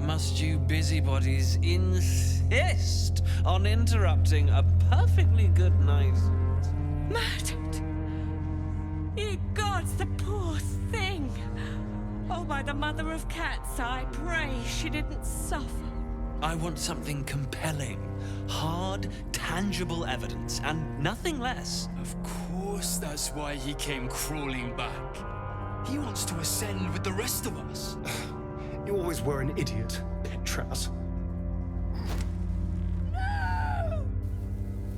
must you busybodies insist on interrupting a perfectly good night? Murdered! Ye gods, the poor thing! Oh, by the mother of cats, I pray she didn't suffer. I want something compelling, hard, tangible evidence, and nothing less. Of course that's why he came crawling back. He wants to ascend with the rest of us. You always were an idiot, Petras. No!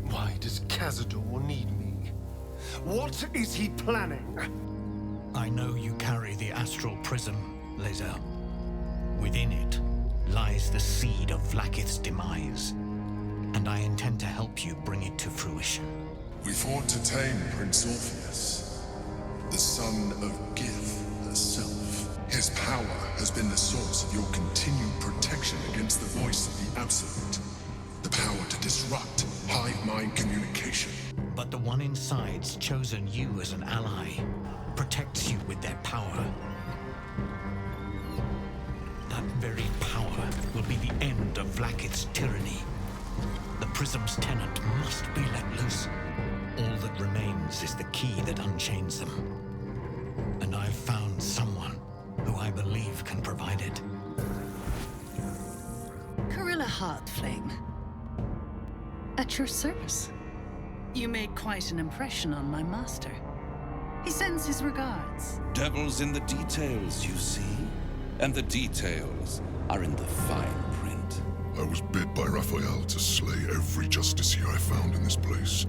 Why does Cazador need me? What is he planning? I know you carry the astral prism, Lae'zel. Within it lies the seed of Vlaakith's demise, and I intend to help you bring it to fruition. We fought to tame Prince Orpheus, the son of Gith herself. His power has been the source of your continued protection against the voice of the Absolute. The power to disrupt hive mind communication. But the one inside's chosen you as an ally, protects you with their power. That very power will be the end of Vlaakith's tyranny. The prism's tenant must be let loose. All that remains is the key that unchains them. And I've found someone who I believe can provide it. Corilla Heartflame. At your service. You made quite an impression on my master. He sends his regards. Devil's in the details, you see. And the details are in the fine print. I was bid by Raphael to slay every justiciar I found in this place.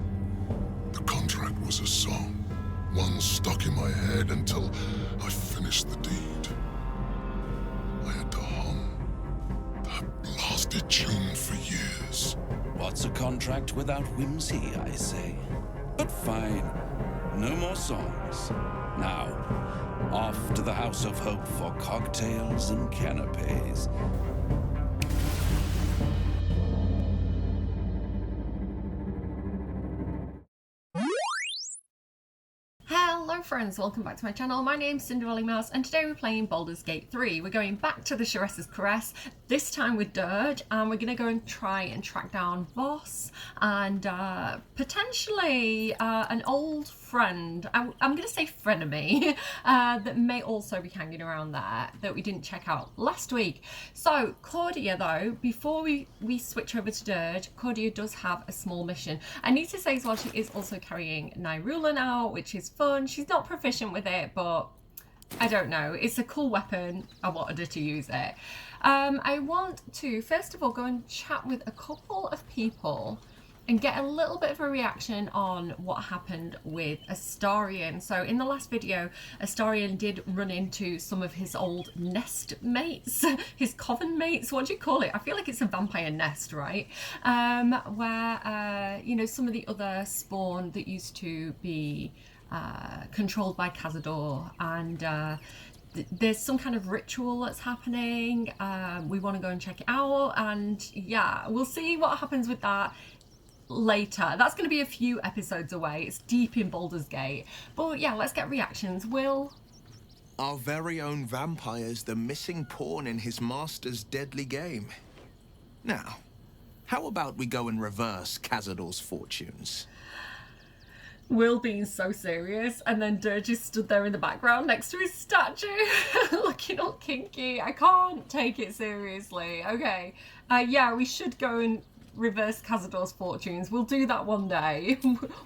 The contract was a song, one stuck in my head until I finished the deed. I had to hum that blasted tune for years. What's a contract without whimsy, I say? But fine. No more songs. Now, off to the House of Hope for cocktails and canapes. Hello friends, welcome back to my channel. My name's Cinderellimouse and today we're playing Baldur's Gate 3. We're going back to the Sharessa's Caress, this time with Dirge, and we're going to go and try and track down Voss and potentially an old friend, I'm going to say frenemy, that may also be hanging around there that we didn't check out last week. So Cordia though, before we switch over to Dirge, Cordia does have a small mission. I need to say as well, she is also carrying Nyrula now, which is fun. She's not proficient with it, but I don't know. It's a cool weapon. I wanted her to use it. I want to, first of all, go and chat with a couple of people and get a little bit of a reaction on what happened with Astarion. So in the last video, Astarion did run into some of his old nest mates, his coven mates, what do you call it? I feel like it's a vampire nest, right? Where, you know, some of the other spawn that used to be controlled by Cazador, and there's some kind of ritual that's happening. We want to go and check it out, and yeah, we'll see what happens with that later. That's going to be a few episodes away. It's deep in Baldur's Gate, but yeah, let's get reactions. Will? Our very own vampire's the missing pawn in his master's deadly game. Now, how about we go and reverse Cazador's fortunes? Will being so serious, and then Dirge just stood there in the background next to his statue looking all kinky. I can't take it seriously. Okay, yeah, we should go and reverse Cazador's fortunes. We'll do that one day.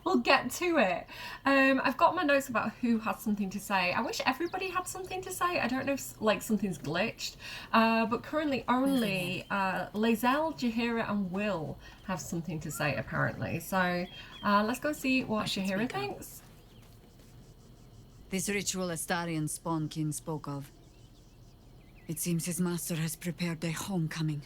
We'll get to it. I've got my notes about who had something to say. I wish everybody had something to say. I don't know if like something's glitched, but currently only Lae'zel, Jaheira and Will have something to say apparently. So let's go see what Jaheira thinks. This ritual Astarion Spawnkin spoke of. It seems his master has prepared a homecoming.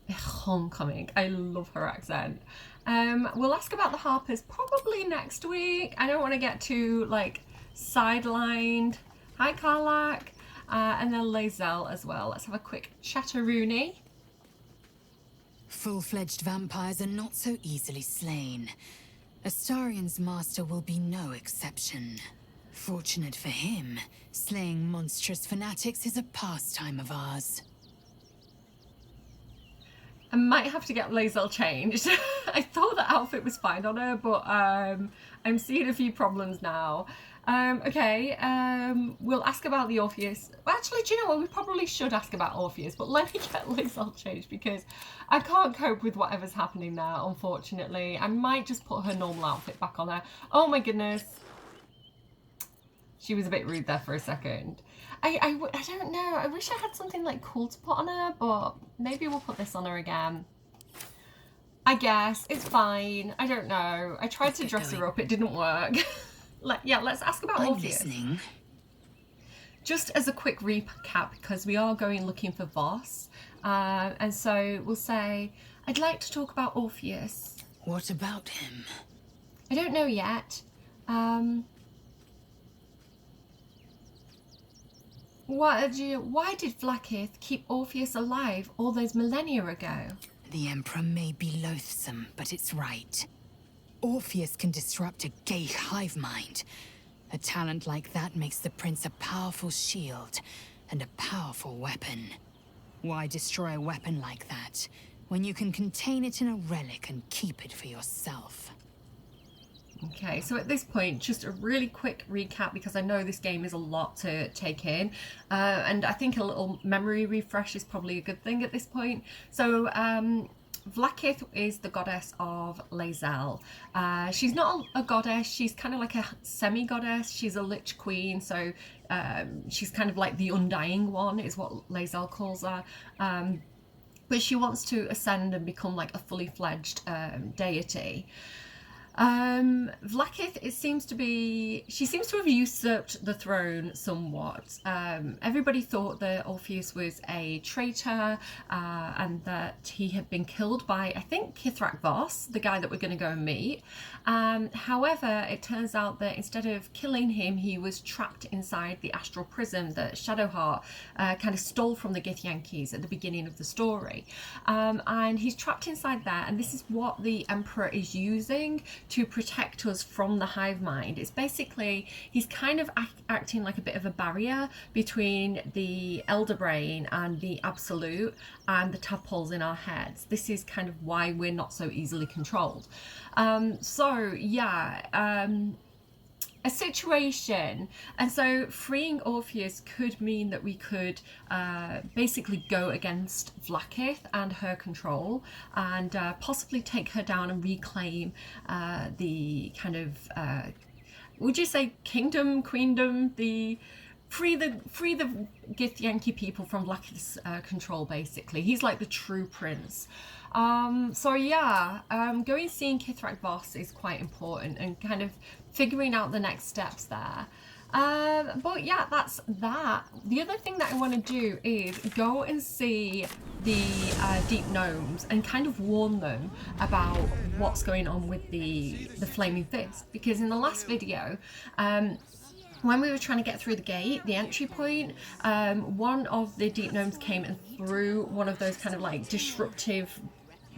A homecoming. I love her accent. We'll ask about the Harpers probably next week. I don't want to get too like sidelined. Hi Karlak. And then Lae'zel as well. Let's have a quick chatteroony. Full-fledged vampires are not so easily slain. Astarion's master will be no exception. Fortunate for him, slaying monstrous fanatics is a pastime of ours. I might have to get Lae'zel changed. I thought the outfit was fine on her, but I'm seeing a few problems now. Okay, we'll ask about the Orpheus. Well, actually, do you know what? We probably should ask about Orpheus, but let me get Lae'zel changed because I can't cope with whatever's happening there, unfortunately. I might just put her normal outfit back on her. Oh my goodness. She was a bit rude there for a second. I don't know. I wish I had something like cool to put on her, but maybe we'll put this on her again. I guess. It's fine. I don't know. I tried to dress her up. It didn't work. Yeah, let's ask about Orpheus. Listening. Just as a quick recap, because we are going looking for Voss. And so we'll say, I'd like to talk about Orpheus. What about him? I don't know yet. Why did Vlaakith keep Orpheus alive all those millennia ago? The Emperor may be loathsome, but it's right. Orpheus can disrupt a gay hive mind. A talent like that makes the Prince a powerful shield and a powerful weapon. Why destroy a weapon like that when you can contain it in a relic and keep it for yourself? Okay, so at this point, just a really quick recap because I know this game is a lot to take in, and I think a little memory refresh is probably a good thing at this point. So, Vlaakith is the goddess of Lae'zel. She's not a goddess, she's kind of like a semi-goddess. She's a lich queen, so she's kind of like the undying one is what Lae'zel calls her. But she wants to ascend and become like a fully fledged deity. Vlaakith, she seems to have usurped the throne somewhat. Everybody thought that Orpheus was a traitor, and that he had been killed by, I think, Kithrak Voss, the guy that we're going to go and meet. However, it turns out that instead of killing him, he was trapped inside the astral prism that Shadowheart kind of stole from the Githyanki's at the beginning of the story. And he's trapped inside there, and this is what the Emperor is using to protect us from the hive mind. It's basically, he's kind of acting like a bit of a barrier between the elder brain and the absolute and the tadpoles in our heads. This is kind of why we're not so easily controlled. A situation, and so freeing Orpheus could mean that we could basically go against Vlaakith and her control, and possibly take her down and reclaim the kind of would you say kingdom, queendom, the free the Githyanki people from Vlaakith's control. Basically, he's like the true prince. Going seeing Kithrak Voss is quite important and kind of figuring out the next steps there. But yeah, that's that. The other thing that I want to do is go and see the deep gnomes and kind of warn them about what's going on with the flaming fist, because in the last video, when we were trying to get through the gate, the entry point, one of the deep gnomes came and threw one of those kind of like disruptive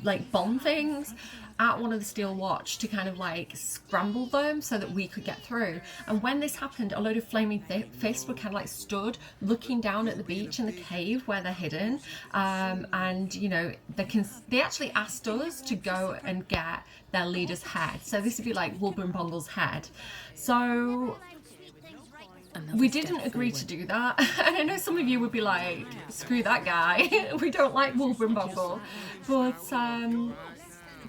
like bomb things at one of the steel watch to kind of like scramble them so that we could get through. And when this happened, a load of flaming fists were kind of like stood looking down at the beach in the cave where they're hidden, and you know they actually asked us to go and get their leader's head. So this would be like Wulbrenbongle's head. So we didn't agree to do that. And I know some of you would be like, screw that guy. We don't like Wulbrenbongle. But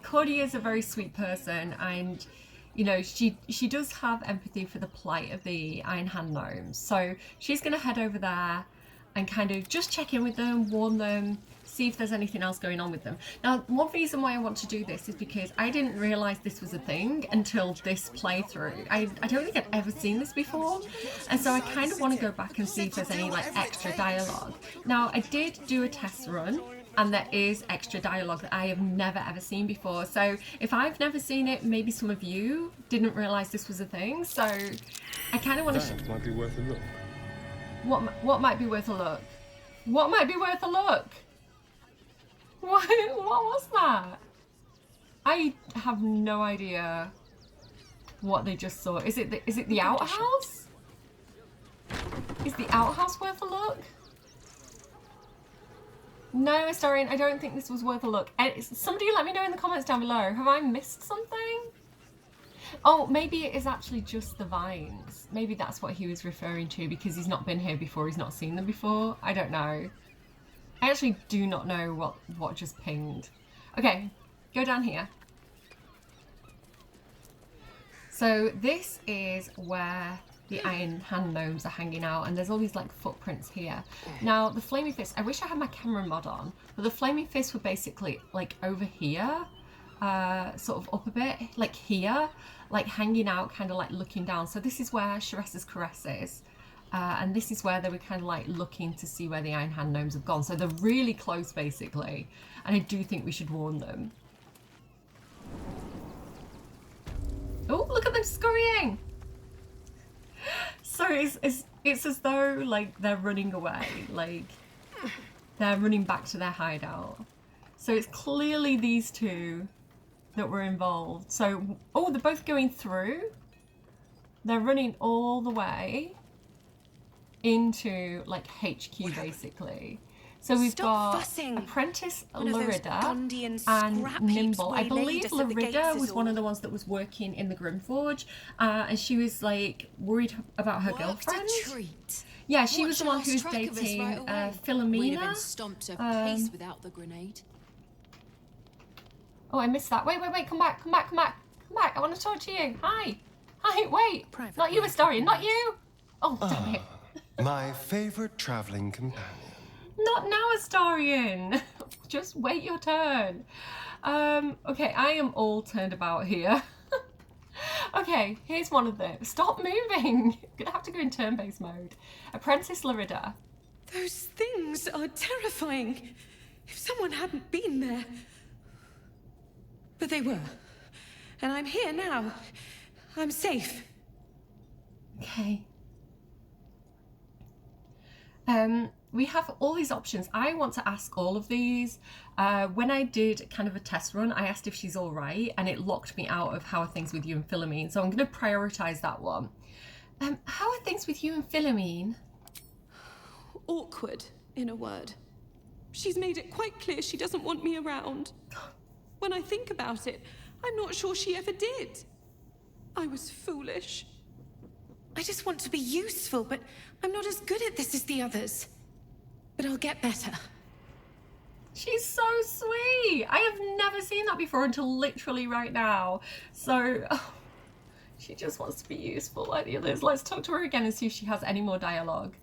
Cordy is a very sweet person, and you know, she does have empathy for the plight of the Iron Hand gnomes. So she's going to head over there and kind of just check in with them, warn them, see if there's anything else going on with them. Now, one reason why I want to do this is because I didn't realise this was a thing until this playthrough. I don't think I'd ever seen this before, and so I kind of want to go back and see if there's any like extra dialogue. Now, I did do a test run, and there is extra dialogue that I have never ever seen before. So if I've never seen it, maybe some of you didn't realise this was a thing. So I kind of want to... That might be worth a look. What might be worth a look? What might be worth a look? What was that? I have no idea what they just saw. Is it the outhouse? Is the outhouse worth a look? No, Astarian, I don't think this was worth a look. Somebody let me know in the comments down below. Have I missed something? Oh, maybe it is actually just the vines. Maybe that's what he was referring to because he's not been here before, he's not seen them before. I don't know. I actually do not know what just pinged. Okay, go down here. So this is where the Iron Hand gnomes are hanging out, and there's all these like footprints here. Now the Flaming Fists, I wish I had my camera mod on, but the Flaming Fists were basically like over here, sort of up a bit, like here, like hanging out, kind of like looking down. So this is where Cerberry's Caress is, and this is where they were kind of like looking to see where the Iron Hand gnomes have gone. So they're really close basically, and I do think we should warn them. Oh, look at them scurrying! So it's as though like they're running away, like they're running back to their hideout. So it's clearly these two that were involved. So, oh, they're both going through. They're running all the way into like HQ basically. So we've got Apprentice Lerida and Nimble. I believe Lerida was one of the ones that was working in the Grimforge, and she was like worried about her girlfriend. Yeah, she was the one who was dating Philomena. Without the grenade. Oh, I missed that. Wait, come back. I want to talk to you. Hi, wait. Not you, Astarian, not you. Oh, damn it. My favorite traveling companion. Not now, Astarian. Just wait your turn. Okay, I am all turned about here. Okay, here's one of them. Stop moving. I'm gonna have to go in turn-based mode. Apprentice Lerida. Those things are terrifying. If someone hadn't been there. But they were. And I'm here now. I'm safe. Okay. We have all these options. I want to ask all of these. When I did kind of a test run, I asked if she's all right, and it locked me out of how are things with you and Philomene. So I'm going to prioritize that one. How are things with you and Philomene? Awkward, in a word. She's made it quite clear she doesn't want me around. When I think about it, I'm not sure she ever did. I was foolish. I just want to be useful, but I'm not as good at this as the others. But I'll get better. She's so sweet. I have never seen that before until literally right now. So, she just wants to be useful like the others. Let's talk to her again and see if she has any more dialogue.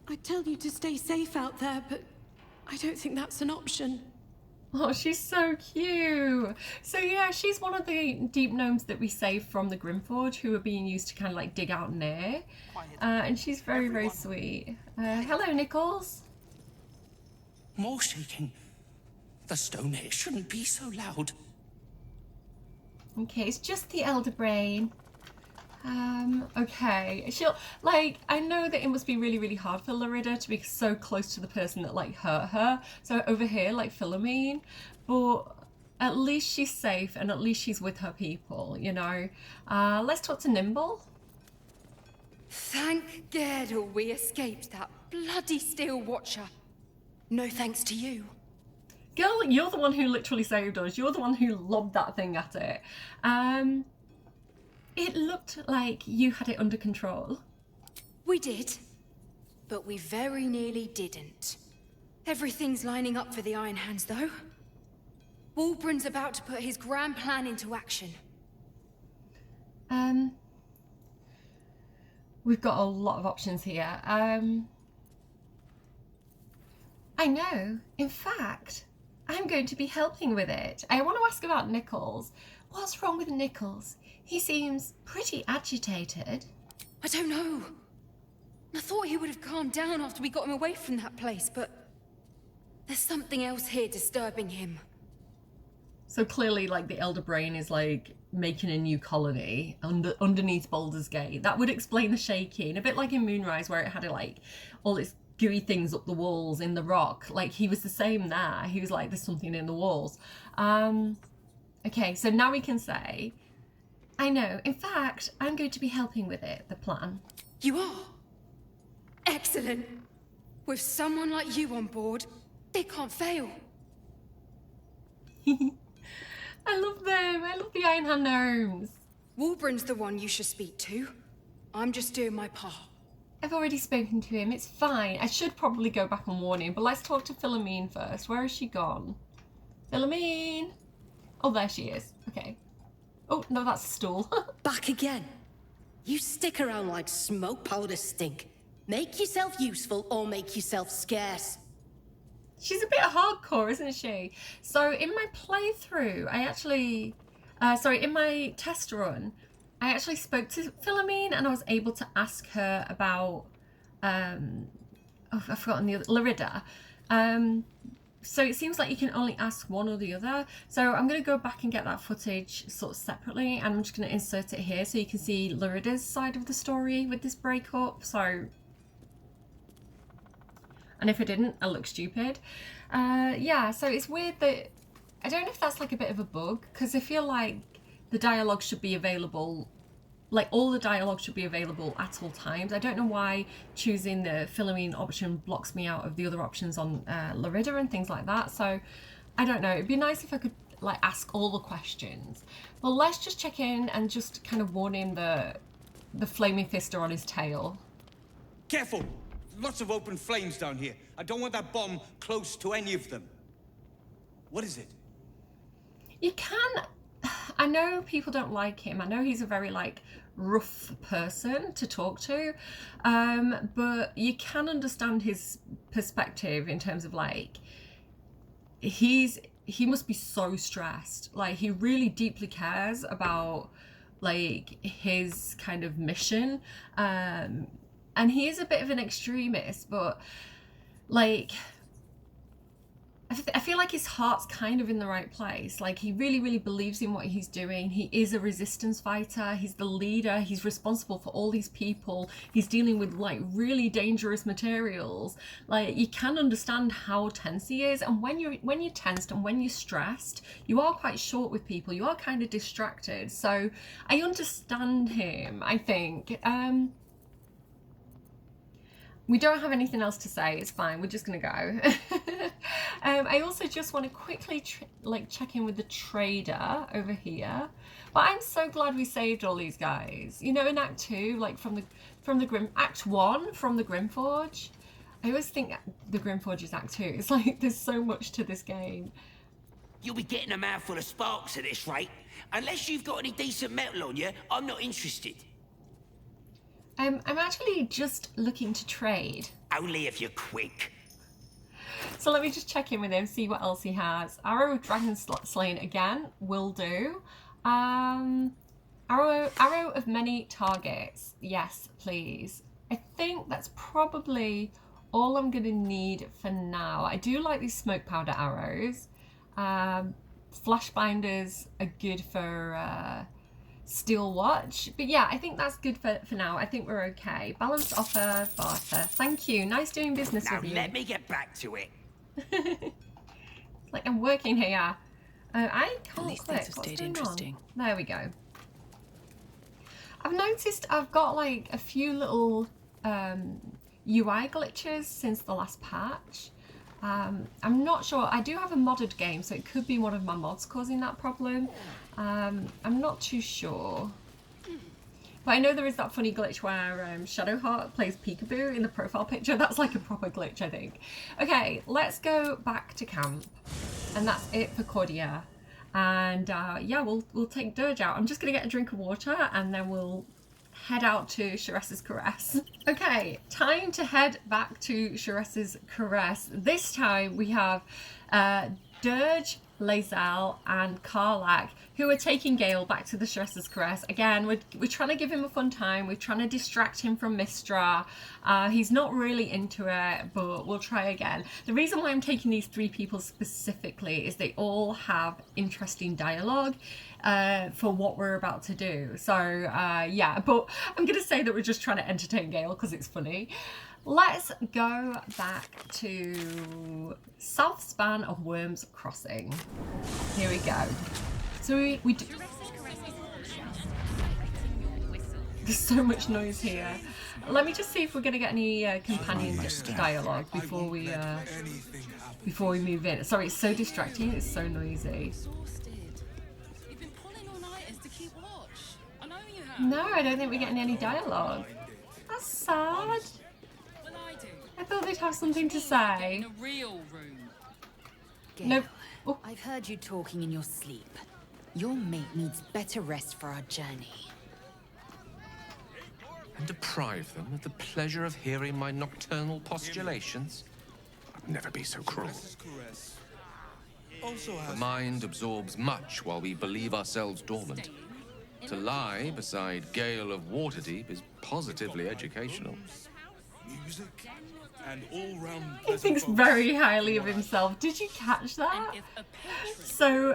I tell you to stay safe out there, but I don't think that's an option. Oh, she's so cute. So yeah, she's one of the deep gnomes that we saved from the Grimforge who are being used to kind of like dig out near. And she's very, very sweet. Hello, Nichols. More shaking. The stone here shouldn't be so loud. Okay, it's just the Elder Brain. Okay. She'll, like, I know that it must be really, really hard for Lerida to be so close to the person that, like, hurt her. So over here, like, Philomene. But at least she's safe and at least she's with her people, you know. Let's talk to Nimble. Thank Gerdle we escaped that bloody Steel Watcher. No thanks to you. Girl, you're the one who literally saved us. You're the one who lobbed that thing at it. It looked like you had it under control. We did, but we very nearly didn't. Everything's lining up for the Iron Hands, though. Wulbren's about to put his grand plan into action. We've got a lot of options here. I know. In fact, I'm going to be helping with it. I want to ask about Nichols. What's wrong with Nichols? He seems pretty agitated. I don't know. I thought he would have calmed down after we got him away from that place, but there's something else here disturbing him. So clearly, like, the Elder Brain is, like, making a new colony underneath Baldur's Gate. That would explain the shaking. A bit like in Moonrise, where it had, like, all its gooey things up the walls in the rock. Like, he was the same there. He was like, there's something in the walls. Okay, so now we can say, I know. In fact, I'm going to be helping with it, the plan. You are? Excellent. With someone like you on board, They can't fail. I love them. I love the Iron Hand gnomes. Wulbren's the one you should speak to. I'm just doing my part. I've already spoken to him. It's fine. I should probably go back and warn him, but let's talk to Philomene first. Where has she gone? Philomene! Oh, there she is. Okay. Oh, no, that's a stool. Back again. You stick around like smoke powder stink. Make yourself useful or make yourself scarce. She's a bit hardcore, isn't she? So in my playthrough, I actually... in my test run, I actually spoke to Philomene and I was able to ask her about... I've forgotten the other... Lyrida. So it seems like you can only ask one or the other. So I'm going to go back and get that footage sort of separately, and I'm just going to insert it here so you can see Lyrida's side of the story with this breakup. So... And if I didn't, I look stupid. Yeah, so it's weird that... I don't know if that's like a bit of a bug, because I feel like the dialogue should be available... Like, all the dialogue should be available at all times. I don't know why choosing the Philomene option blocks me out of the other options on Lyrida and things like that. So, I don't know. It'd be nice if I could, like, ask all the questions. Well, let's just check in and just kind of warn him the flaming fist are on his tail. Careful! Lots of open flames down here. I don't want that bomb close to any of them. What is it? You can... I know people don't like him. I know he's a very, like, rough person to talk to. But you can understand his perspective in terms of, like, he must be so stressed. Like, he really deeply cares about, like, his kind of mission. And he is a bit of an extremist, but, like... I feel like his heart's kind of in the right place. Like, he really, really believes in what he's doing. He is a resistance fighter. He's the leader. He's responsible for all these people. He's dealing with, like, really dangerous materials. Like, you can understand how tense he is. And when you're tensed and when you're stressed, you are quite short with people. You are kind of distracted. So I understand him, I think. We don't have anything else to say. It's fine. We're just going to go. I also just want to quickly check in with the trader over here. But I'm so glad we saved all these guys. You know, in Act 2, like from the Act 1 from the Grimforge. I always think the Grimforge is Act 2. It's like there's so much to this game. You'll be getting a mouthful of sparks at this rate. Unless you've got any decent metal on you, I'm not interested. I'm actually just looking to trade. Only if you're quick. So let me just check in with him, see what else he has. Arrow of Dragon Slaying again, will do. Arrow of Many Targets, yes, please. I think that's probably all I'm going to need for now. I do like these smoke powder arrows. Flash binders are good for... Steel watch, but yeah, I think that's good for now. I think we're okay. Balance offer, barter. Thank you. Nice doing business with you. Now let me get back to it. Like, I'm working here. I can't At least click. this has stayed interesting. There we go. I've noticed I've got like a few little UI glitches since the last patch. I'm not sure. I do have a modded game, so it could be one of my mods causing that problem. I'm not too sure. But I know there is that funny glitch where Shadowheart plays peekaboo in the profile picture. That's like a proper glitch, I think. Okay, let's go back to camp. And that's it for Cordia. And yeah, we'll take Dirge out. I'm just going to get a drink of water and then we'll head out to Sharessa's Caress. Okay, time to head back to Sharessa's Caress. This time we have Dirge, Lae'zel and Karlach, who are taking Gale back to the Sharessa's Caress. Again, we're trying to give him a fun time. We're trying to distract him from Mystra. He's not really into it, but we'll try again. The reason why I'm taking these three people specifically is they all have interesting dialogue for what we're about to do. So yeah, but I'm going to say that we're just trying to entertain Gale because it's funny. Let's go back to South Span of Worms Crossing. Here we go. So we do... There's so much noise here. Let me just see if we're going to get any companion dialogue before we move in. Sorry, it's so distracting. It's so noisy. No, I don't think we're getting any dialogue. That's sad. I thought they'd have something to say. Nope. Oh. I've heard you talking in your sleep. Your mate needs better rest for our journey. And deprive them of the pleasure of hearing my nocturnal postulations? I'd never be so cruel. The mind absorbs much while we believe ourselves dormant. To lie beside Gale of Waterdeep is positively educational. And he thinks very highly of himself. Did you catch that? So,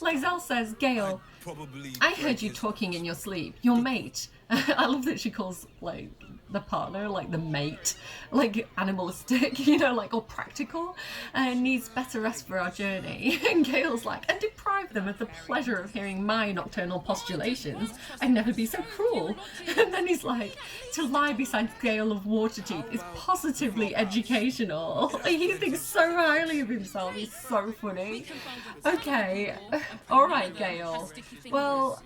Lae'zel says, Gale, I heard you talking in your sleep. Your mate. I love that she calls, like, the partner, like, the mate. Like, animalistic, you know, like, all practical. Needs better rest for our journey. And Gale's like, and deprive them of the pleasure of hearing my nocturnal postulations. I'd never be so cruel. And then he's like, to lie beside Gale of Waterdeep is positively educational. He thinks so highly of himself. He's so funny. Okay. Alright, Gale. Well,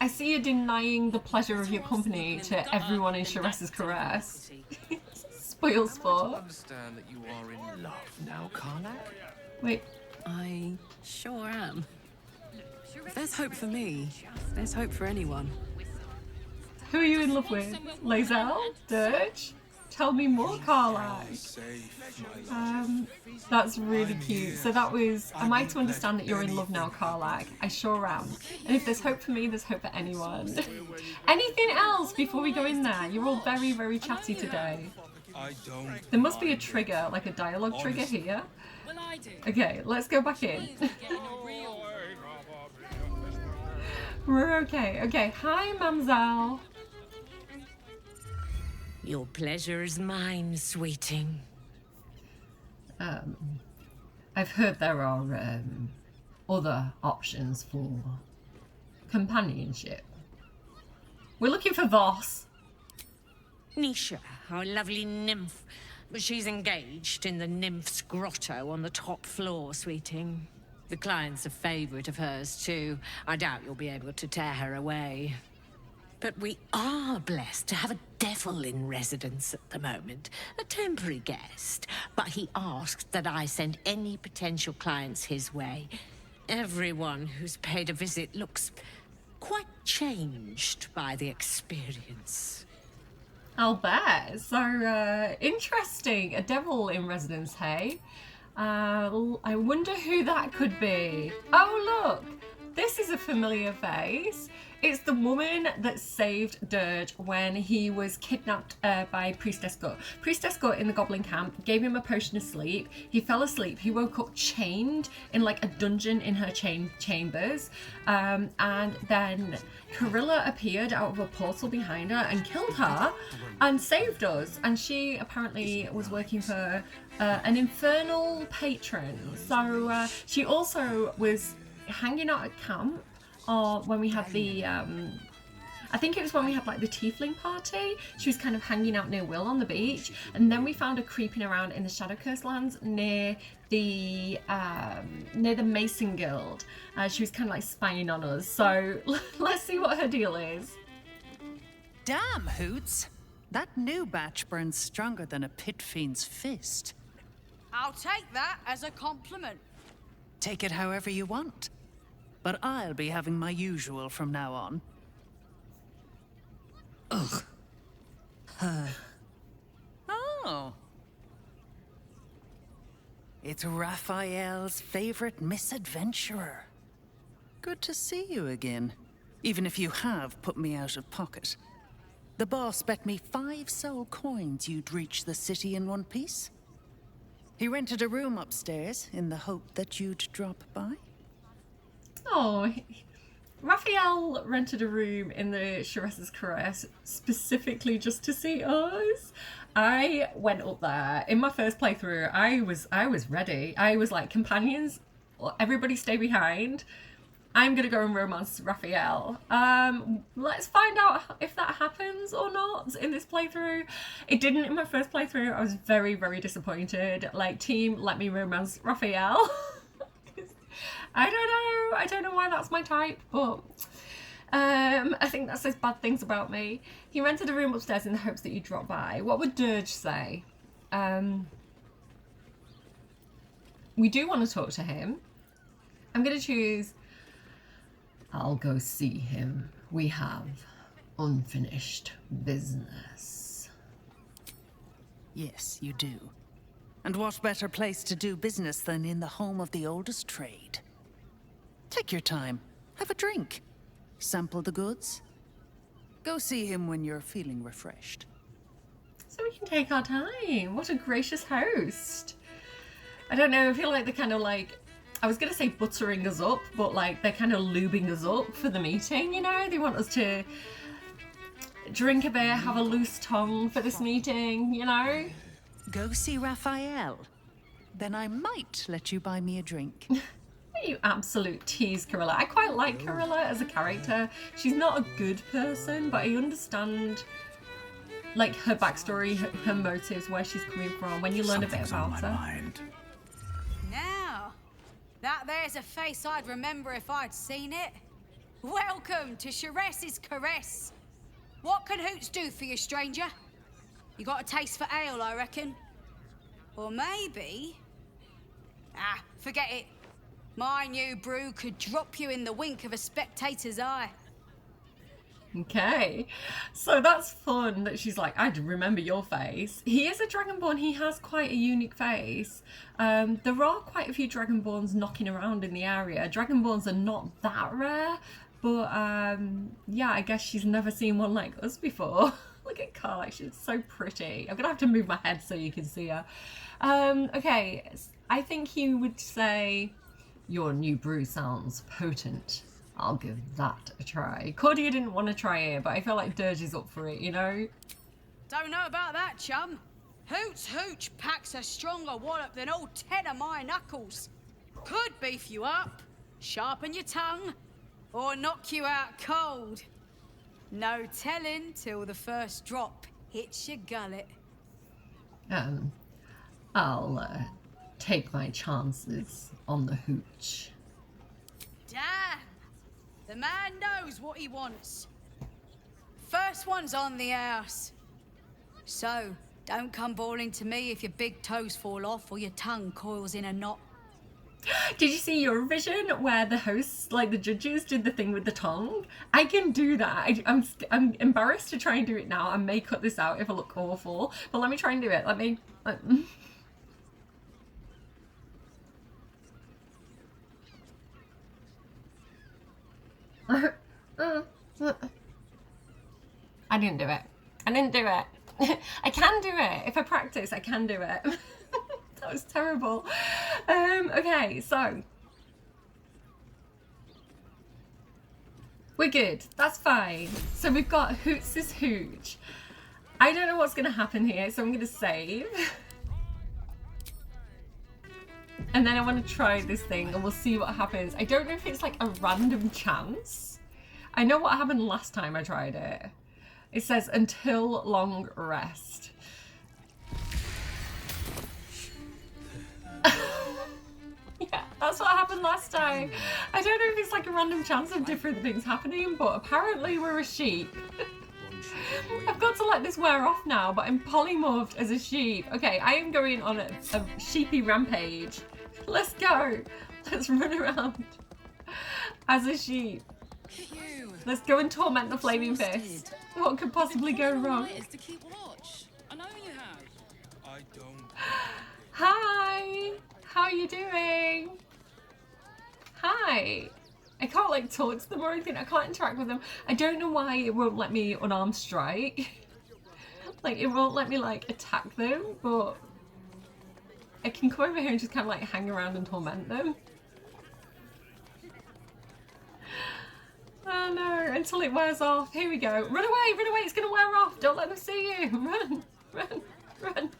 I see you denying the pleasure of your company to everyone in Sharessa's Caress. Spoil sport. I understand that you are in love now, Karlach? Wait. I sure am. If there's hope for me, there's hope for anyone. Who are you in love with? Lae'zel? Dirge? Tell me more, Karlach. That's really cute. So that was, am I to understand that you're in love now, Karlach? I sure am. And if there's hope for me, there's hope for anyone. Anything else before we go in there? You're all very, very chatty today. There must be a trigger, like a dialogue trigger here. Okay, let's go back in. We're okay. Okay, hi, Mamzelle. Your pleasure is mine, sweeting. I've heard there are other options for companionship. We're looking for Voss. Nisha, our lovely nymph. But she's engaged in the nymph's grotto on the top floor, sweeting. The client's a favourite of hers, too. I doubt you'll be able to tear her away. But we are blessed to have a devil in residence at the moment. A temporary guest. But he asked that I send any potential clients his way. Everyone who's paid a visit looks quite changed by the experience. I'll bet. So, interesting. A devil in residence, hey? I wonder who that could be. Oh, look. This is a familiar face. It's the woman that saved Dirge when he was kidnapped by Priestess Gut. Priestess Gut in the Goblin camp gave him a potion of sleep. He fell asleep. He woke up chained in like a dungeon in her chambers. And then Corilla appeared out of a portal behind her and killed her and saved us. And she apparently was working for an infernal patron. So she also was hanging out at camp. Or when we had the, I think it was when we had like the tiefling party. She was kind of hanging out near Will on the beach. And then we found her creeping around in the Shadowcurse lands near the Mason Guild. She was kind of like spying on us. So let's see what her deal is. Damn, Hoots. That new batch burns stronger than a pit fiend's fist. I'll take that as a compliment. Take it however you want. But I'll be having my usual from now on. Ugh. Her. Oh. It's Raphael's favorite misadventurer. Good to see you again. Even if you have put me out of pocket. The boss bet me 5 soul coins you'd reach the city in one piece. He rented a room upstairs in the hope that you'd drop by. Oh, Raphael rented a room in the Sharessa's Caress specifically just to see us. I went up there in my first playthrough. I was ready. I was like, companions, everybody stay behind. I'm gonna go and romance Raphael. Let's find out if that happens or not in this playthrough. It didn't in my first playthrough. I was very, very disappointed. Like, team, let me romance Raphael. I don't know why that's my type, but I think that says bad things about me. He rented a room upstairs in the hopes that you'd drop by. What would Dirge say? We do want to talk to him. I'm gonna choose, I'll go see him. We have unfinished business. Yes, you do. And what better place to do business than in the home of the oldest trade? Take your time. Have a drink. Sample the goods. Go see him when you're feeling refreshed. So we can take our time. What a gracious host. I don't know, I feel like they're kind of like, I was going to say buttering us up, but like they're kind of lubing us up for the meeting, you know? They want us to drink a beer, have a loose tongue for this meeting, you know? Go see Raphael. Then I might let you buy me a drink. You absolute tease, Carilla. I quite like Carilla as a character. She's not a good person, but I understand like her backstory, her motives, where she's coming from when you learn a bit about her. Now, that there's a face I'd remember if I'd seen it. Welcome to Cerberry's Caress. What can Hoots do for you, stranger? You got a taste for ale, I reckon? Or maybe... Ah, forget it. My new brew could drop you in the wink of a spectator's eye. Okay, so that's fun that she's like, I remember your face. He is a Dragonborn, he has quite a unique face. There are quite a few Dragonborns knocking around in the area. Dragonborns are not that rare, but yeah, I guess she's never seen one like us before. Look at Carl, she's so pretty. I'm gonna have to move my head so you can see her. Okay, I think he would say, your new brew sounds potent. I'll give that a try. Cordia didn't want to try it, but I feel like Dirge is up for it, you know? Don't know about that, chum. Hoots Hooch packs a stronger wallop than all 10 of my knuckles. Could beef you up, sharpen your tongue, or knock you out cold. No telling till the first drop hits your gullet. I'll take my chances on the hooch. Damn! The man knows what he wants. First one's on the house. So, don't come bawling to me if your big toes fall off or your tongue coils in a knot. Did you see Eurovision where the hosts, like the judges, did the thing with the tongue? I can do that. I'm embarrassed to try and do it now. I may cut this out if I look awful, but let me try and do it. Let me... I didn't do it. I didn't do it. I can do it. If I practice, I can do it. That was terrible. Okay, so. We're good. That's fine. So we've got Hoots' Hooch. I don't know what's going to happen here, so I'm going to save. And then I want to try this thing and we'll see what happens. I don't know if it's like a random chance. I know what happened last time I tried it. It says until long rest. Yeah, that's what happened last time. I don't know if it's like a random chance of different things happening, but apparently we're a sheep. I've got to let this wear off now, but I'm polymorphed as a sheep. Okay, I am going on a sheepy rampage. Let's go. Let's run around as a sheep. Let's go and torment the flaming fist. What could possibly go wrong? Hi. How are you doing? Hi. I can't like talk to them or anything. I can't interact with them. I don't know why it won't let me unarmed strike. Like it won't let me like attack them, but I can come over here and just kind of like hang around and torment them. Oh no, until it wears off. Here we go. Run away, it's gonna wear off. Don't let them see you. Run, run, run.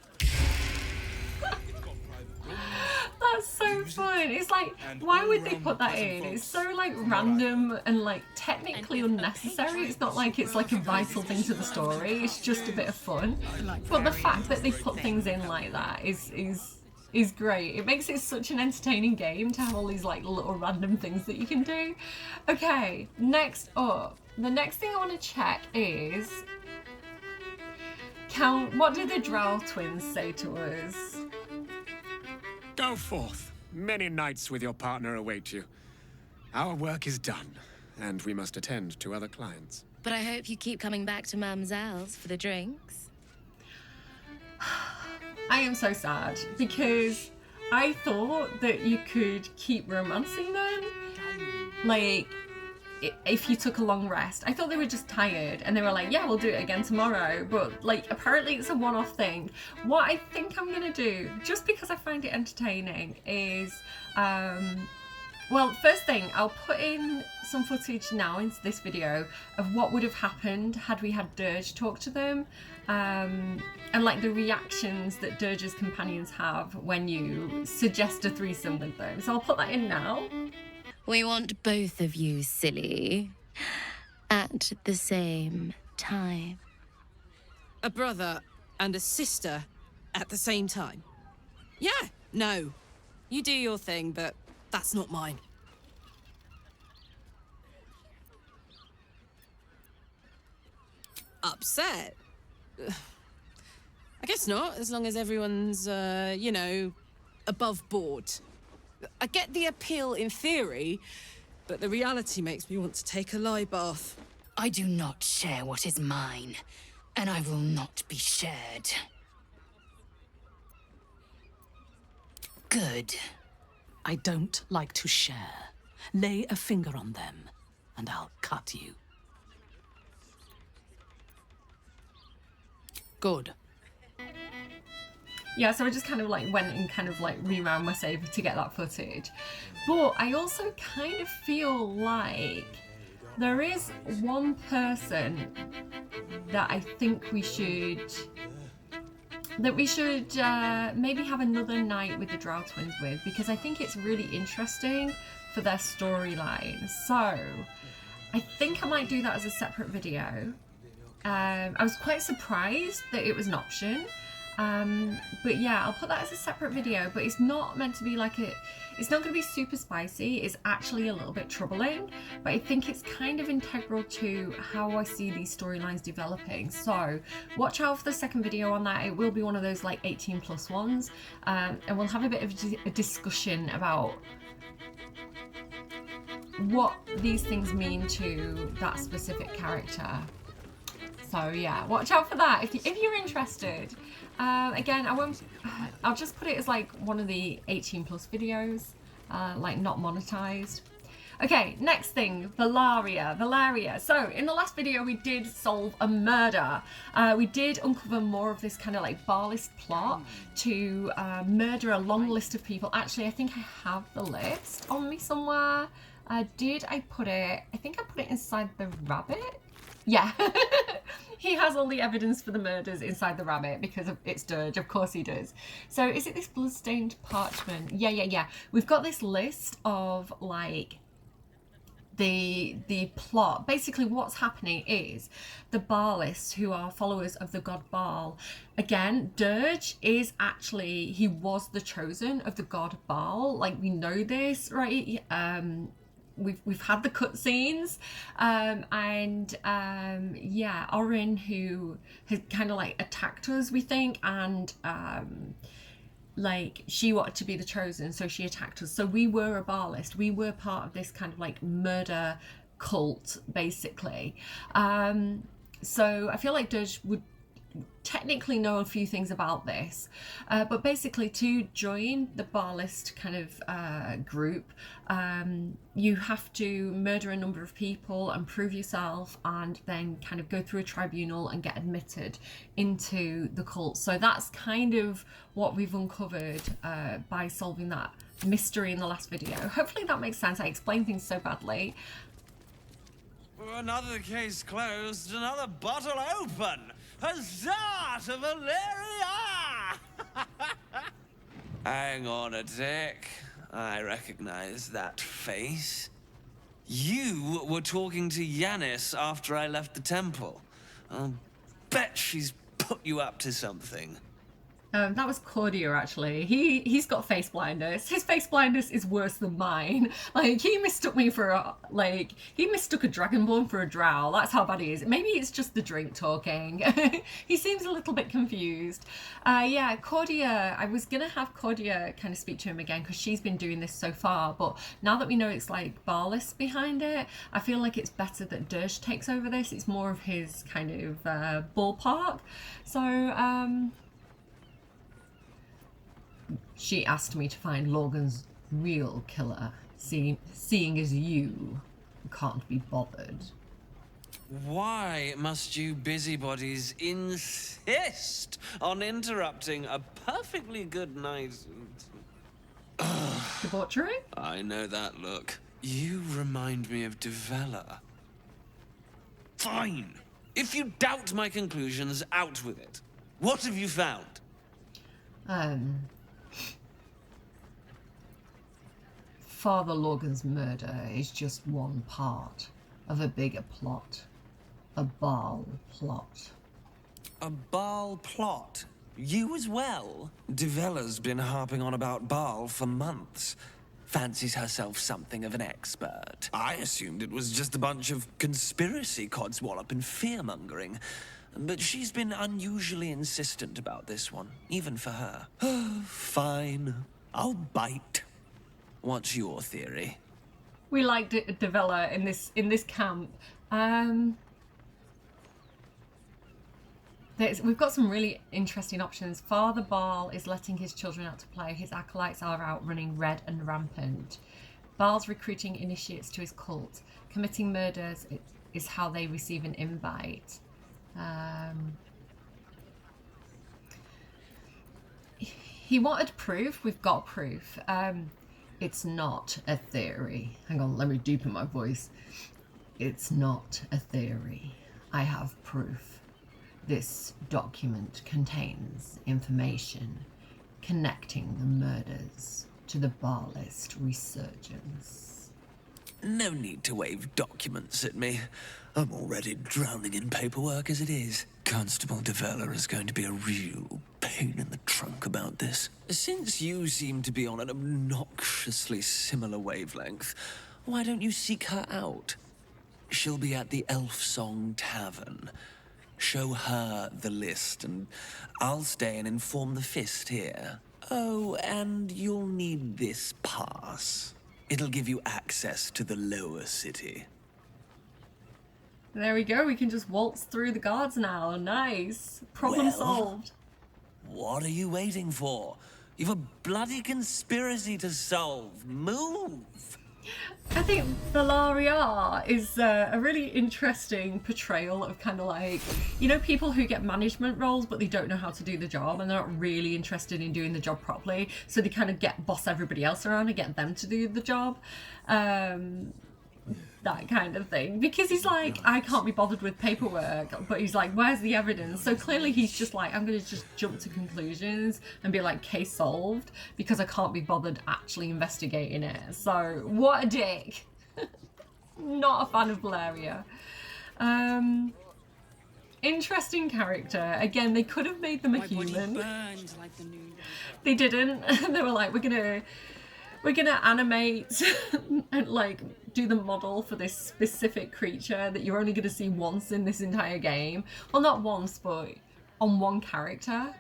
That's so fun. It's like, why would they put that in? It's so like random and like technically unnecessary. It's not like it's like a vital thing to the story. It's just a bit of fun. But the fact that they put things in like that is great. It makes it such an entertaining game to have all these like little random things that you can do. Okay, next up. The next thing I want to check is what did the Drow twins say to us? Go forth. Many nights with your partner await you. Our work is done, and we must attend to other clients. But I hope you keep coming back to Mamselle's for the drinks. I am so sad because I thought that you could keep romancing them. Like, if you took a long rest. I thought they were just tired and they were like, yeah, we'll do it again tomorrow. But like, apparently it's a one-off thing. What I think I'm gonna do, just because I find it entertaining, is, well, first thing, I'll put in some footage now into this video of what would have happened had we had Dirge talk to them. And like the reactions that Dirge's companions have when you suggest a threesome with them. So I'll put that in now. We want both of you, silly, at the same time. A brother and a sister at the same time? Yeah, no. You do your thing, but that's not mine. Upset? I guess not, as long as everyone's, you know, above board. I get the appeal in theory, but the reality makes me want to take a lie bath. I do not share what is mine, and I will not be shared. Good. I don't like to share. Lay a finger on them, and I'll cut you. Good. Yeah, so I just kind of like went and kind of like rewound my save to get that footage. But I also kind of feel like there is one person that I think we should maybe have another night with the Drow twins with, because I think it's really interesting for their storyline. So I think I might do that as a separate video. I was quite surprised that it was an option. But yeah, I'll put that as a separate video, but it's not meant to be like it's not going to be super spicy. It's actually a little bit troubling, but I think it's kind of integral to how I see these storylines developing. So watch out for the second video on that. It will be one of those like 18+ ones, and we'll have a bit of a discussion about what these things mean to that specific character. So yeah, watch out for that if you're interested. Again, I'll just put it as like one of the 18+ videos, like not monetized. Okay, next thing, Valeria. So in the last video we did solve a murder. We did uncover more of this kind of like Barlist plot to murder a long list of people. Actually, I think I have the list on me somewhere. Did I put it? I think I put it inside the rabbit. Yeah. He has all the evidence for the murders inside the rabbit because it's Dirge, of course he does. So is it this bloodstained parchment? Yeah. We've got this list of like the plot. Basically what's happening is the Barlists, who are followers of the god Baal. Again, Dirge is actually, he was the chosen of the god Baal. Like, we know this, right? We've had the cutscenes, yeah, Orin, who has kind of like attacked us, we think, and like she wanted to be the chosen, so she attacked us. So we were a Barlist. We were part of this kind of like murder cult, basically. So I feel like Dirge would technically know a few things about this, but basically to join the Barlist kind of group, you have to murder a number of people and prove yourself, and then kind of go through a tribunal and get admitted into the cult. So that's kind of what we've uncovered by solving that mystery in the last video. Hopefully that makes sense. I explained things so badly. Another case closed, another bottle open. Huzzah to Valeria! Hang on a tick. I recognize that face. You were talking to Yanis after I left the temple. I'll bet she's put you up to something. That was Cordia, actually. He's got face blindness. His face blindness is worse than mine. Like, he mistook me for a, he mistook a dragonborn for a drow. That's how bad he is. Maybe it's just the drink talking. He seems a little bit confused. Yeah, Cordia, I was gonna have Cordia kind of speak to him again because she's been doing this so far, but now that we know it's like Barlis behind it, I feel like it's better that Dirge takes over this. It's more of his kind of ballpark. So, she asked me to find Logan's real killer, seeing as you can't be bothered. Why must you busybodies insist on interrupting a perfectly good night? Debauchery? I know that look. You remind me of Devella. Fine. If you doubt my conclusions, out with it. What have you found? Father Logan's murder is just one part of a bigger plot. A Baal plot. A Baal plot? You as well? Devella's been harping on about Baal for months. Fancies herself something of an expert. I assumed it was just a bunch of conspiracy codswallop and fear-mongering. But she's been unusually insistent about this one, even for her. Fine. I'll bite. What's your theory? We liked it, Devella, in this camp. We've got some really interesting options. Father Baal is letting his children out to play. His acolytes are out running red and rampant. Baal's recruiting initiates to his cult. Committing murders is how they receive an invite. He wanted proof. We've got proof. It's not a theory. Hang on, let me deepen my voice. It's not a theory. I have proof. This document contains information connecting the murders to the Baalist resurgence. No need to wave documents at me. I'm already drowning in paperwork as it is. Constable Devella is going to be a real pain in the trunk about this. Since you seem to be on an obnoxiously similar wavelength, why don't you seek her out? She'll be at the Elf Song Tavern. Show her the list, and I'll stay and inform the Fist here. Oh, and you'll need this pass. It'll give you access to the lower city. There we go, we can just waltz through the guards now. Nice. Problem solved. What are you waiting for? You've a bloody conspiracy to solve. Move! I think Bellaria is a really interesting portrayal of kind of like, you know, people who get management roles but they don't know how to do the job and they're not really interested in doing the job properly, so they kind of boss everybody else around and get them to do the job. That kind of thing, because he's like, I can't be bothered with paperwork, but he's like, where's the evidence? So clearly he's just like, I'm gonna just jump to conclusions and be like, case solved, because I can't be bothered actually investigating it. So what a dick. Not a fan of Valeria. Interesting character. Again, they could have made them a human. They didn't. They were like, we're gonna animate and like do the model for this specific creature that you're only gonna see once in this entire game. Well, not once, but on one character.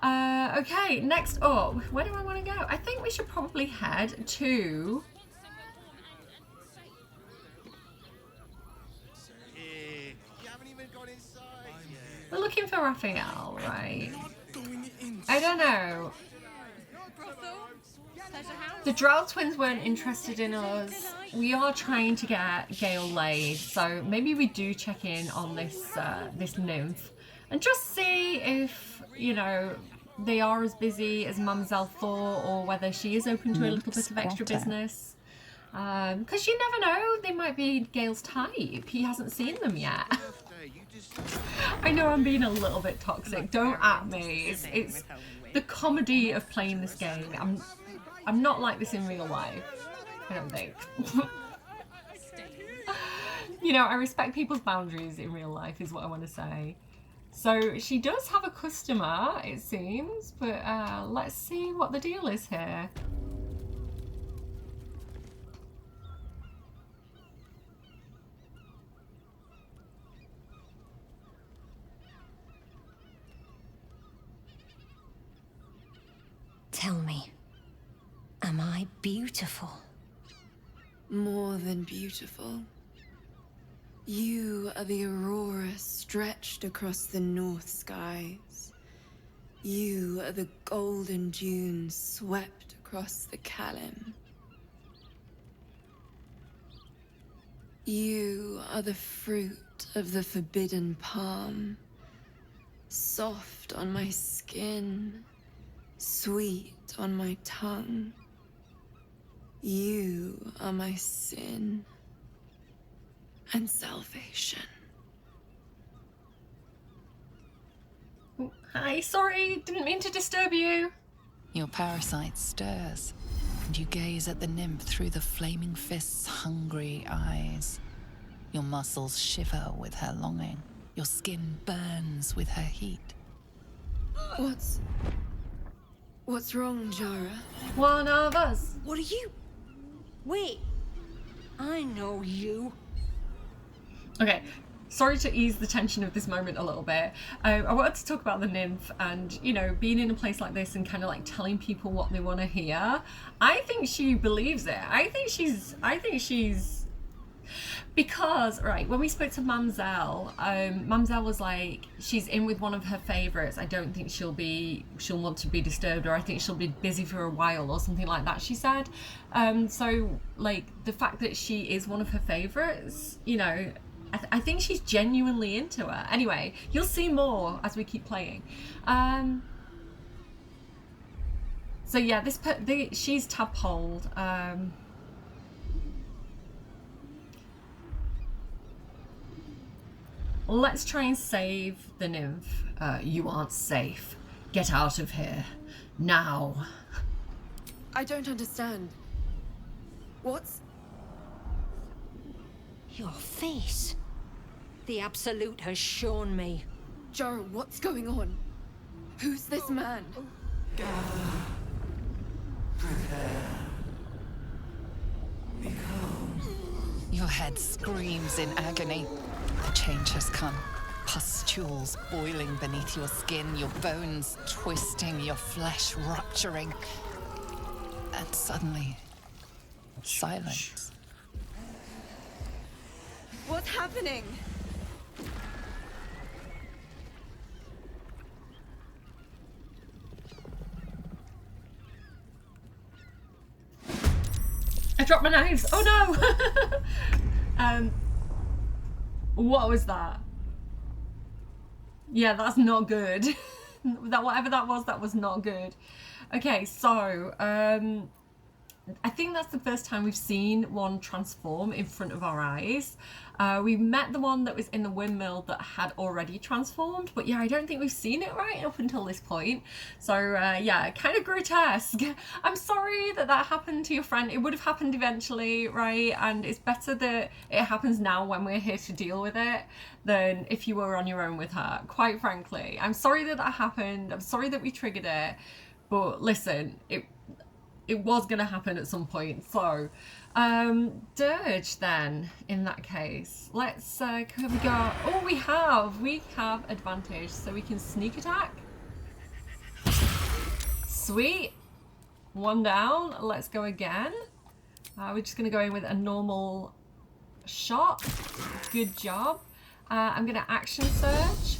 Okay, next up, where do I want to go? I think we should probably head to... We're looking for Raphael, right? I don't know. The Drow twins weren't interested in us. We are trying to get Gale laid, so maybe we do check in on this this nymph and just see if, you know, they are as busy as Mamselle thought, or whether she is open to a little bit of extra business. Because you never know, they might be Gale's type. He hasn't seen them yet. I know I'm being a little bit toxic. Don't at me. It's the comedy of playing this game. I'm not like this in real life. I don't think. You know, I respect people's boundaries in real life is what I want to say. So she does have a customer, it seems, but let's see what the deal is here. Tell me, am I beautiful? More than beautiful. You are the aurora stretched across the north skies. You are the golden dunes swept across the Kalim. You are the fruit of the forbidden palm, soft on my skin, sweet on my tongue. You are my sin and salvation. Hi, sorry, didn't mean to disturb you. Your parasite stirs, and you gaze at the nymph through the flaming fist's hungry eyes. Your muscles shiver with her longing. Your skin burns with her heat. What's wrong, Jara? One of us. What are you? Wait, I know you. Okay, sorry to ease the tension of this moment a little bit. I wanted to talk about the nymph and, you know, being in a place like this and kind of like telling people what they want to hear. I think she believes it. I think she's because, right, when we spoke to Mamzelle, Mamzelle was like, she's in with one of her favourites. I don't think she'll want to be disturbed, or I think she'll be busy for a while or something like that, she said. So, like, the fact that she is one of her favourites, you know, I think she's genuinely into her. Anyway, you'll see more as we keep playing. So yeah, she's tab-holed. Let's try and save the nymph. You aren't safe. Get out of here. Now. I don't understand. What's... Your face. The Absolute has shown me. Jara, what's going on? Who's this man? Gather. Prepare. Become. Your head screams in agony. The change has come. Pustules boiling beneath your skin, your bones twisting, your flesh rupturing. And suddenly, silence. What's happening? I dropped my knives. Oh no! What was that? Yeah, that's not good. Whatever that was not good. Okay, so I think that's the first time we've seen one transform in front of our eyes. We met the one that was in the windmill that had already transformed, but yeah, I don't think we've seen it right up until this point. So yeah, kind of grotesque. I'm sorry that happened to your friend. It would have happened eventually, right? And it's better that it happens now when we're here to deal with it than if you were on your own with her, quite frankly. I'm sorry that happened. I'm sorry that we triggered it, but listen, it was going to happen at some point. So, Dirge then, in that case. Let's, have we got... Oh, we have advantage, so we can sneak attack. Sweet. One down. Let's go again. We're just going to go in with a normal shot. Good job. I'm going to action surge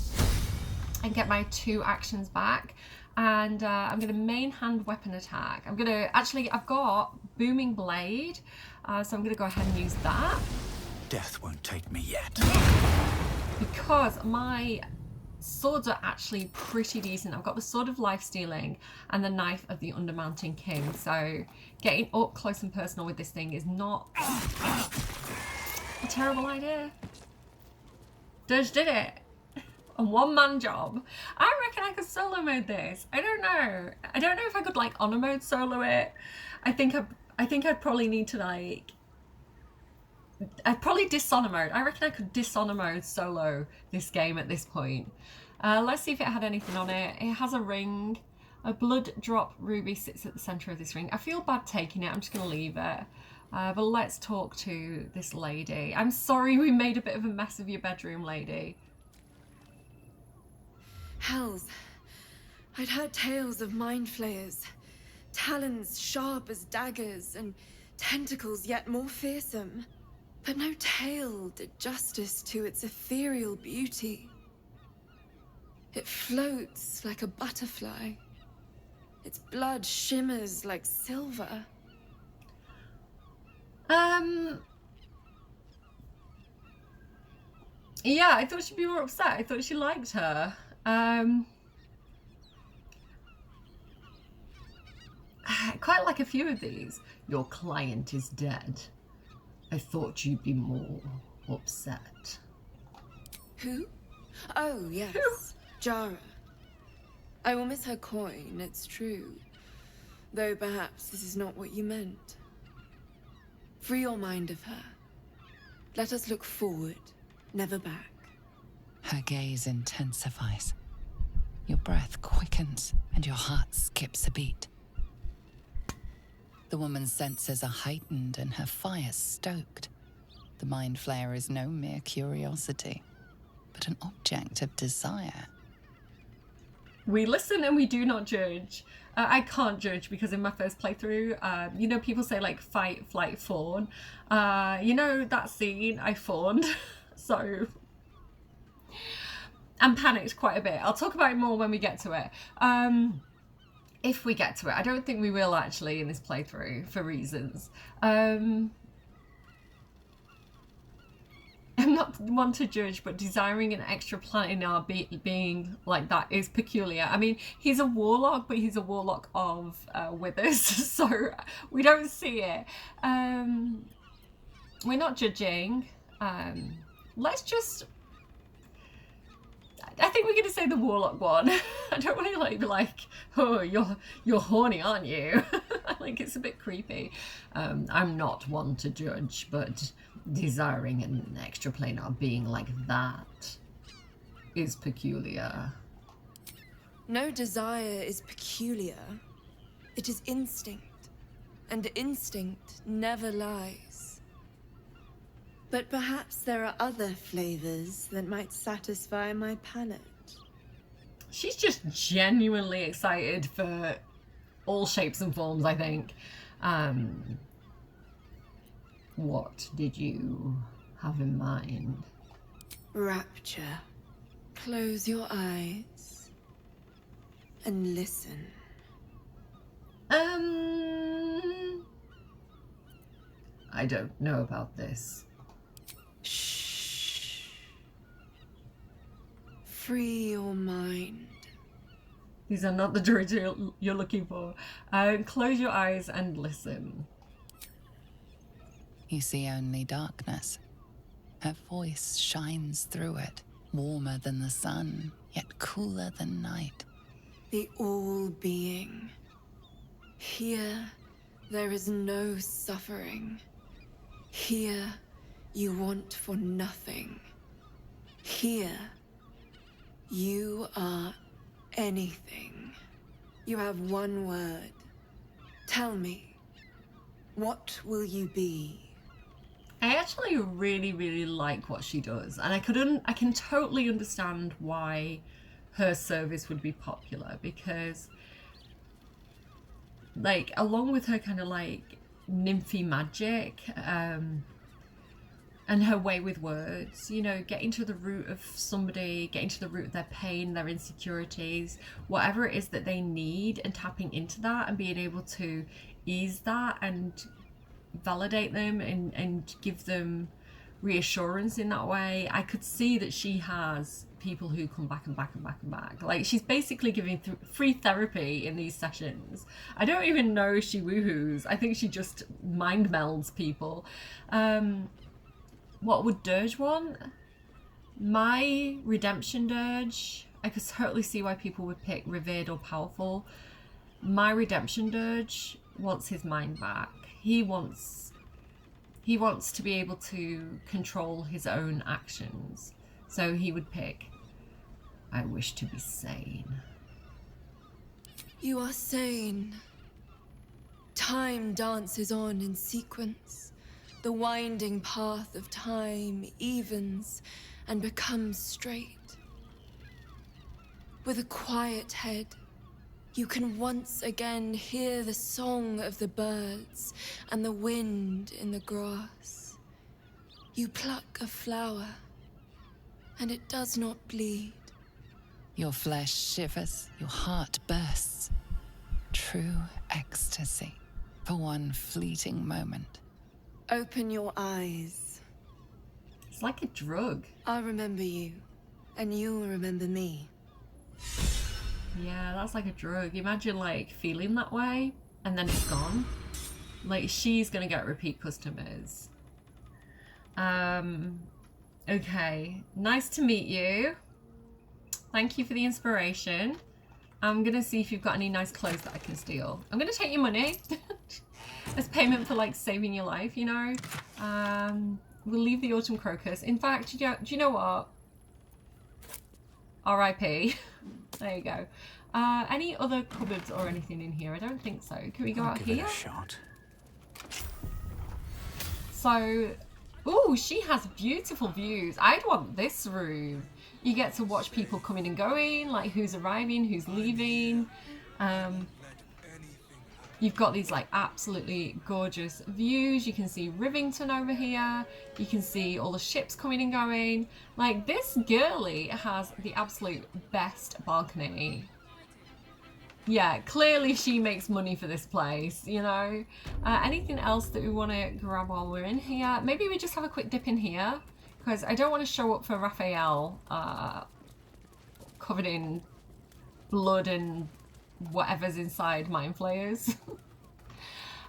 and get my 2 actions back. And I'm going to main hand weapon attack. I've got Booming Blade, so I'm going to go ahead and use that. Death won't take me yet. Because my swords are actually pretty decent. I've got the Sword of Life Stealing and the Knife of the Undermountain King. So getting up close and personal with this thing is not a terrible idea. Dirge did it. a one-man job. I reckon I could solo mode this. I don't know. I don't know if I could like honor mode solo it. I think I'd probably need to like, I'd probably dishonor mode. I reckon I could dishonor mode solo this game at this point. Let's see if it had anything on it. It has a ring. A blood drop ruby sits at the center of this ring. I feel bad taking it. I'm just going to leave it. But let's talk to this lady. I'm sorry we made a bit of a mess of your bedroom, lady. Hells. I'd heard tales of mind flayers. Talons sharp as daggers and tentacles yet more fearsome. But no tale did justice to its ethereal beauty. It floats like a butterfly. Its blood shimmers like silver. Yeah, I thought she'd be more upset. I thought she liked her. Quite like a few of these. Your client is dead. I thought you'd be more upset. Who? Oh, yes. Who? Jara. I will miss her coin, it's true. Though perhaps this is not what you meant. Free your mind of her. Let us look forward, never back. Her gaze intensifies. Your breath quickens and your heart skips a beat. The woman's senses are heightened and her fire stoked. The mind flayer is no mere curiosity, but an object of desire. We listen and we do not judge. I can't judge because in my first playthrough, you know, people say like fight, flight, fawn. You know that scene, I fawned. So I'm panicked quite a bit. I'll talk about it more when we get to it. If we get to it. I don't think we will actually in this playthrough for reasons. I'm not one to judge, but desiring an extra planet in our being like that is peculiar. I mean, he's a warlock, but he's a warlock of withers, so we don't see it. We're not judging. Let's just... I think we're going to say the warlock one. I don't want to like be like, oh, you're horny, aren't you? Like, it's a bit creepy. I'm not one to judge, but desiring an extraplanar being like that is peculiar. No desire is peculiar. It is instinct, and instinct never lies. But perhaps there are other flavors that might satisfy my palate. She's just genuinely excited for all shapes and forms, I think. What did you have in mind? Rapture. Close your eyes and listen. I don't know about this. Shh. Free your mind. These are not the druids you're looking for. Close your eyes and listen. You see only darkness. Her voice shines through it, warmer than the sun, yet cooler than night. The all-being. Here, there is no suffering. Here, you want for nothing. Here, you are anything. You have one word. Tell me, what will you be? I actually really like what she does, and I can totally understand why her service would be popular, because like along with her kind of like nymphy magic and her way with words, you know, getting to the root of somebody, getting to the root of their pain, their insecurities, whatever it is that they need, and tapping into that and being able to ease that and validate them and give them reassurance in that way. I could see that she has people who come back and back and back and back. Like, she's basically giving free therapy in these sessions. I don't even know if she woohoos. I think she just mind melds people. What would Dirge want? My redemption dirge, I could totally see why people would pick revered or powerful. My redemption dirge wants his mind back. He wants to be able to control his own actions. So he would pick, I wish to be sane. You are sane. Time dances on in sequence. The winding path of time evens and becomes straight. With a quiet head, you can once again hear the song of the birds and the wind in the grass. You pluck a flower, and it does not bleed. Your flesh shivers, your heart bursts. True ecstasy for one fleeting moment. Open your eyes. It's like a drug. I'll remember you, and you'll remember me. Yeah, that's like a drug. Imagine like feeling that way and then it's gone. Like she's gonna get repeat customers. Okay, nice to meet you. Thank you for the inspiration. I'm gonna see if you've got any nice clothes that I can steal. I'm gonna take your money as payment for like saving your life, you know. We'll leave the autumn crocus. In fact, do you know what? R.I.P. There you go. Any other cupboards or anything in here? I don't think so. Can we go out here? Give it a shot. So, ooh, she has beautiful views. I'd want this room. You get to watch people coming and going, like who's arriving, who's leaving. You've got these like absolutely gorgeous views. You can see Rivington over here. You can see all the ships coming and going. Like this girly has the absolute best balcony. Yeah, clearly she makes money for this place, you know. Anything else that we want to grab while we're in here? Maybe we just have a quick dip in here because I don't want to show up for Raphael covered in blood and whatever's inside mind flayers.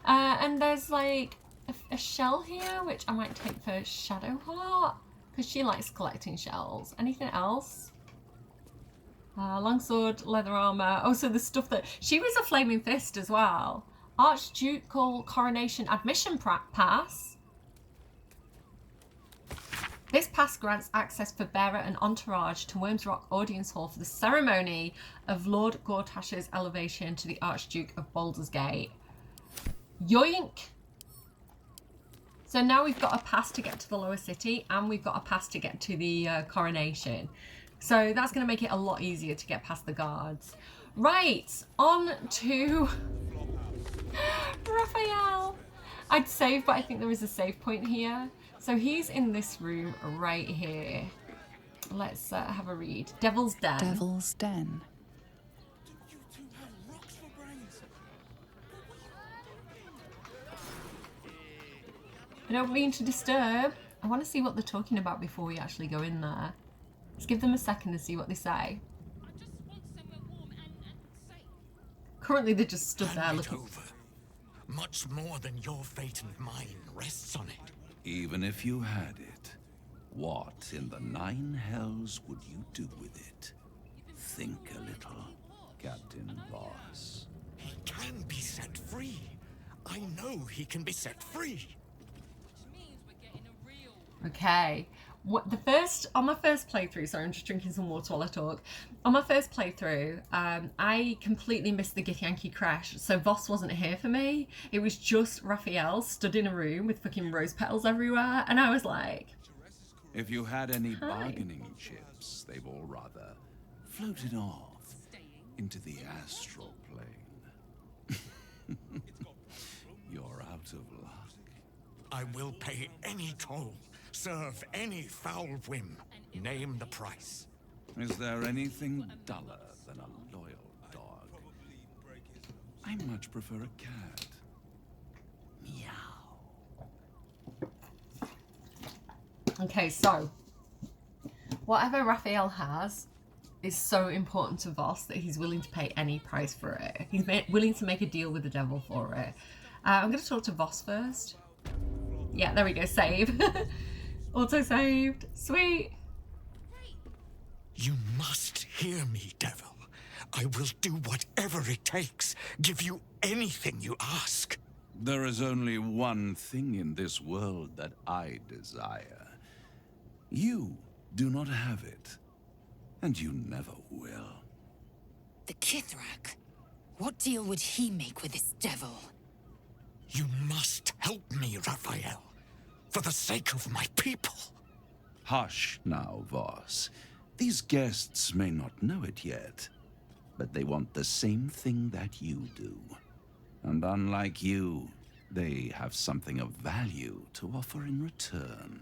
And there's like a shell here which I might take for Shadowheart because she likes collecting shells. Anything else? Longsword, leather armor. Oh, so the stuff that she was a flaming fist as well. Archducal coronation admission pass. This pass grants access for bearer and entourage to Worms Rock Audience Hall for the ceremony of Lord Gortash's elevation to the Archduke of Baldur's Gate. Yoink! So now we've got a pass to get to the lower city and we've got a pass to get to the coronation. So that's going to make it a lot easier to get past the guards. Right, on to Raphael. I'd save, but I think there is a save point here. So he's in this room right here. Let's have a read. Devil's Den. Devil's Den. I don't mean to disturb. I want to see what they're talking about before we actually go in there. Let's give them a second to see what they say. Currently they're just stood there looking. Over. Much more than your fate and mine rests on it. Even if you had it, what in the 9 hells would you do with it? Think a little, Captain Voss. He can be set free. I know he can be set free. Okay. On my first playthrough, sorry, I'm just drinking some water while I talk. On my first playthrough, I completely missed the Githyanki crash, so Voss wasn't here for me. It was just Raphael stood in a room with fucking rose petals everywhere, and I was like... If you had any bargaining chips, they've all rather floated off into the astral plane. You're out of luck. I will pay any toll. Serve any foul whim. Name the price. Is there anything duller than a loyal dog? I much prefer a cat. Meow. Okay, so whatever Raphael has is so important to Voss that he's willing to pay any price for it. He's willing to make a deal with the devil for it. I'm going to talk to Voss first. Yeah, there we go. Save. Auto saved. Sweet. You must hear me, devil. I will do whatever it takes, give you anything you ask. There is only one thing in this world that I desire. You do not have it, and you never will. The Kithrak? What deal would he make with this devil? You must help me, Raphael, for the sake of my people. Hush now, Voss. These guests may not know it yet, but they want the same thing that you do. And unlike you, they have something of value to offer in return.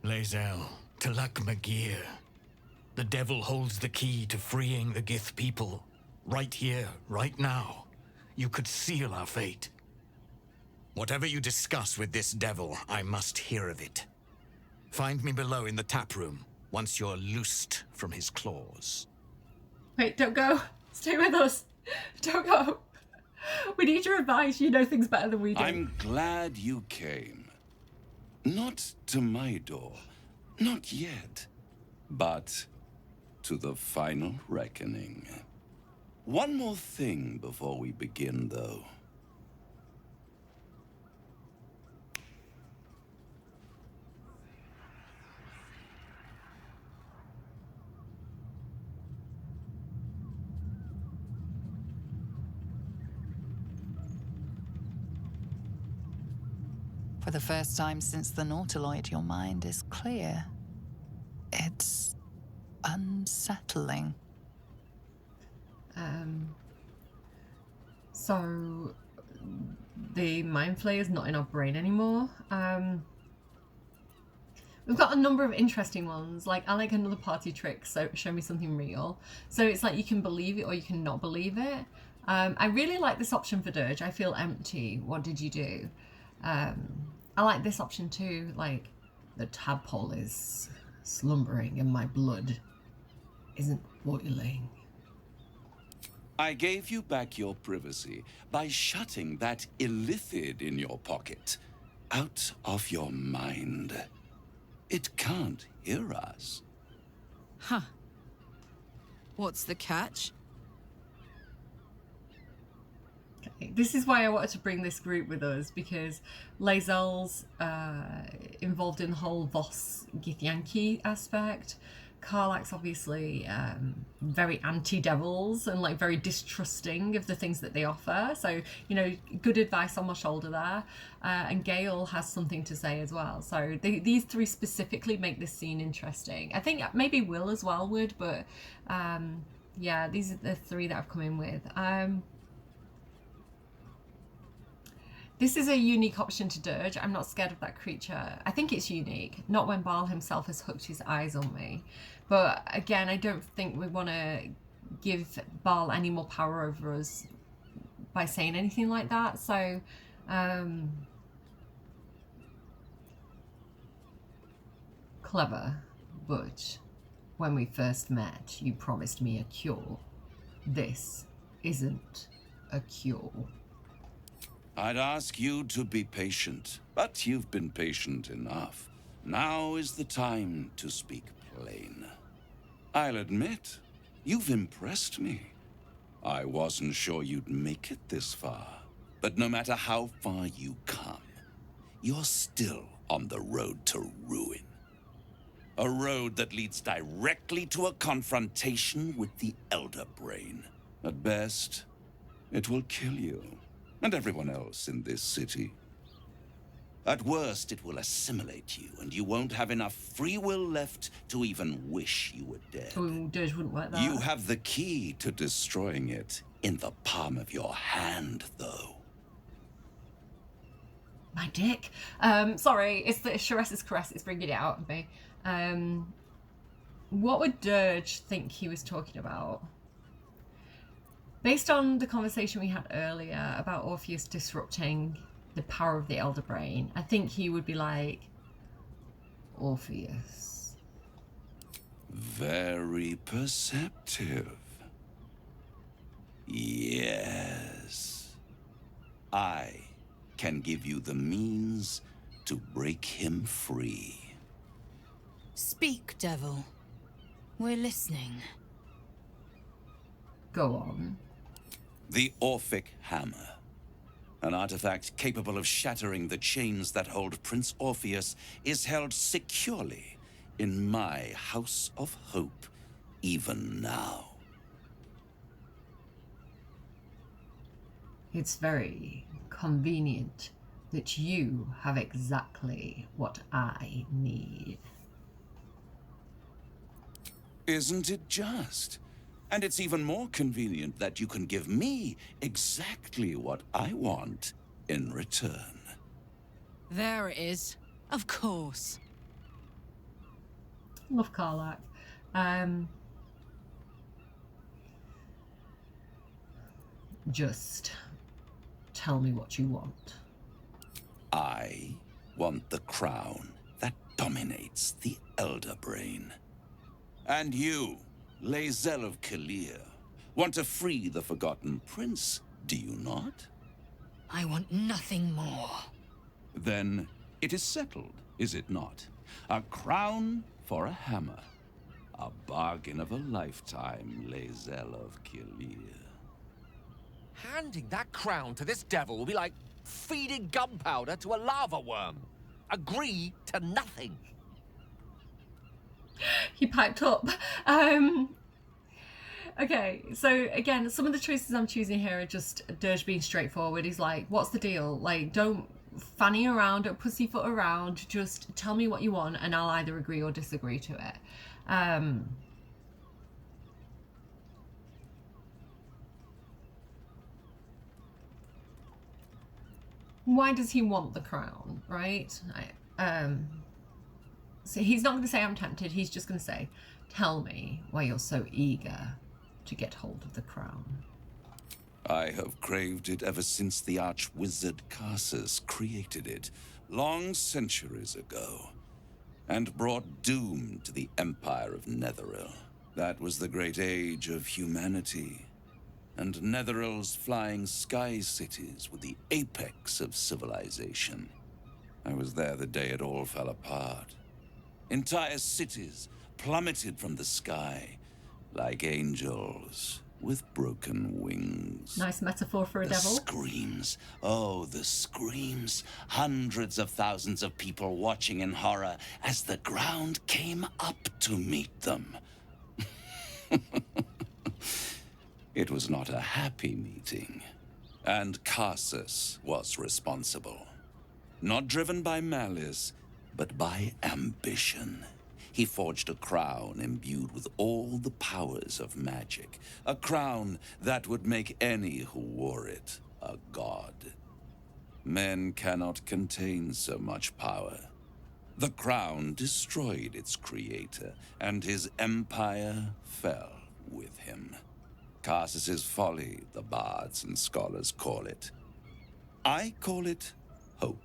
Lae'zel, Talak Magir. The devil holds the key to freeing the Gith people. Right here, right now. You could seal our fate. Whatever you discuss with this devil, I must hear of it. Find me below in the tap room, once you're loosed from his claws. Wait, don't go. Stay with us. Don't go. We need your advice. You know things better than we do. I'm glad you came. Not to my door, not yet, but to the final reckoning. One more thing before we begin, though. For the first time since the Nautiloid, your mind is clear. It's unsettling. So the mind flayer's not in our brain anymore. We've got a number of interesting ones. Like, I like another party trick, so show me something real. So it's like you can believe it or you can not believe it. I really like this option for Dirge. I feel empty. What did you do? I like this option too, like the tadpole is slumbering and my blood isn't boiling. I gave you back your privacy by shutting that illithid in your pocket out of your mind. It can't hear us. Huh. What's the catch? This is why I wanted to bring this group with us, because Lae'zel's involved in the whole Voss Githyanki aspect. Karlach's obviously very anti-devils and like very distrusting of the things that they offer. So, you know, good advice on my shoulder there. And Gale has something to say as well. So these three specifically make this scene interesting. I think maybe Will as well would, but yeah, these are the three that I've come in with. This is a unique option to Dirge. I'm not scared of that creature. I think it's unique, not when Baal himself has hooked his eyes on me. But again, I don't think we want to give Baal any more power over us by saying anything like that. So, clever, but when we first met, you promised me a cure. This isn't a cure. I'd ask you to be patient, but you've been patient enough. Now is the time to speak plain. I'll admit, you've impressed me. I wasn't sure you'd make it this far, but no matter how far you come, you're still on the road to ruin. A road that leads directly to a confrontation with the Elder Brain. At best, it will kill you. And everyone else in this city. At worst, it will assimilate you, and you won't have enough free will left to even wish you were dead. Oh, Dirge wouldn't like that. You have the key to destroying it in the palm of your hand, though. My dick. Sorry, it's the Sharessa's caress. It's bringing it out of me. What would Dirge think he was talking about? Based on the conversation we had earlier about Orpheus disrupting the power of the Elder Brain, I think he would be like, Orpheus. Very perceptive. Yes. I can give you the means to break him free. Speak, devil. We're listening. Go on. The Orphic Hammer. An artifact capable of shattering the chains that hold Prince Orpheus is held securely in my House of Hope, even now. It's very convenient that you have exactly what I need. Isn't it just? And it's even more convenient that you can give me exactly what I want in return. There it is. Of course. Love Karlach. Just tell me what you want. I want the crown that dominates the Elder Brain. And you, Lae'zel of Kalir, want to free the Forgotten Prince, do you not? I want nothing more. Then it is settled, is it not? A crown for a hammer. A bargain of a lifetime, Lae'zel of Kalir. Handing that crown to this devil will be like feeding gunpowder to a lava worm. Agree to nothing. He piped up. Okay, so again, some of the choices I'm choosing here are just Dirge being straightforward. He's like, what's the deal? Like, don't fanny around, don't pussyfoot around. Just tell me what you want and I'll either agree or disagree to it. Why does he want the crown, right? So he's not going to say I'm tempted. He's just going to say, tell me why you're so eager to get hold of the crown. I have craved it ever since the arch-wizard Karsus created it, long centuries ago, and brought doom to the Empire of Netheril. That was the great age of humanity, and Netheril's flying sky cities were the apex of civilization. I was there the day it all fell apart. Entire cities plummeted from the sky like angels with broken wings. Nice metaphor for a devil. The screams. Oh, the screams. Hundreds of thousands of people watching in horror as the ground came up to meet them. It was not a happy meeting. And Karsus was responsible. Not driven by malice, but by ambition. He forged a crown imbued with all the powers of magic. A crown that would make any who wore it a god. Men cannot contain so much power. The crown destroyed its creator, and his empire fell with him. Karsus's folly, the bards and scholars call it. I call it hope.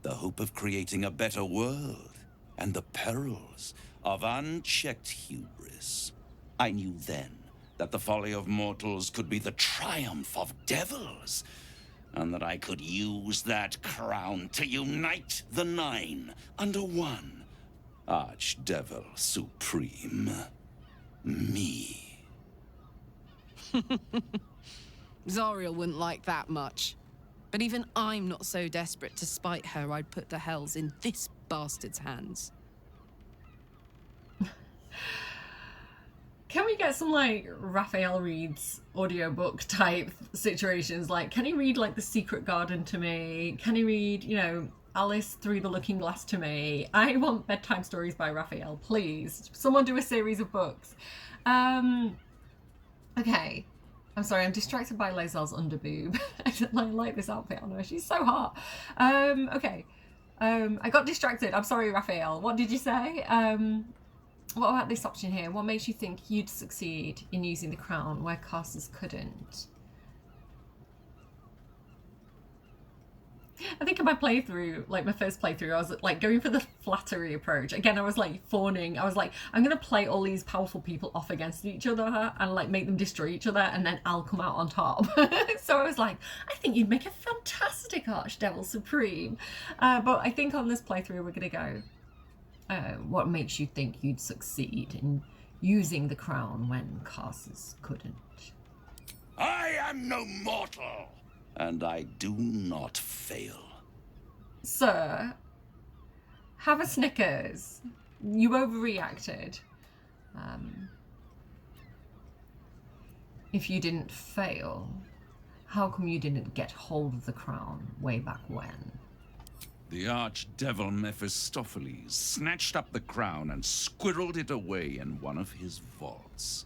The hope of creating a better world, and the perils of unchecked hubris. I knew then that the folly of mortals could be the triumph of devils, and that I could use that crown to unite the Nine under one Archdevil Supreme. Me. Zariel wouldn't like that much. But even I'm not so desperate to spite her I'd put the hells in this bastard's hands. Can we get some, like, Raphael reads audiobook type situations? Like, can he read, like, The Secret Garden to me? Can he read, you know, Alice Through the Looking Glass to me? I want bedtime stories by Raphael, please. Someone do a series of books. Okay. I'm sorry, I'm distracted by Lae'zel's underboob. I like this outfit on her. She's so hot. Okay. I got distracted. I'm sorry, Raphael. What did you say? What about this option here? What makes you think you'd succeed in using the crown where Karsus couldn't? I think in my playthrough, like my first playthrough, I was like going for the flattery approach. Again, I was like fawning. I was like, I'm going to play all these powerful people off against each other and like make them destroy each other and then I'll come out on top. So I was like, I think you'd make a fantastic Archdevil Supreme. But I think on this playthrough, we're going to go, what makes you think you'd succeed in using the crown when Karsus couldn't? I am no mortal, and I do not fail. Sir, have a Snickers. You overreacted. If you didn't fail, how come you didn't get hold of the crown way back when? The archdevil Mephistopheles snatched up the crown and squirreled it away in one of his vaults.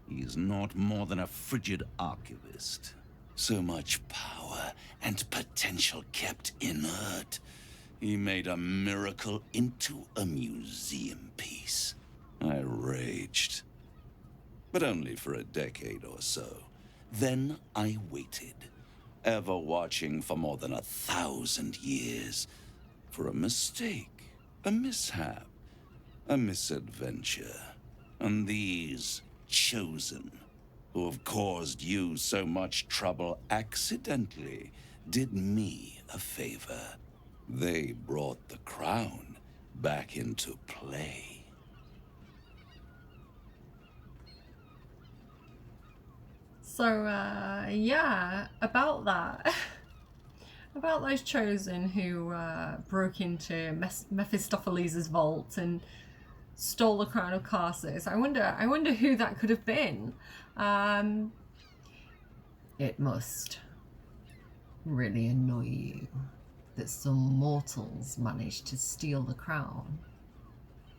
He is not more than a frigid archivist. So much power and potential kept inert. He made a miracle into a museum piece. I raged. But only for a decade or so. Then I waited, ever watching for more than 1,000 years. For a mistake, a mishap, a misadventure. And these chosen, who have caused you so much trouble accidentally, did me a favor. They brought the crown back into play. So, yeah, about that. About those chosen who broke into Mephistopheles' vault and stole the crown of Karsus. I wonder who that could have been. It must really annoy you that some mortals managed to steal the crown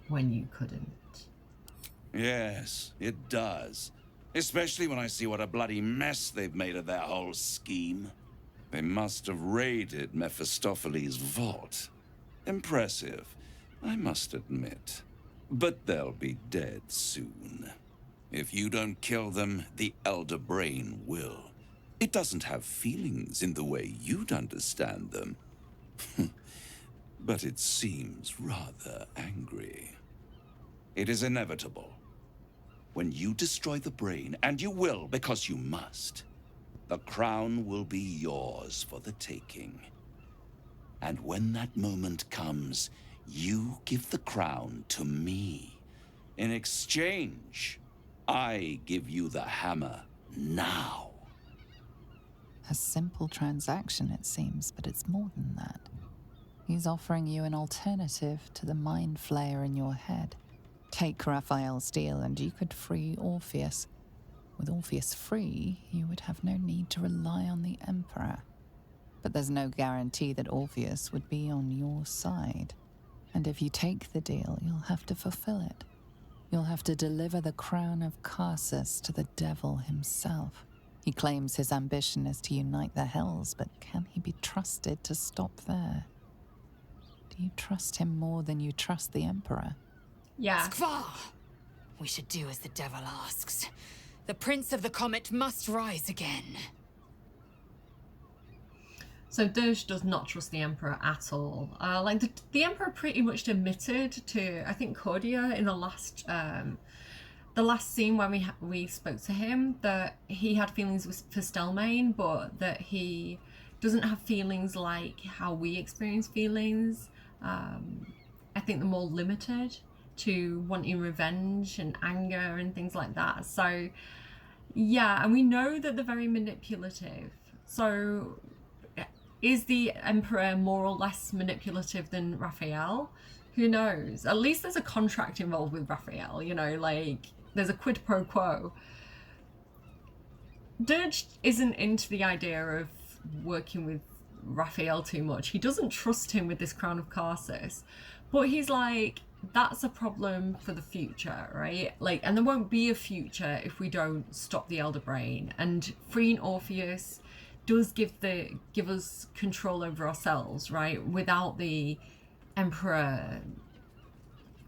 when you couldn't. Yes, it does. Especially when I see what a bloody mess they've made of their whole scheme. They must have raided Mephistopheles' vault. Impressive, I must admit. But they'll be dead soon. If you don't kill them, the Elder Brain will. It doesn't have feelings in the way you'd understand them. But it seems rather angry. It is inevitable. When you destroy the brain, and you will because you must, the crown will be yours for the taking. And when that moment comes, you give the crown to me. In exchange, I give you the hammer now. A simple transaction, it seems, but it's more than that. He's offering you an alternative to the mind flayer in your head. Take Raphael's deal and you could free Orpheus. With Orpheus free, you would have no need to rely on the Emperor. But there's no guarantee that Orpheus would be on your side. And if you take the deal, you'll have to fulfill it. You'll have to deliver the crown of Karsus to the devil himself. He claims his ambition is to unite the Hells, but can he be trusted to stop there? Do you trust him more than you trust the Emperor? Yeah. Skvar! We should do as the devil asks. The Prince of the Comet must rise again. So Dirge does not trust the Emperor at all. The Emperor pretty much admitted to, I think, Cordia in the last scene when we spoke to him, that he had feelings for Stelmane, but that he doesn't have feelings like how we experience feelings. I think they're more limited to wanting revenge and anger and things like that. So yeah, and we know that they're very manipulative. So is the Emperor more or less manipulative than Raphael? Who knows? At least there's a contract involved with Raphael, you know, like there's a quid pro quo. Dirge isn't into the idea of working with Raphael too much. He doesn't trust him with this crown of Karsus, but he's like, that's a problem for the future, right? Like, and there won't be a future if we don't stop the Elder Brain. And freeing Orpheus does give us control over ourselves, right? Without the Emperor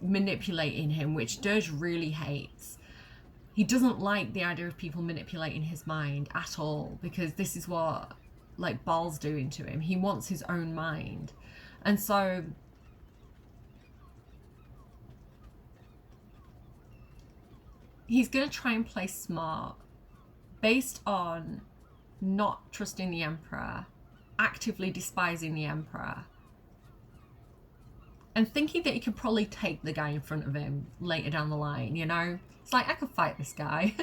manipulating him, which Dirge really hates. He doesn't like the idea of people manipulating his mind at all, because this is what like Baal's doing to him. He wants his own mind. And so he's going to try and play smart based on not trusting the Emperor, actively despising the Emperor, and thinking that he could probably take the guy in front of him later down the line, you know? It's like, I could fight this guy.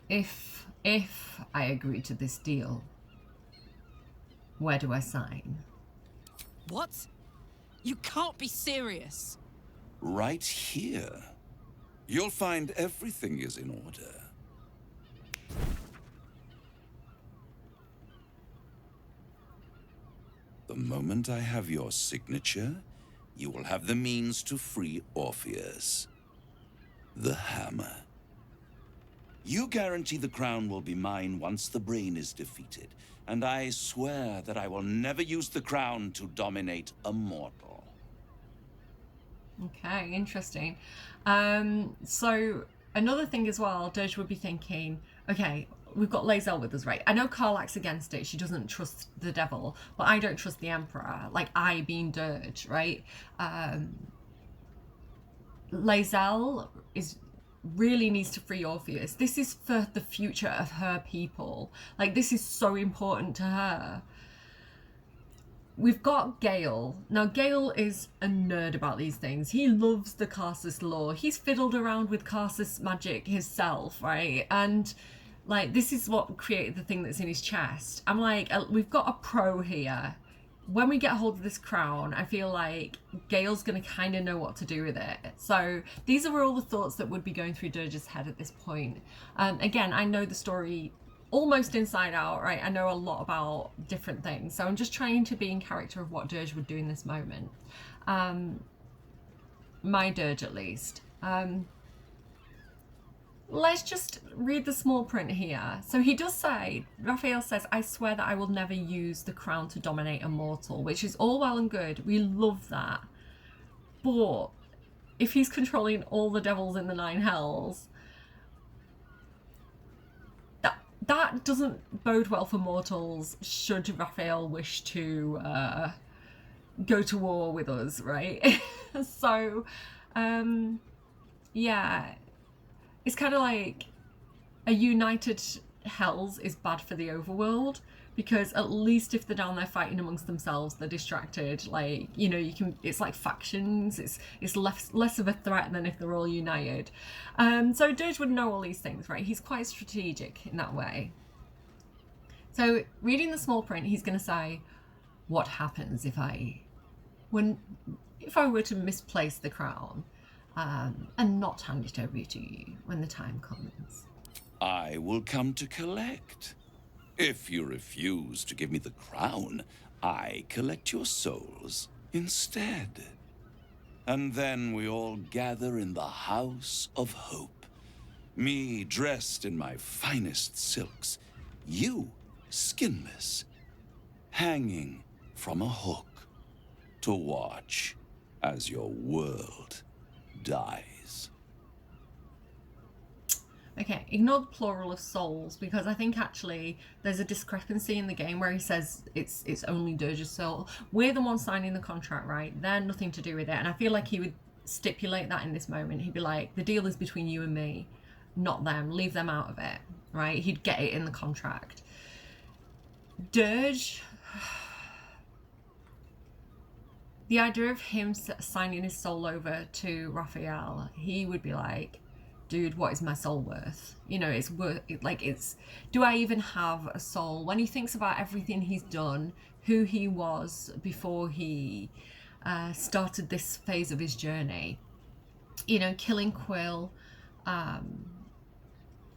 If I agree to this deal, where do I sign? What? You can't be serious. Right here. You'll find everything is in order. The moment I have your signature, you will have the means to free Orpheus. The hammer. You guarantee the crown will be mine once the brain is defeated, and I swear that I will never use the crown to dominate a mortal. Okay, interesting. So another thing as well, Dirge would be thinking, okay, we've got Lae'zel with us, right? I know Karlach's against it. She doesn't trust the devil, but I don't trust the Emperor. Like, I being Dirge, right? Lae'zel really needs to free Orpheus. This is for the future of her people. Like, this is so important to her. We've got Gale. Now, Gale is a nerd about these things. He loves the Karsus lore. He's fiddled around with Karsus magic himself, right? And, like, this is what created the thing that's in his chest. I'm like, we've got a pro here. When we get hold of this crown, I feel like Gale's going to kind of know what to do with it. So these are all the thoughts that would be going through Dirge's head at this point. Again, I know the story almost inside out, right? I know a lot about different things. So I'm just trying to be in character of what Dirge would do in this moment. My Dirge, at least. Let's just read the small print here. So he does say, Raphael says, I swear that I will never use the crown to dominate a mortal, which is all well and good. We love that. But if he's controlling all the devils in the 9 hells, that doesn't bode well for mortals should Raphael wish to go to war with us, right? So, yeah. It's kind of like a united hells is bad for the overworld, because at least if they're down there fighting amongst themselves, they're distracted. Like, you know, you can, it's like factions. It's less of a threat than if they're all united. So Dirge would know all these things, right? He's quite strategic in that way. So reading the small print, he's going to say, what happens if I were to misplace the crown? And not hand it over to you when the time comes. I will come to collect. If you refuse to give me the crown, I collect your souls instead. And then we all gather in the House of Hope. Me dressed in my finest silks, you skinless, hanging from a hook to watch as your world dies. Okay, ignore the plural of souls, because I think actually there's a discrepancy in the game where he says it's only Dirge's soul. We're the ones signing the contract, right? They're nothing to do with it. And I feel like he would stipulate that in this moment. He'd be like, the deal is between you and me, not them. Leave them out of it, right? He'd get it in the contract. Dirge, the idea of him signing his soul over to Raphael, he would be like, dude, what is my soul worth? You know, it's worth, do I even have a soul? When he thinks about everything he's done, who he was before he started this phase of his journey, you know, killing Quill,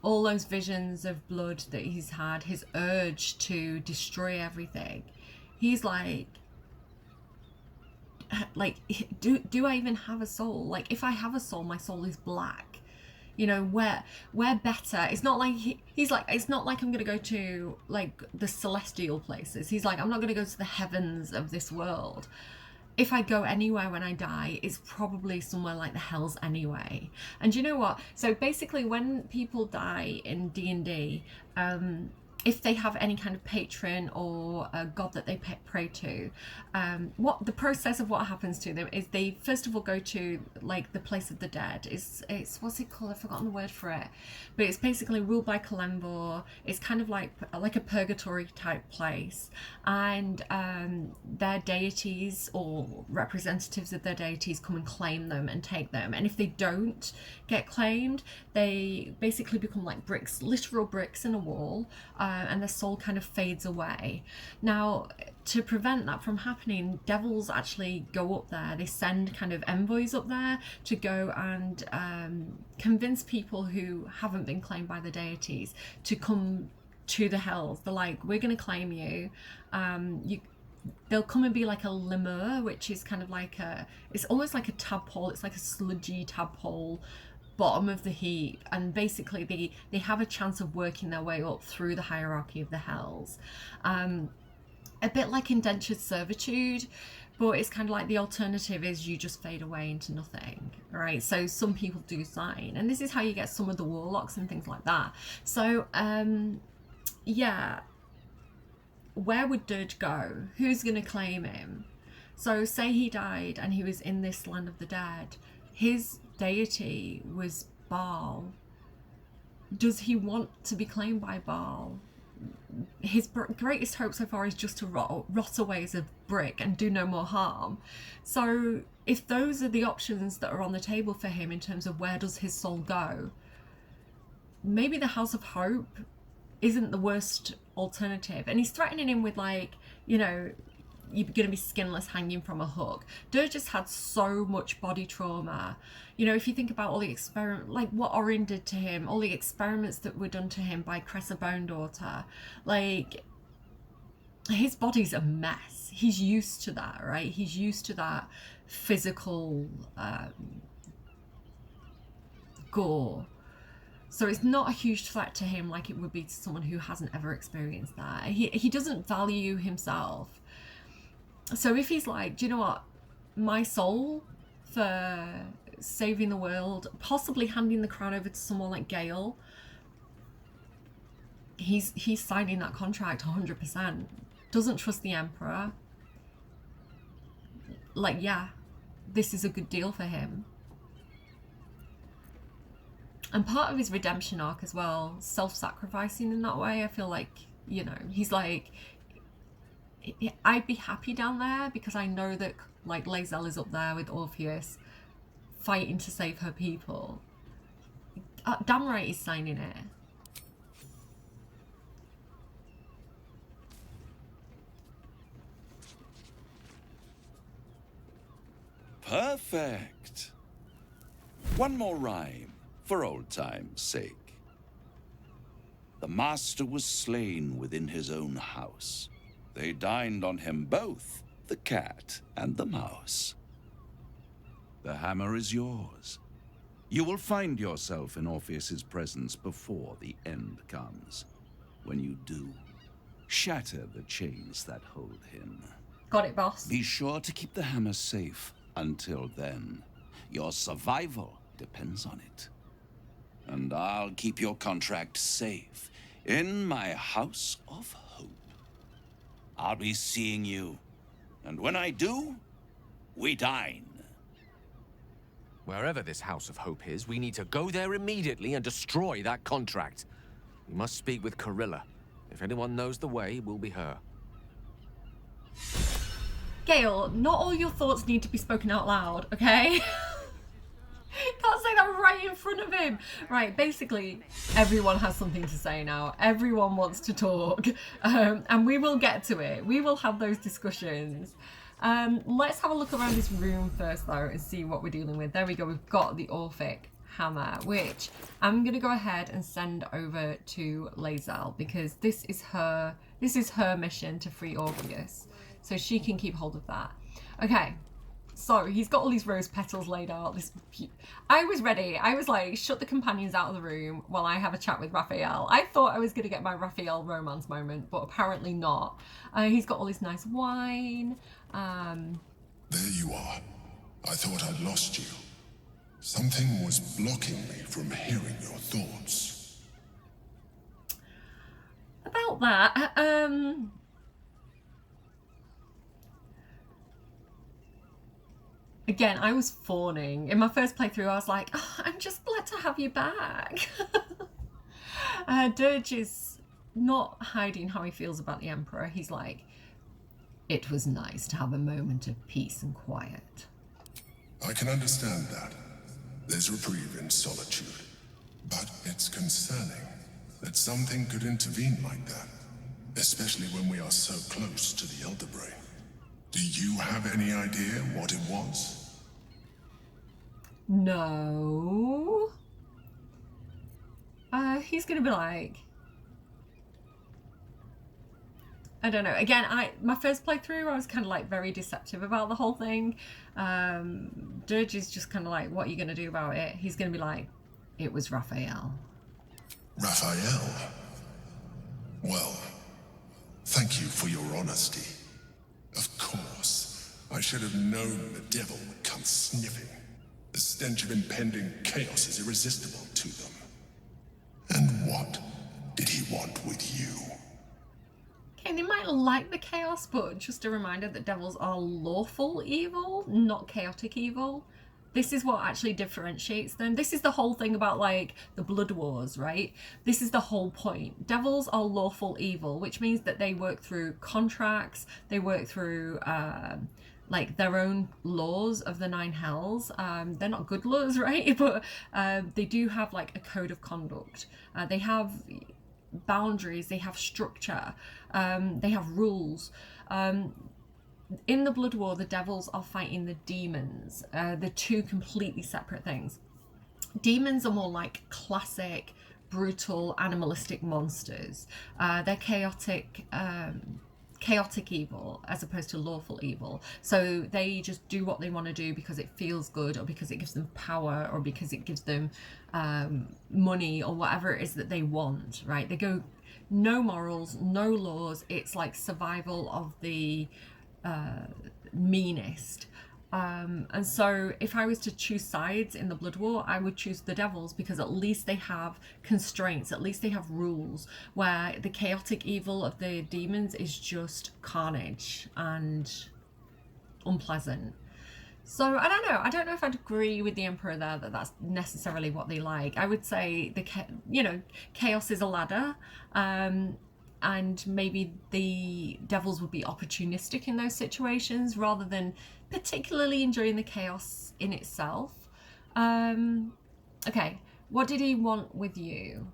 all those visions of blood that he's had, his urge to destroy everything, he's like, do I even have a soul? Like, if I have a soul, my soul is black. You know, we're better. It's not like he's like, it's not like I'm gonna go to like the celestial places. He's like, I'm not gonna go to the heavens of this world. If I go anywhere when I die, it's probably somewhere like the hells anyway. And you know what? So basically, when people die in D&D, if they have any kind of patron or a god that they pray to, what the process of what happens to them is they first of all go to like the place of the dead. It's what's it called? I've forgotten the word for it, but it's basically ruled by Kalembor. It's kind of like a purgatory type place, and their deities or representatives of their deities come and claim them and take them. And if they don't get claimed, they basically become like bricks, literal bricks in a wall. And their soul kind of fades away. Now, to prevent that from happening, devils actually go up there. They send kind of envoys up there to go and convince people who haven't been claimed by the deities to come to the hells. They're like, we're going to claim you. They'll come and be like a lemur, which is kind of like it's almost like a tadpole. It's like a sludgy tadpole, bottom of the heap, and basically they have a chance of working their way up through the hierarchy of the hells, a bit like indentured servitude, but it's kind of like the alternative is you just fade away into nothing, right? So some people do sign, and this is how you get some of the warlocks and things like that. So yeah, where would Dirge go? Who's gonna claim him? So say he died and he was in this land of the dead, his deity was Baal. Does he want to be claimed by Baal? His greatest hope so far is just to rot away as a brick and do no more harm. So if those are the options that are on the table for him in terms of where does his soul go, maybe the House of Hope isn't the worst alternative. And he's threatening him with, like, you know, you're going to be skinless hanging from a hook. Dirge just had so much body trauma. You know, if you think about all the experiments, like what Orin did to him, all the experiments that were done to him by Cressa Bone Daughter, like, his body's a mess. He's used to that, right? He's used to that physical gore. So it's not a huge threat to him like it would be to someone who hasn't ever experienced that. He doesn't value himself. So if he's like, do you know what, my soul for saving the world, possibly handing the crown over to someone like Gale, he's signing that contract 100%. Doesn't trust the Emperor. Like, yeah, this is a good deal for him. And part of his redemption arc as well, self-sacrificing in that way, I feel like, you know, he's like, I'd be happy down there because I know that, like, Lae'zel is up there with Orpheus fighting to save her people. Damn right he's signing it. Perfect. One more rhyme, for old time's sake. The master was slain within his own house. They dined on him both, the cat and the mouse. The hammer is yours. You will find yourself in Orpheus's presence before the end comes. When you do, shatter the chains that hold him. Got it, boss. Be sure to keep the hammer safe until then. Your survival depends on it. And I'll keep your contract safe in my House of Hope. I'll be seeing you. And when I do, we dine. Wherever this House of Hope is, we need to go there immediately and destroy that contract. We must speak with Carilla. If anyone knows the way, it will be her. Gale, not all your thoughts need to be spoken out loud, okay? Can't say that right in front of him. Right, basically, everyone has something to say now. Everyone wants to talk. And we will get to it. We will have those discussions. Let's have a look around this room first, though, and see what we're dealing with. There we go. We've got the Orphic hammer, which I'm going to go ahead and send over to Lae'zel, because this is her mission to free Orpheus. So she can keep hold of that. Okay. So he's got all these rose petals laid out. I was ready. I was like, shut the companions out of the room while I have a chat with Raphael. I thought I was going to get my Raphael romance moment, but apparently not. He's got all this nice wine. There you are. I thought I'd lost you. Something was blocking me from hearing your thoughts. About about that. Again, I was fawning. In my first playthrough, I was like, oh, I'm just glad to have you back. Dirge is not hiding how he feels about the Emperor. He's like, it was nice to have a moment of peace and quiet. I can understand that. There's reprieve in solitude. But it's concerning that something could intervene like that, especially when we are so close to the Elder Brain. Do you have any idea what it was? No. He's gonna be like, I don't know. Again, my first playthrough, I was kind of like very deceptive about the whole thing. Dirge is just kind of like, what are you gonna do about it? He's gonna be like, it was Raphael. Raphael? Well, thank you for your honesty. Of course, I should have known the devil would come sniffing. The stench of impending chaos is irresistible to them. And what did he want with you? Okay, they might like the chaos, but just a reminder that devils are lawful evil, not chaotic evil. This is what actually differentiates them. This is the whole thing about like the Blood Wars, right? This is the whole point. Devils are lawful evil, which means that they work through contracts, they work through like their own laws of the Nine Hells. They're not good laws, right? But they do have like a code of conduct. They have boundaries, they have structure, they have rules. In the Blood War, the devils are fighting the demons. They're two completely separate things. Demons are more like classic, brutal, animalistic monsters. They're chaotic evil as opposed to lawful evil. So they just do what they want to do because it feels good, or because it gives them power, or because it gives them money, or whatever it is that they want, right? They go no morals, no laws. It's like survival of the meanest. And so if I was to choose sides in the Blood War, I would choose the devils, because at least they have constraints, at least they have rules, where the chaotic evil of the demons is just carnage and unpleasant. So I don't know if I'd agree with the Emperor there that that's necessarily what they like. I would say chaos is a ladder, and maybe the devils would be opportunistic in those situations rather than particularly enjoying the chaos in itself. Okay, what did he want with you?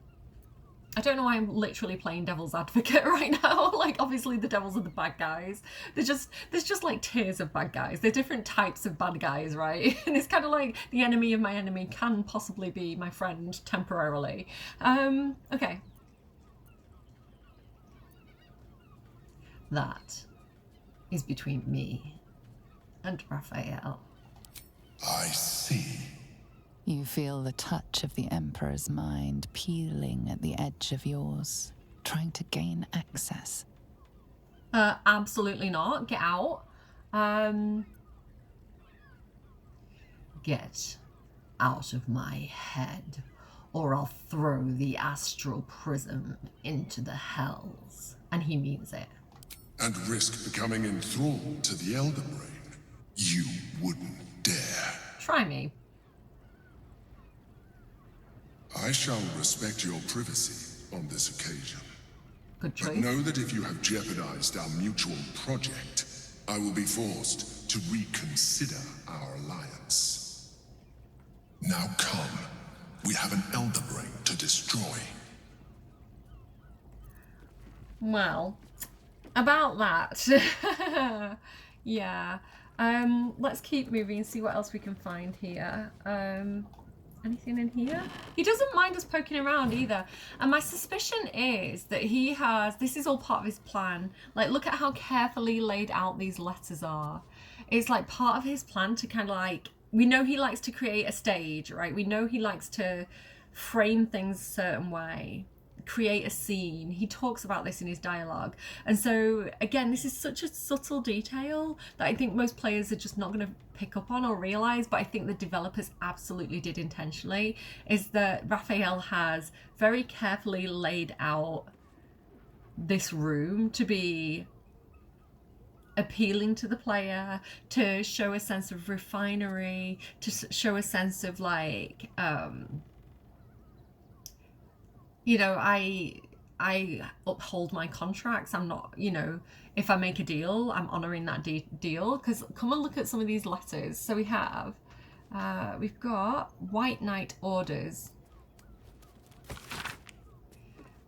I don't know why I'm literally playing devil's advocate right now. Like, obviously the devils are the bad guys. There's just like tiers of bad guys. They're different types of bad guys, right? And it's kind of like the enemy of my enemy can possibly be my friend temporarily. Okay. That is between me and Raphael. I see. You feel the touch of the Emperor's mind peeling at the edge of yours, trying to gain access. Absolutely not. Get out. Get out of my head, or I'll throw the astral prism into the hells. And he means it. And risk becoming enthralled to the Elder Brain. You wouldn't dare. Try me. I shall respect your privacy on this occasion. Good choice. But know that if you have jeopardized our mutual project, I will be forced to reconsider our alliance. Now come. We have an Elder Brain to destroy. Well, about that. Yeah. Let's keep moving and see what else we can find here. Anything in here? He doesn't mind us poking around either. And my suspicion is that he has, this is all part of his plan. Like, look at how carefully laid out these letters are. It's like part of his plan to kind of like, we know he likes to create a stage, right? We know he likes to frame things a certain way, create a scene. He talks about this in his dialogue. And so again, this is such a subtle detail that I think most players are just not going to pick up on or realize, but I think the developers absolutely did intentionally, is that Raphael has very carefully laid out this room to be appealing to the player, to show a sense of refinery, to show a sense of like, you know, I uphold my contracts. I'm not, you know, if I make a deal, I'm honouring that deal. Because come and look at some of these letters. So we have, we've got White Knight orders.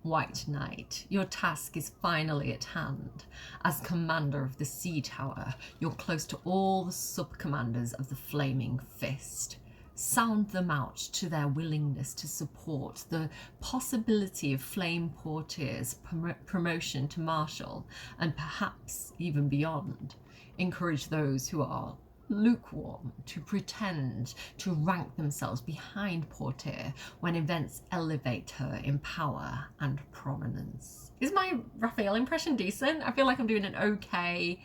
White Knight, your task is finally at hand. As commander of the Sea Tower, you're close to all the sub-commanders of the Flaming Fist. Sound them out to their willingness to support the possibility of Flame Portier's promotion to Marshal, and perhaps even beyond. Encourage those who are lukewarm to pretend to rank themselves behind Portier when events elevate her in power and prominence. Is my Raphael impression decent? I feel like I'm doing an okay,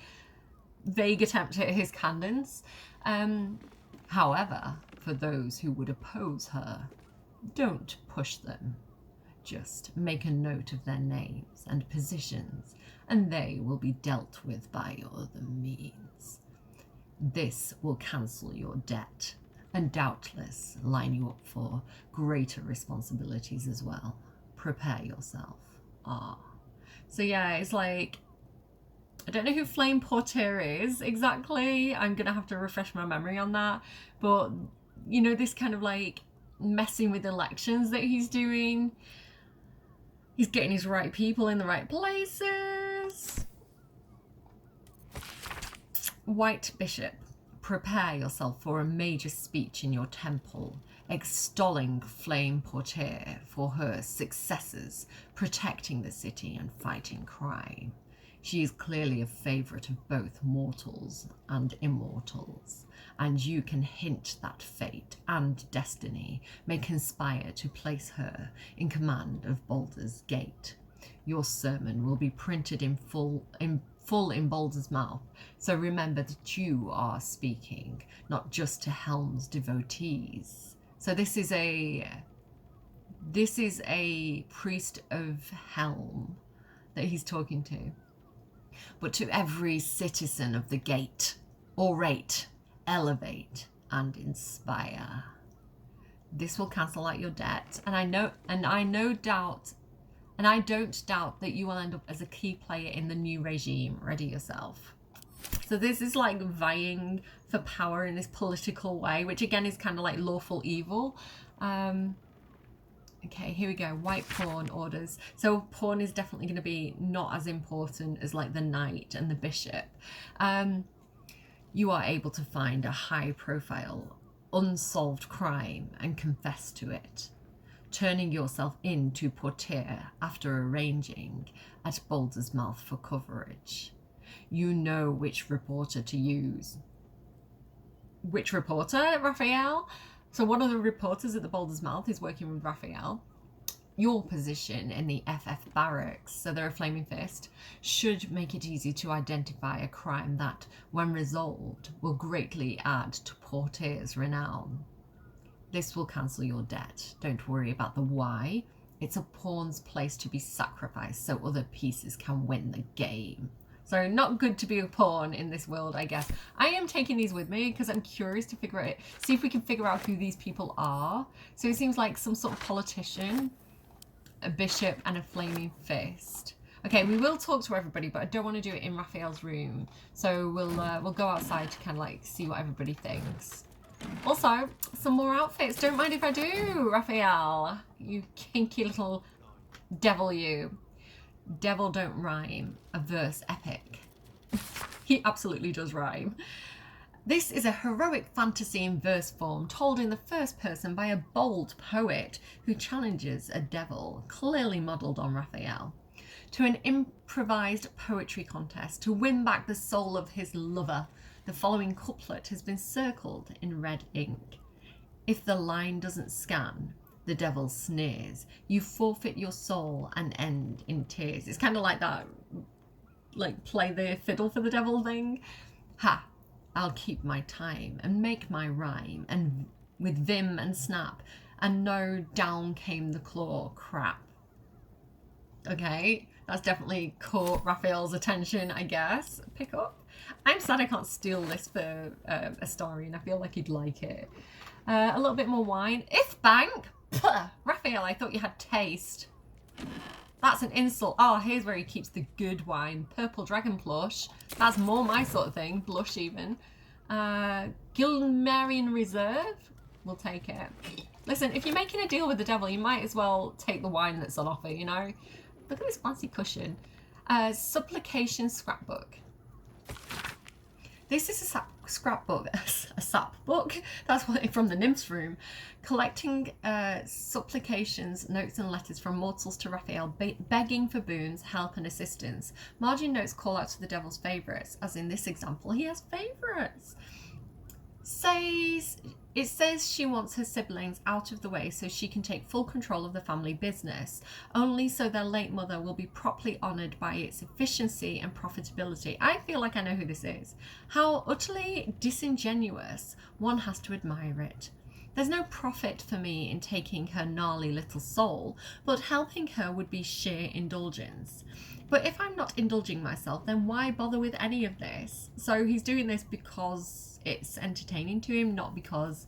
vague attempt at his cadence. However, for those who would oppose her, don't push them. Just make a note of their names and positions, and they will be dealt with by your other means. This will cancel your debt and doubtless line you up for greater responsibilities as well. Prepare yourself. So yeah, it's like, I don't know who Flame Portier is exactly. I'm gonna have to refresh my memory on that. But you know, this kind of like messing with elections that he's doing. He's getting his right people in the right places. White Bishop, prepare yourself for a major speech in your temple, extolling Flame Portier for her successes, protecting the city and fighting crime. She is clearly a favourite of both mortals and immortals, and you can hint that fate and destiny may conspire to place her in command of Baldur's Gate. Your sermon will be printed in full in Baldur's mouth, so remember that you are speaking, not just to Helm's devotees. So this is a priest of Helm that he's talking to, but to every citizen of the Gate, orate, elevate, and inspire. This will cancel out your debt, and I don't doubt that you will end up as a key player in the new regime. Ready yourself. So this is like vying for power in this political way, which again is kind of like lawful evil. Okay, here we go. White pawn orders. So pawn is definitely going to be not as important as like the knight and the bishop. You are able to find a high profile, unsolved crime and confess to it, turning yourself into Portier after arranging at Baldur's Mouth for coverage. You know which reporter to use. Which reporter, Raphael? So one of the reporters at the Baldur's Mouth is working with Raphael. Your position in the FF barracks, so they're a Flaming Fist, should make it easy to identify a crime that, when resolved, will greatly add to Portier's renown. This will cancel your debt. Don't worry about the why. It's a pawn's place to be sacrificed so other pieces can win the game. So not good to be a pawn in this world, I guess. I am taking these with me because I'm curious to see if we can figure out who these people are. So it seems like some sort of politician, a bishop, and a Flaming Fist. Okay, we will talk to everybody, but I don't want to do it in Raphael's room. So we'll go outside to kind of like see what everybody thinks. Also, some more outfits. Don't mind if I do, Raphael. You kinky little devil, you. Devil don't rhyme. A verse epic. He absolutely does rhyme. This is a heroic fantasy in verse form, told in the first person by a bold poet who challenges a devil, clearly modelled on Raphael, to an improvised poetry contest to win back the soul of his lover. The following couplet has been circled in red ink. If the line doesn't scan, the devil sneers. You forfeit your soul and end in tears. It's kind of like that, like play the fiddle for the devil thing. Ha! I'll keep my time and make my rhyme, and with vim and snap, and no, down came the claw crap. Okay, That's definitely caught Raphael's attention, I guess. Pick up. I'm sad I can't steal this for Astarion. I feel like he'd like it. A little bit more wine. If bank! Puh! Raphael, I thought you had taste. That's an insult. Oh, here's where he keeps the good wine. Purple dragon plush. That's more my sort of thing. Blush even. Gilmarian Reserve. We'll take it. Listen, if you're making a deal with the devil, you might as well take the wine that's on offer, you know? Look at this fancy cushion. Supplication scrapbook. This is a scrapbook, a sap book. That's what from the nymph's room. Collecting supplications, notes and letters from mortals to Raphael, begging for boons, help and assistance. Margin notes call out to the devil's favourites, as in this example, he has favourites. It says she wants her siblings out of the way so she can take full control of the family business, only so their late mother will be properly honoured by its efficiency and profitability. I feel like I know who this is. How utterly disingenuous. One has to admire it. There's no profit for me in taking her gnarly little soul, but helping her would be sheer indulgence. But if I'm not indulging myself, then why bother with any of this? So he's doing this because it's entertaining to him, not because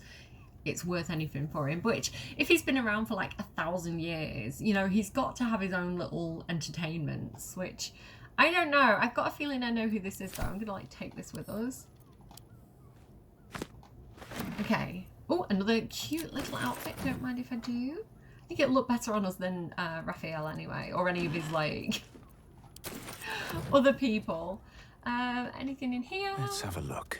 it's worth anything for him. Which, if he's been around for like 1,000 years, you know, he's got to have his own little entertainments, which I don't know. I've got a feeling I know who this is though. I'm gonna like take this with us. Okay. Oh, another cute little outfit. Don't mind if I do. I think it'll look better on us than Raphael anyway, or any of his like other people. Anything in here? Let's have a look.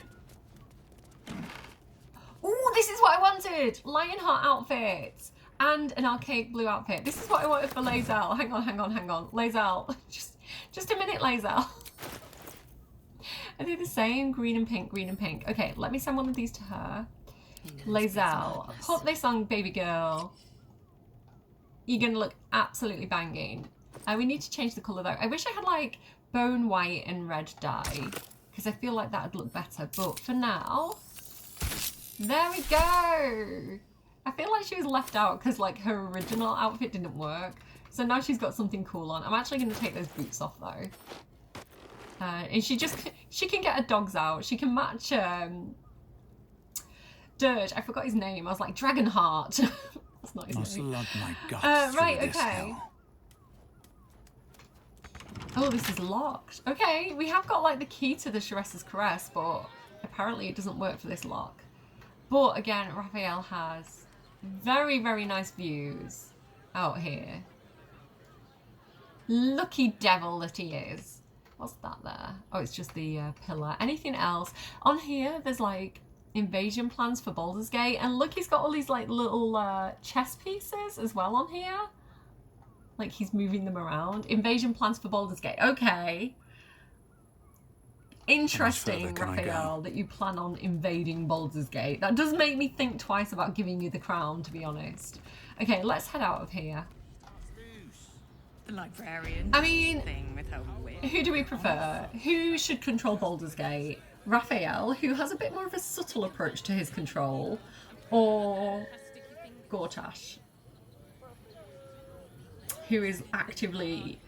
Oh, this is what I wanted! Lionheart outfit and an archaic blue outfit. This is what I wanted for Lae'zel. Hang on. Lae'zel. Just a minute, Lae'zel. Are they the same? Green and pink. Okay, let me send one of these to her. Lae'zel, put this on, baby girl. You're gonna look absolutely banging. We need to change the colour though. I wish I had like bone white and red dye, because I feel like that would look better. But for now, there we go. I feel like she was left out because like her original outfit didn't work. So now she's got something cool on. I'm actually going to take those boots off though. And she can get her dogs out. She can match Dirge. I forgot his name. I was like Dragonheart. That's not his Must name. lug my guts Right, through this okay. hell. Oh, this is locked. Okay, we have got like the key to the Cerberry's Caress, but apparently it doesn't work for this lock. But again, Raphael has very, very nice views out here. Lucky devil that he is. What's that there? Oh, it's just the pillar. Anything else? On here, there's like invasion plans for Baldur's Gate. And look, he's got all these like little chess pieces as well on here. Like he's moving them around. Invasion plans for Baldur's Gate. Okay. Interesting, Raphael, that you plan on invading Baldur's Gate. That does make me think twice about giving you the crown, to be honest. Okay, let's head out of here. The librarian. I mean, thing with her wit. Who do we prefer? Who should control Baldur's Gate? Raphael, who has a bit more of a subtle approach to his control, or Gortash, who is actively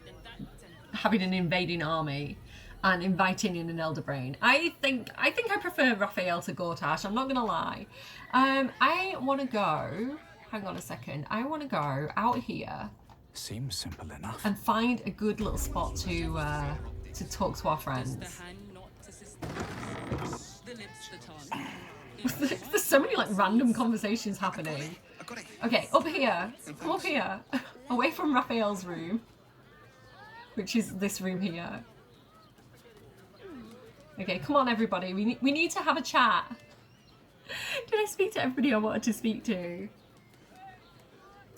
having an invading army and inviting in an Elder Brain? I think I prefer Raphael to Gortash, I'm not gonna lie. I want to go, hang on a second, I want to go out here. Seems simple enough. And find a good little spot to talk to our friends. There's so many like random conversations happening. Okay, up here. Come up here. Away from Raphael's room. Which is this room here. Okay, come on everybody. We need to have a chat. Did I speak to everybody I wanted to speak to?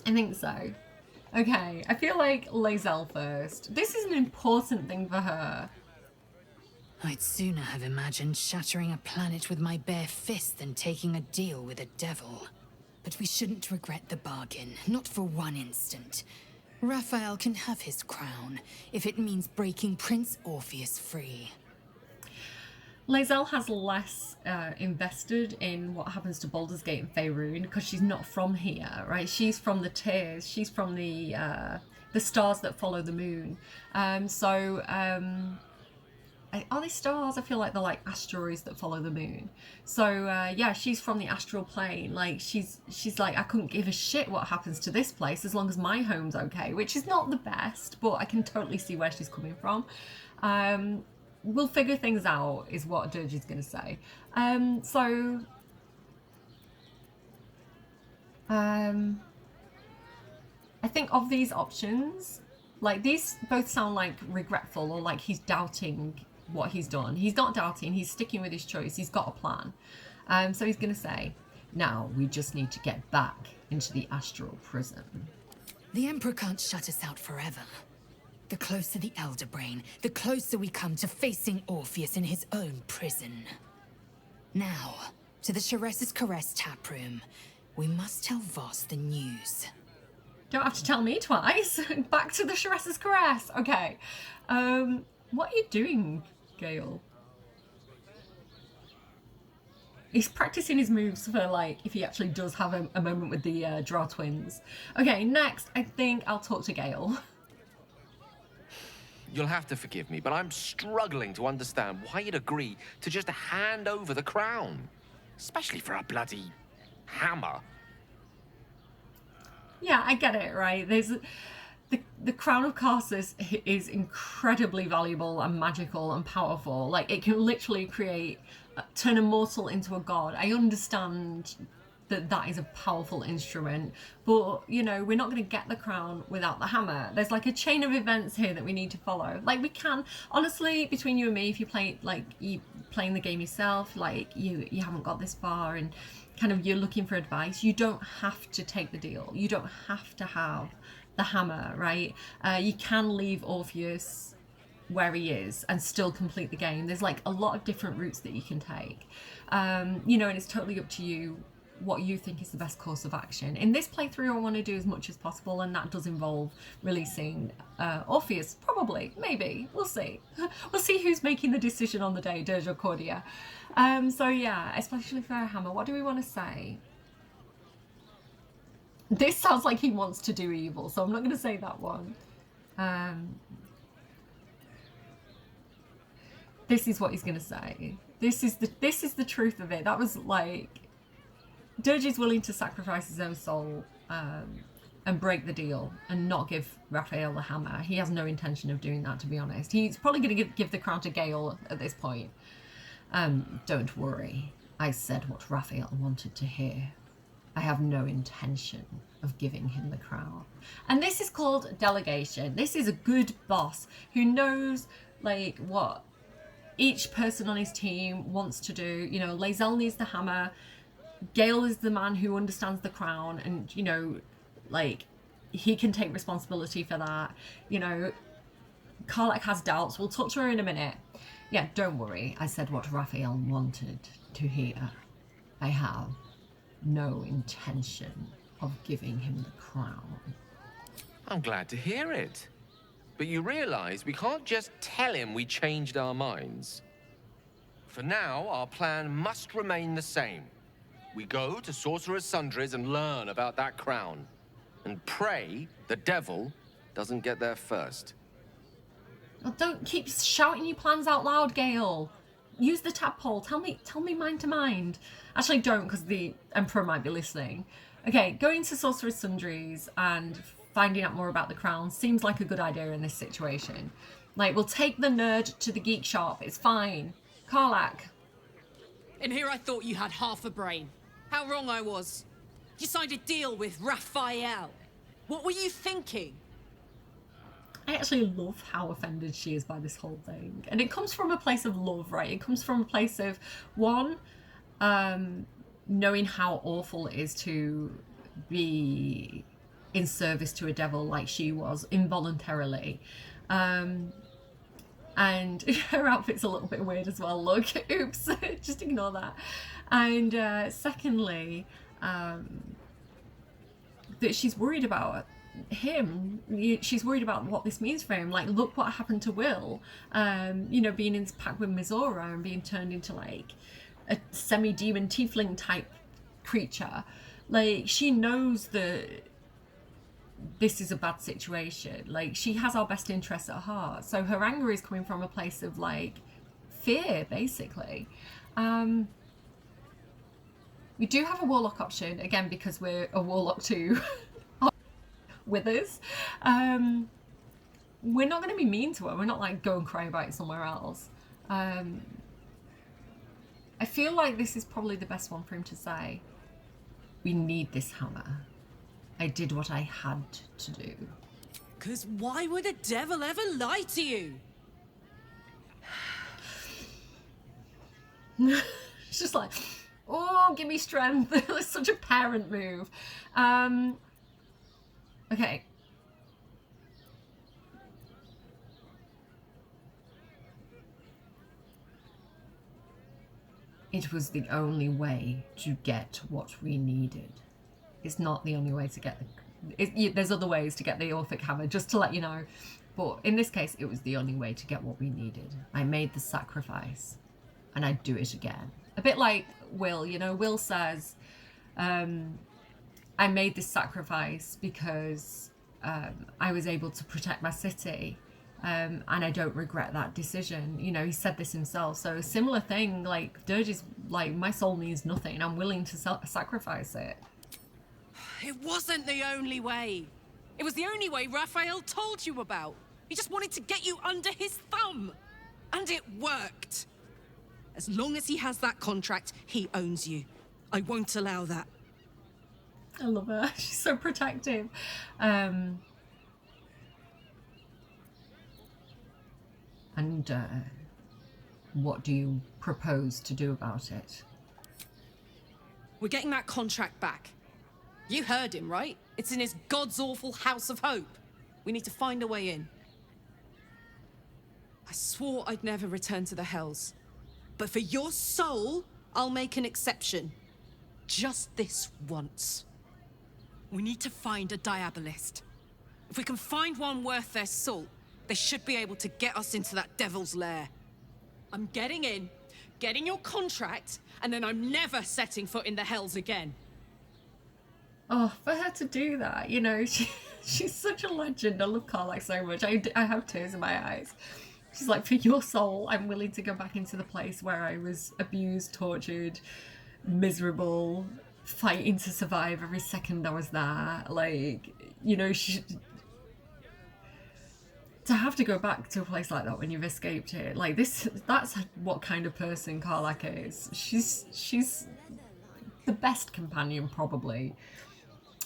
I think so. Okay, I feel like Lae'zel first. This is an important thing for her. I'd sooner have imagined shattering a planet with my bare fist than taking a deal with a devil. But we shouldn't regret the bargain, not for one instant. Raphael can have his crown, if it means breaking Prince Orpheus free. Lae'zel has less invested in what happens to Baldur's Gate and Faerun because she's not from here, right? She's from the Tiers. She's from the the stars that follow the moon. Are they stars? I feel like they're like asteroids that follow the moon. So yeah, she's from the astral plane. Like she's like, I couldn't give a shit what happens to this place as long as my home's okay, which is not the best, but I can totally see where she's coming from. We'll figure things out, is what Dirge is going to say. I think of these options, like these both sound like regretful or like he's doubting what he's done. He's not doubting, he's sticking with his choice, he's got a plan. So he's going to say, now we just need to get back into the astral prison. The Emperor can't shut us out forever. The closer the Elder Brain, the closer we come to facing Orpheus in his own prison. Now, to the Cerberry's Caress taproom. We must tell Voss the news. Don't have to tell me twice. Back to the Cerberry's Caress. Okay. What are you doing, Gale? He's practicing his moves for, like, if he actually does have a moment with the Draw twins. Okay, next, I think I'll talk to Gale. You'll have to forgive me, but I'm struggling to understand why you'd agree to just hand over the crown. Especially for a bloody hammer. Yeah, I get it, right? There's the crown of Karsus is incredibly valuable and magical and powerful. Like, it can literally turn a mortal into a god. I understand that is a powerful instrument, but, you know, we're not going to get the crown without the hammer. There's like a chain of events here that we need to follow. Like, we can, honestly, between you and me, if you play, like, you playing the game yourself, like, you haven't got this far and kind of you're looking for advice, you don't have to take the deal. You don't have to have the hammer, right? You can leave Orpheus where he is and still complete the game. There's like a lot of different routes that you can take, you know, and it's totally up to you what you think is the best course of action. In this playthrough, I want to do as much as possible, and that does involve releasing Orpheus, probably, maybe, we'll see. We'll see who's making the decision on the day, Dirge or Cordia. So yeah, especially for a hammer, what do we want to say? This sounds like he wants to do evil, so I'm not going to say that one. This is what he's going to say. This is the truth of it. That was like, Dirge is willing to sacrifice his own soul and break the deal and not give Raphael the hammer. He has no intention of doing that, to be honest. He's probably going to give the crown to Gale at this point. Don't worry. I said what Raphael wanted to hear. I have no intention of giving him the crown. And this is called delegation. This is a good boss who knows, like, what each person on his team wants to do. You know, Lae'zel needs the hammer. Gale is the man who understands the crown, and, you know, like, he can take responsibility for that. You know, Karlach has doubts. We'll talk to her in a minute. Yeah, don't worry. I said what Raphael wanted to hear. I have no intention of giving him the crown. I'm glad to hear it. But you realize we can't just tell him we changed our minds. For now, our plan must remain the same. We go to Sorcerer's Sundries and learn about that crown. And pray the devil doesn't get there first. Oh, don't keep shouting your plans out loud, Gale. Use the tadpole. Tell me mind to mind. Actually, don't, because the Emperor might be listening. Okay, going to Sorcerer's Sundries and finding out more about the crown seems like a good idea in this situation. Like, we'll take the nerd to the geek shop. It's fine. Karlach. In here I thought you had half a brain. How wrong I was. You signed a deal with Raphael. What were you thinking? I actually love how offended she is by this whole thing. And it comes from a place of love, right? It comes from a place of, one, knowing how awful it is to be in service to a devil like she was, involuntarily. And her outfit's a little bit weird as well, look. Oops, just ignore that. And secondly, that she's worried about him. She's worried about what this means for him. Like, look what happened to Will, you know, being in this pact with Mizora and being turned into like a semi-demon tiefling type creature. Like, she knows that this is a bad situation. Like, she has our best interests at heart. So her anger is coming from a place of, like, fear, basically. We do have a warlock option, again, because we're a warlock too. Withers. We're not going to be mean to her. We're not like, go and cry about it somewhere else. I feel like this is probably the best one for him to say. We need this hammer. I did what I had to do. 'Cause why would a devil ever lie to you? It's just like, oh, give me strength. It's such a parent move. Okay. It was the only way to get what we needed. It's not the only way to get the... there's other ways to get the Orphic hammer, just to let you know. But in this case, it was the only way to get what we needed. I made the sacrifice, and I'd do it again. A bit like Will, you know, Will says, I made this sacrifice because I was able to protect my city, and I don't regret that decision. You know, he said this himself. So a similar thing, like, Dirge is like, my soul means nothing. I'm willing to sacrifice it. It wasn't the only way. It was the only way Raphael told you about. He just wanted to get you under his thumb. And it worked. As long as he has that contract, he owns you. I won't allow that. I love her. She's so protective. And what do you propose to do about it? We're getting that contract back. You heard him, right? It's in his god's awful House of Hope. We need to find a way in. I swore I'd never return to the Hells. But for your soul, I'll make an exception. Just this once. We need to find a Diabolist. If we can find one worth their salt, they should be able to get us into that devil's lair. I'm getting in, getting your contract, and then I'm never setting foot in the Hells again. Oh, for her to do that, you know, she's such a legend. I love Karlach so much. I have tears in my eyes. She's like, for your soul, I'm willing to go back into the place where I was abused, tortured, miserable, fighting to survive every second I was there. Like, you know, to have to go back to a place like that when you've escaped it, like that's what kind of person Karlach is. She's the best companion, probably.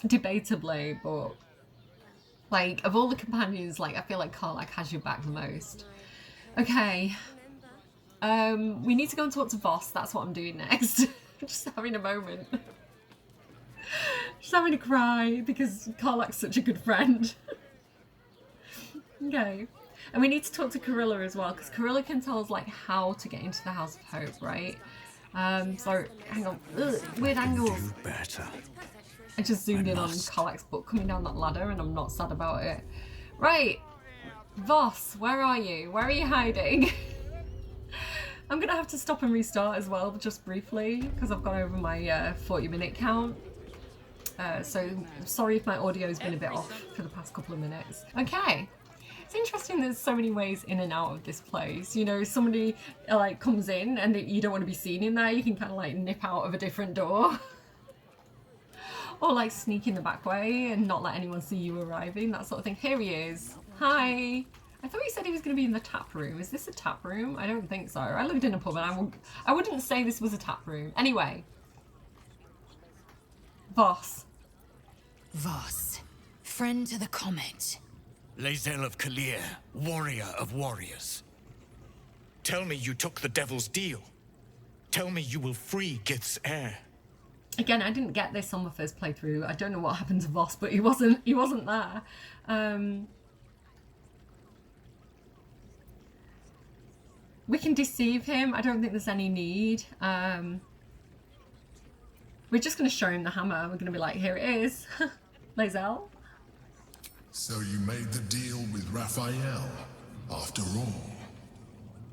Debatably, but like, of all the companions, like, I feel like Karlach has your back the most. Okay. We need to go and talk to Voss. That's what I'm doing next. Just having a moment. Just having a cry because Karlach's such a good friend. Okay. And we need to talk to Carilla as well, because Carilla can tell us, like, how to get into the House of Hope, right? So, hang on. Ugh, weird angles. Do better. I just zoomed in on Karlach's butt coming down that ladder, and I'm not sad about it. Right. Voss, where are you? Where are you hiding? I'm going to have to stop and restart as well, just briefly, because I've gone over my 40-minute count. So, sorry if my audio's been a bit off for the past couple of minutes. Okay. It's interesting there's so many ways in and out of this place. You know, somebody like comes in and you don't want to be seen in there, you can kind of like nip out of a different door. Or like sneak in the back way and not let anyone see you arriving, that sort of thing. Here he is. Hi. I thought he said he was going to be in the tap room. Is this a tap room? I don't think so. I lived in a pub and I wouldn't say this was a tap room. Anyway. Voss. Voss, friend to the comet. Lae'zel of Kalir, warrior of warriors. Tell me you took the devil's deal. Tell me you will free Gith's heir. Again, I didn't get this on my first playthrough. I don't know what happened to Voss, but he wasn't there. We can deceive him. I don't think there's any need. We're just going to show him the hammer. We're going to be like, here it is. Lae'zel. So you made the deal with Raphael, after all.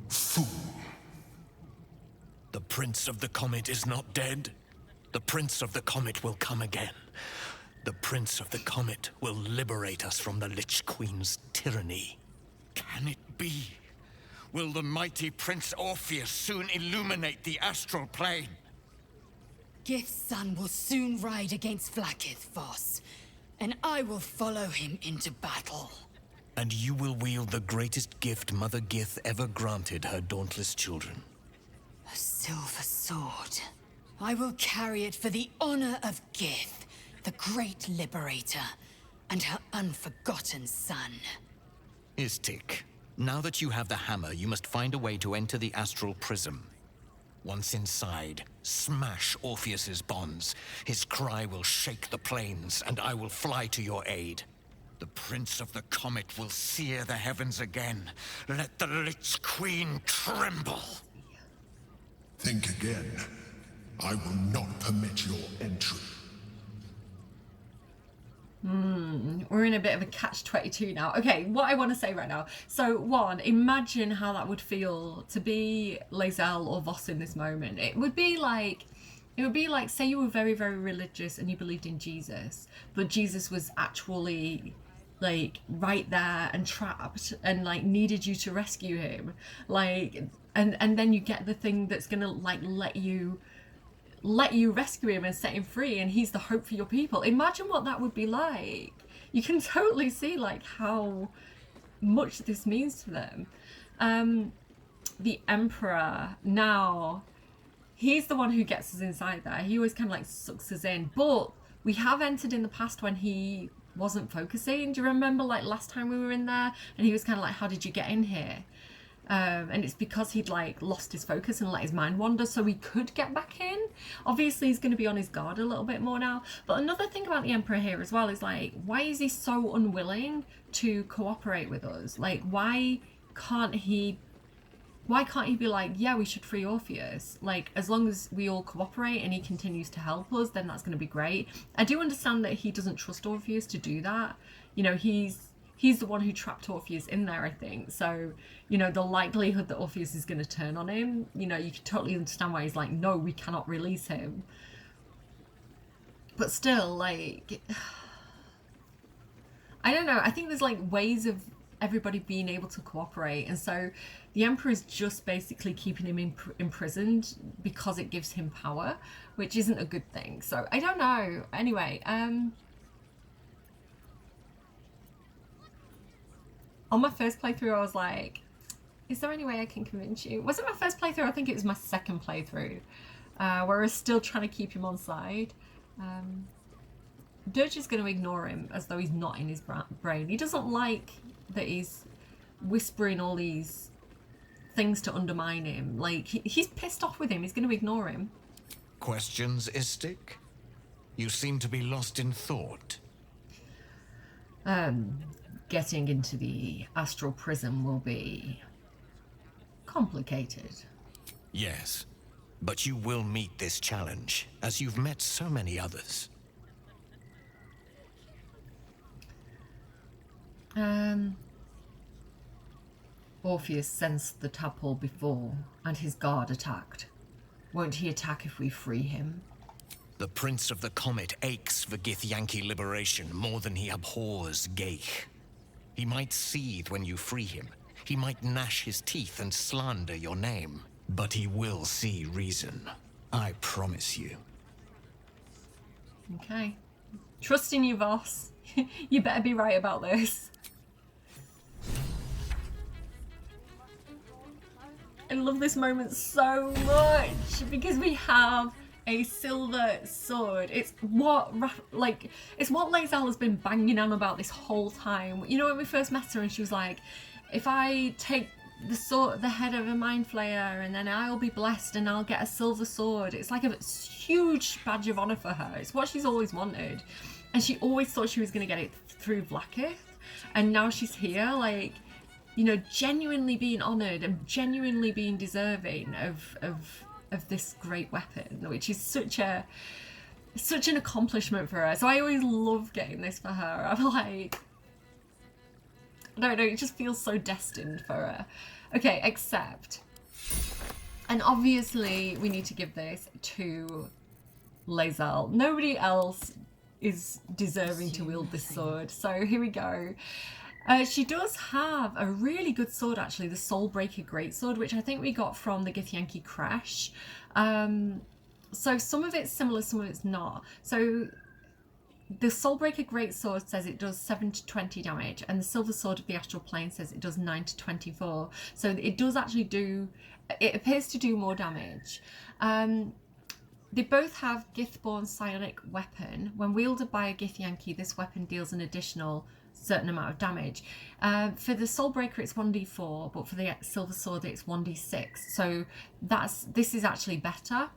Fool. The Prince of the Comet is not dead. The Prince of the Comet will come again. The Prince of the Comet will liberate us from the Lich Queen's tyranny. Can it be? Will the mighty Prince Orpheus soon illuminate the astral plane? Gith's son will soon ride against Vlaakith, Voss, and I will follow him into battle. And you will wield the greatest gift Mother Gith ever granted her dauntless children. A silver sword. I will carry it for the honor of Gith, the great liberator, and her unforgotten son. Istik, now that you have the hammer, you must find a way to enter the astral prism. Once inside, smash Orpheus's bonds. His cry will shake the plains, and I will fly to your aid. The Prince of the Comet will sear the heavens again. Let the Lich Queen tremble. Think again. I will not permit your entry. We're in a bit of a catch-22 now. Okay, what I want to say right now. So, one, imagine how that would feel to be Lae'zel or Voss in this moment. It would be like, say you were very, very religious and you believed in Jesus, but Jesus was actually like right there and trapped and like needed you to rescue him. Like, and then you get the thing that's gonna like let you rescue him and set him free, and he's the hope for your people. Imagine what that would be like. You can totally see like how much this means to them. The Emperor, now he's the one who gets us inside there. He always kind of like sucks us in, but we have entered in the past when he wasn't focusing. Do you remember like last time we were in there and he was kind of like, how did you get in here? And it's because he'd like lost his focus and let his mind wander, so he could get back in. Obviously he's going to be on his guard a little bit more now. But another thing about the Emperor here as well is like, why is he so unwilling to cooperate with us? Like, why can't he be like, yeah, we should free Orpheus? Like, as long as we all cooperate and he continues to help us, then that's going to be great. I do understand that he doesn't trust Orpheus to do that. You know, he's the one who trapped Orpheus in there, I think. So, you know, the likelihood that Orpheus is going to turn on him, you know, you can totally understand why he's like, no, we cannot release him. But still, like, I don't know. I think there's like ways of everybody being able to cooperate. And so the Emperor is just basically keeping him imprisoned because it gives him power, which isn't a good thing. So I don't know. Anyway, on my first playthrough, I was like, is there any way I can convince you? Was it my first playthrough? I think it was my second playthrough, where I was still trying to keep him on side. Dirge is going to ignore him as though he's not in his brain. He doesn't like that he's whispering all these things to undermine him. Like, he's pissed off with him. He's going to ignore him. Questions, Istik? You seem to be lost in thought. Getting into the astral prism will be complicated. Yes, but you will meet this challenge, as you've met so many others. Orpheus sensed the tadpole before, and his guard attacked. Won't he attack if we free him? The Prince of the Comet aches for Githyanki liberation more than he abhors Geich. He might seethe when you free him. He might gnash his teeth and slander your name. But he will see reason. I promise you. Okay. Trusting you, Voss. You better be right about this. I love this moment so much because we have a silver sword. It's what Lae'zel has been banging on about this whole time. You know, when we first met her and she was like, if I take the head of a mind flayer and then I'll be blessed and I'll get a silver sword. It's like a huge badge of honor for her. It's what she's always wanted. And she always thought she was going to get it through Vlaakith. And now she's here, like, you know, genuinely being honored and genuinely being deserving of this great weapon, which is such an accomplishment for her. So I always love getting this for her. I'm like, I don't know, it just feels so destined for her. Okay, except, and obviously we need to give this to Lae'zel. Nobody else is deserving to wield this sword. So here we go. She does have a really good sword, actually, the Soulbreaker Greatsword, which I think we got from the Githyanki Crash. So some of it's similar, some of it's not. So the Soulbreaker Greatsword says it does 7 to 20 damage, and the Silver Sword of the Astral Plane says it does 9 to 24. So it does actually do, it appears to do more damage. They both have Githborn Psionic Weapon. When wielded by a Githyanki, this weapon deals an additional certain amount of damage. For the Soulbreaker it's 1d4, but for the Silver Sword it's 1d6. So this is actually better.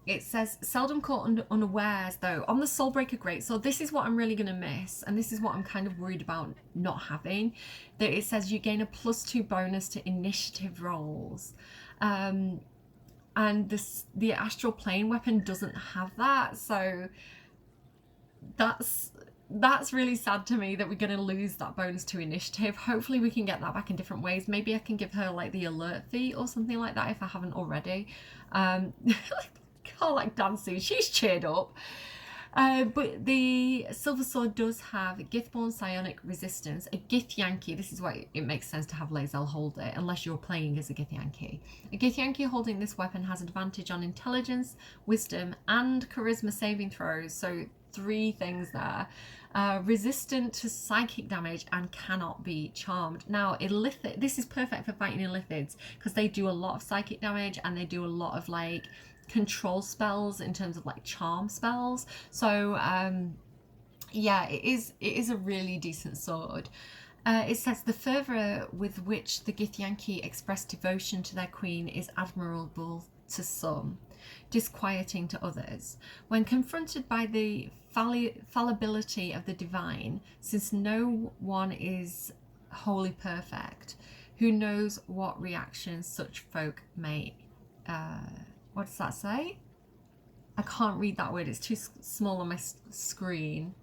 It says seldom caught unawares though. On the Soulbreaker Greatsword, this is what I'm really going to miss, and this is what I'm kind of worried about not having. That it says you gain a +2 bonus to initiative rolls. And the Astral Plane weapon doesn't have that, so that's really sad to me that we're going to lose that bonus to initiative. Hopefully we can get that back in different ways. Maybe I can give her like the alert feat or something like that if I haven't already. I like dancing, she's cheered up. But the Silver Sword does have Githborn Psionic Resistance, a Githyanki. This is why it makes sense to have Lae'zel hold it, unless you're playing as a Githyanki. A Githyanki holding this weapon has advantage on Intelligence, Wisdom, and Charisma saving throws. So 3 things there. Resistant to psychic damage and cannot be charmed. Now, Illithid, this is perfect for fighting Illithids because they do a lot of psychic damage and they do a lot of like control spells in terms of like charm spells. So yeah, it is a really decent sword. It says the fervour with which the Githyanki express devotion to their queen is admirable to some, disquieting to others. When confronted by the fallibility of the divine, since no one is wholly perfect, who knows what reactions such folk may... what does that say? I can't read that word, it's too small on my screen.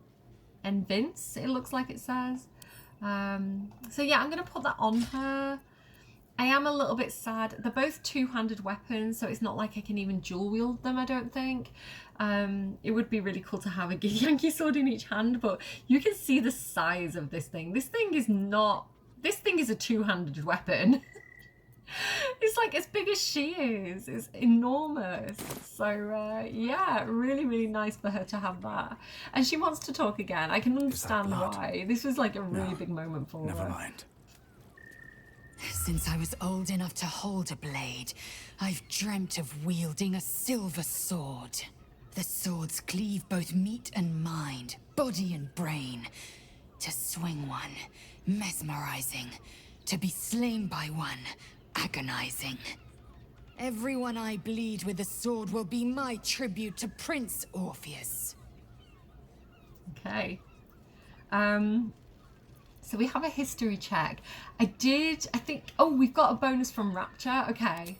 Envince, it looks like it says. So yeah, I'm going to put that on her. I am a little bit sad. They're both two-handed weapons, so it's not like I can even dual wield them, I don't think. It would be really cool to have a Githyanki sword in each hand, but you can see the size of this thing. This thing is not... This thing is a two-handed weapon. It's like as big as she is. It's enormous. So yeah, really, really nice for her to have that. And she wants to talk again. I can understand why. This was like a really big moment for her. Never mind. Since I was old enough to hold a blade, I've dreamt of wielding a silver sword. The swords cleave both meat and mind, body and brain. To swing one, mesmerizing. To be slain by one, agonizing. Everyone I bleed with the sword will be my tribute to Prince Orpheus. Okay. So we have a history check. I think, oh, we've got a bonus from Rapture. Okay.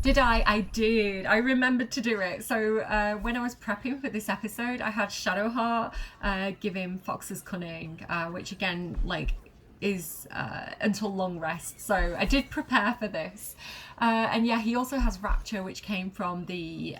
Did I? I did. I remembered to do it. So when I was prepping for this episode, I had Shadowheart give him Fox's Cunning, which again, like, is until long rest. So I did prepare for this. And yeah, he also has Rapture, which came from the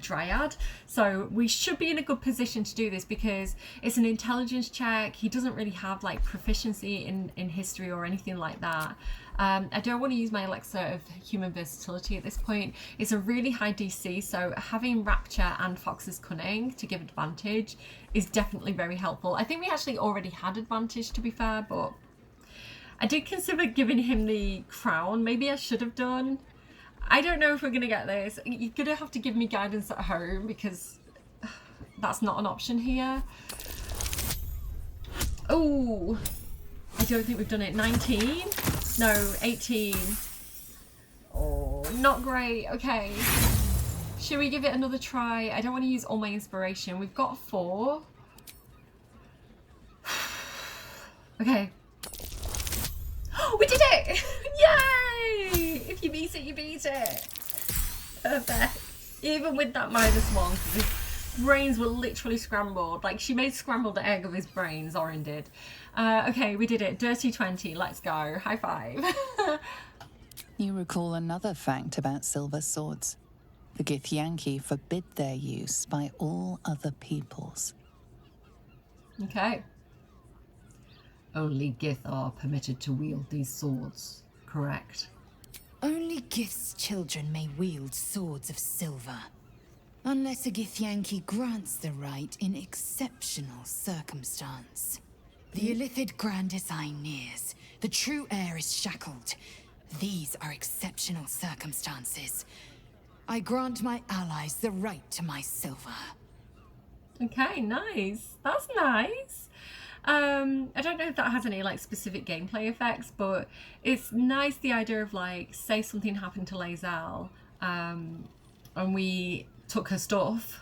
Dryad. So we should be in a good position to do this because it's an intelligence check. He doesn't really have like proficiency in history or anything like that. I don't want to use my elixir of human versatility at this point. It's a really high DC, so having Rapture and Fox's Cunning to give advantage is definitely very helpful. I think we actually already had advantage, to be fair, but I did consider giving him the crown. Maybe I should have done. I don't know if we're going to get this. You're going to have to give me guidance at home because that's not an option here. Oh, I don't think we've done it. 19? No, 18. Oh, not great. Okay. Should we give it another try? I don't want to use all my inspiration. We've got 4. Okay. We did it! Yay! If you beat it, you beat it. Perfect. Even with that -1, because his brains were literally scrambled. Like, she made scrambled egg of his brains, Orin did. Okay, we did it. Dirty 20. Let's go. High five. You recall another fact about silver swords. The Githyanki forbid their use by all other peoples. Okay. Only Gith are permitted to wield these swords, correct? Only Gith's children may wield swords of silver, unless a Githyanki grants the right in exceptional circumstance. The Illithid Grandis Aeneas, the true heir is shackled. These are exceptional circumstances. I grant my allies the right to my silver. Okay, nice. That's nice. I don't know if that has any like specific gameplay effects, but it's nice the idea of like, say something happened to Lae'zel, and we took her stuff,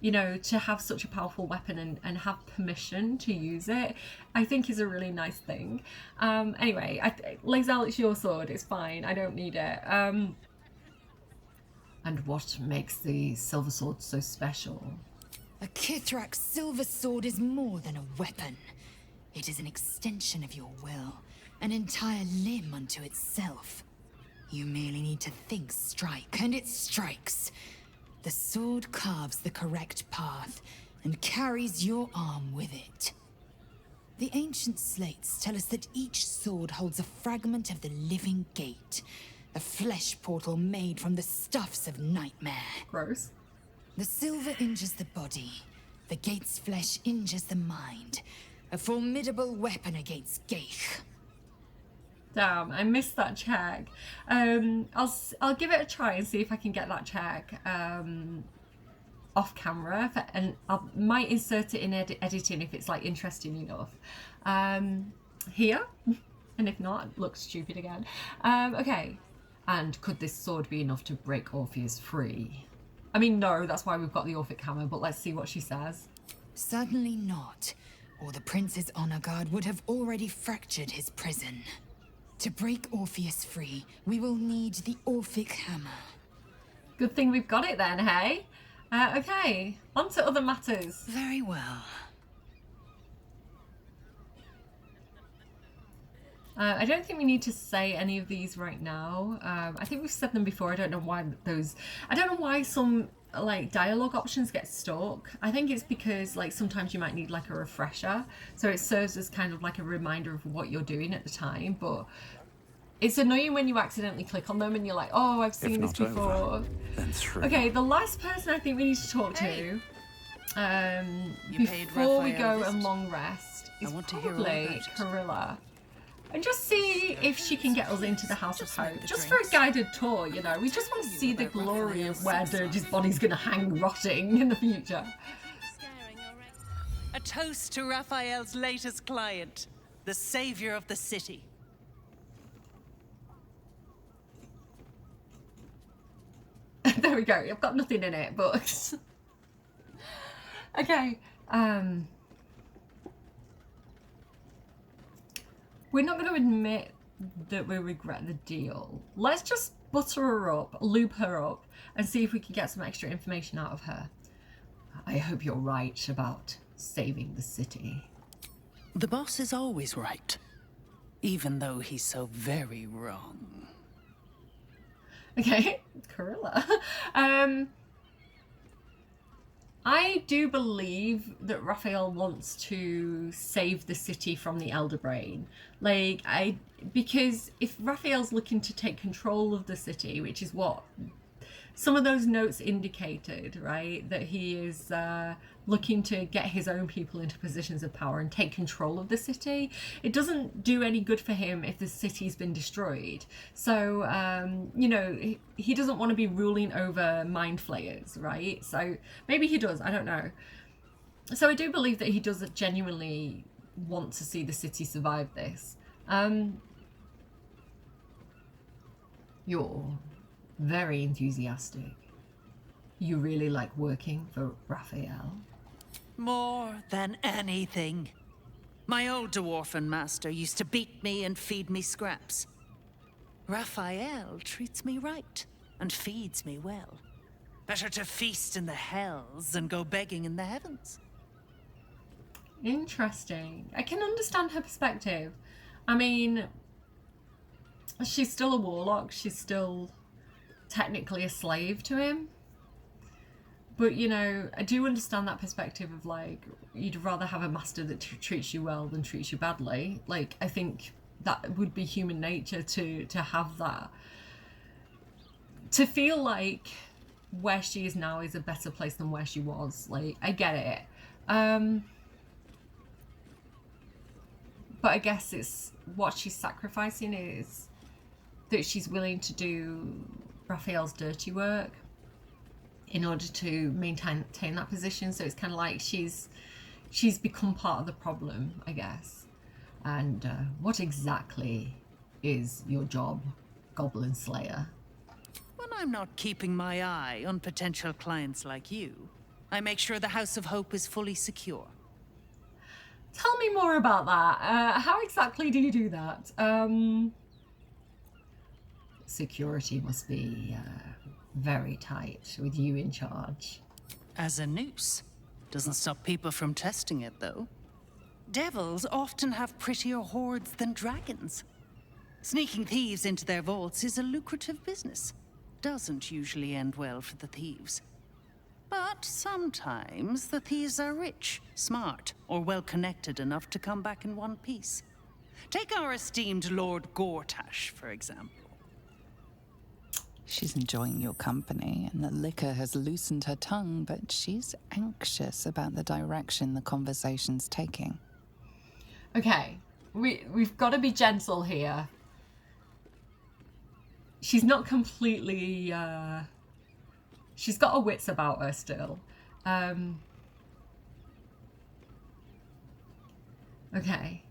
you know, to have such a powerful weapon and have permission to use it, I think is a really nice thing. Anyway, Lae'zel, it's your sword, it's fine, I don't need it. And what makes the silver sword so special? A Kithrak's silver sword is more than a weapon. It is an extension of your will, an entire limb unto itself. You merely need to think strike, and it strikes. The sword carves the correct path and carries your arm with it. The ancient slates tell us that each sword holds a fragment of the living gate, a flesh portal made from the stuffs of nightmare. Gross. The silver injures the body, the gate's flesh injures the mind. A formidable weapon against Geich. Damn, I missed that check. I'll give it a try and see if I can get that check off camera, and I might insert it in editing if it's like interesting enough. Here, and if not, it looks stupid again. Okay, and could this sword be enough to break Orpheus free? I mean, no, that's why we've got the Orphic hammer, but let's see what she says. Certainly not, or the Prince's honor guard would have already fractured his prison. To break Orpheus free, we will need the Orphic hammer. Good thing we've got it then, hey? Okay, on to other matters. Very well. I don't think we need to say any of these right now. I think we've said them before. I don't know why some like dialogue options get stuck. I think it's because like sometimes you might need like a refresher, so it serves as kind of like a reminder of what you're doing at the time. But it's annoying when you accidentally click on them and you're like, oh, I've seen this before. Over, then through. Okay, the last person I think we need to talk to before we go and long rest is probably Carilla. And just see if she can get us into the House of Hope. Just for a guided tour, you know. We just want to see the glory of where Dirge's body's going to hang rotting in the future. A toast to Raphael's latest client, the savior of the city. There we go. I've got nothing in it, but... Okay. We're not going to admit that we regret the deal. Let's just butter her up, lube her up, and see if we can get some extra information out of her. I hope you're right about saving the city. The boss is always right, even though he's so very wrong. Okay, Carilla. I do believe that Raphael wants to save the city from the Elder Brain. Because if Raphael's looking to take control of the city, which is what some of those notes indicated, right? That he is looking to get his own people into positions of power and take control of the city. It doesn't do any good for him if the city's been destroyed. So, you know, he doesn't want to be ruling over mind flayers, right? So maybe he does, I don't know. So I do believe that he does genuinely want to see the city survive this. You're very enthusiastic. You really like working for Raphael? More than anything. My old dwarfen master used to beat me and feed me scraps. Raphael treats me right and feeds me well. Better to feast in the hells than go begging in the heavens. Interesting. I can understand her perspective. I mean, she's still a warlock. She's still technically a slave to him. But, you know, I do understand that perspective of, like, you'd rather have a master that treats you well than treats you badly. Like, I think that would be human nature to have that. To feel like where she is now is a better place than where she was. Like, I get it. But I guess it's what she's sacrificing is that she's willing to do Raphael's dirty work in order to maintain that position. So it's kind of like she's become part of the problem, I guess. And what exactly is your job, Goblin Slayer? When I'm not keeping my eye on potential clients like you, I make sure the House of Hope is fully secure. Tell me more about that. How exactly do you do that? Security must be very tight with you in charge. As a noose. Doesn't stop people from testing it, though. Devils often have prettier hordes than dragons. Sneaking thieves into their vaults is a lucrative business. Doesn't usually end well for the thieves. But sometimes the thieves are rich, smart, or well-connected enough to come back in one piece. Take our esteemed Lord Gortash, for example. She's enjoying your company, and the liquor has loosened her tongue, but she's anxious about the direction the conversation's taking. Okay, we've got to be gentle here. She's not completely... she's got her wits about her still. Okay.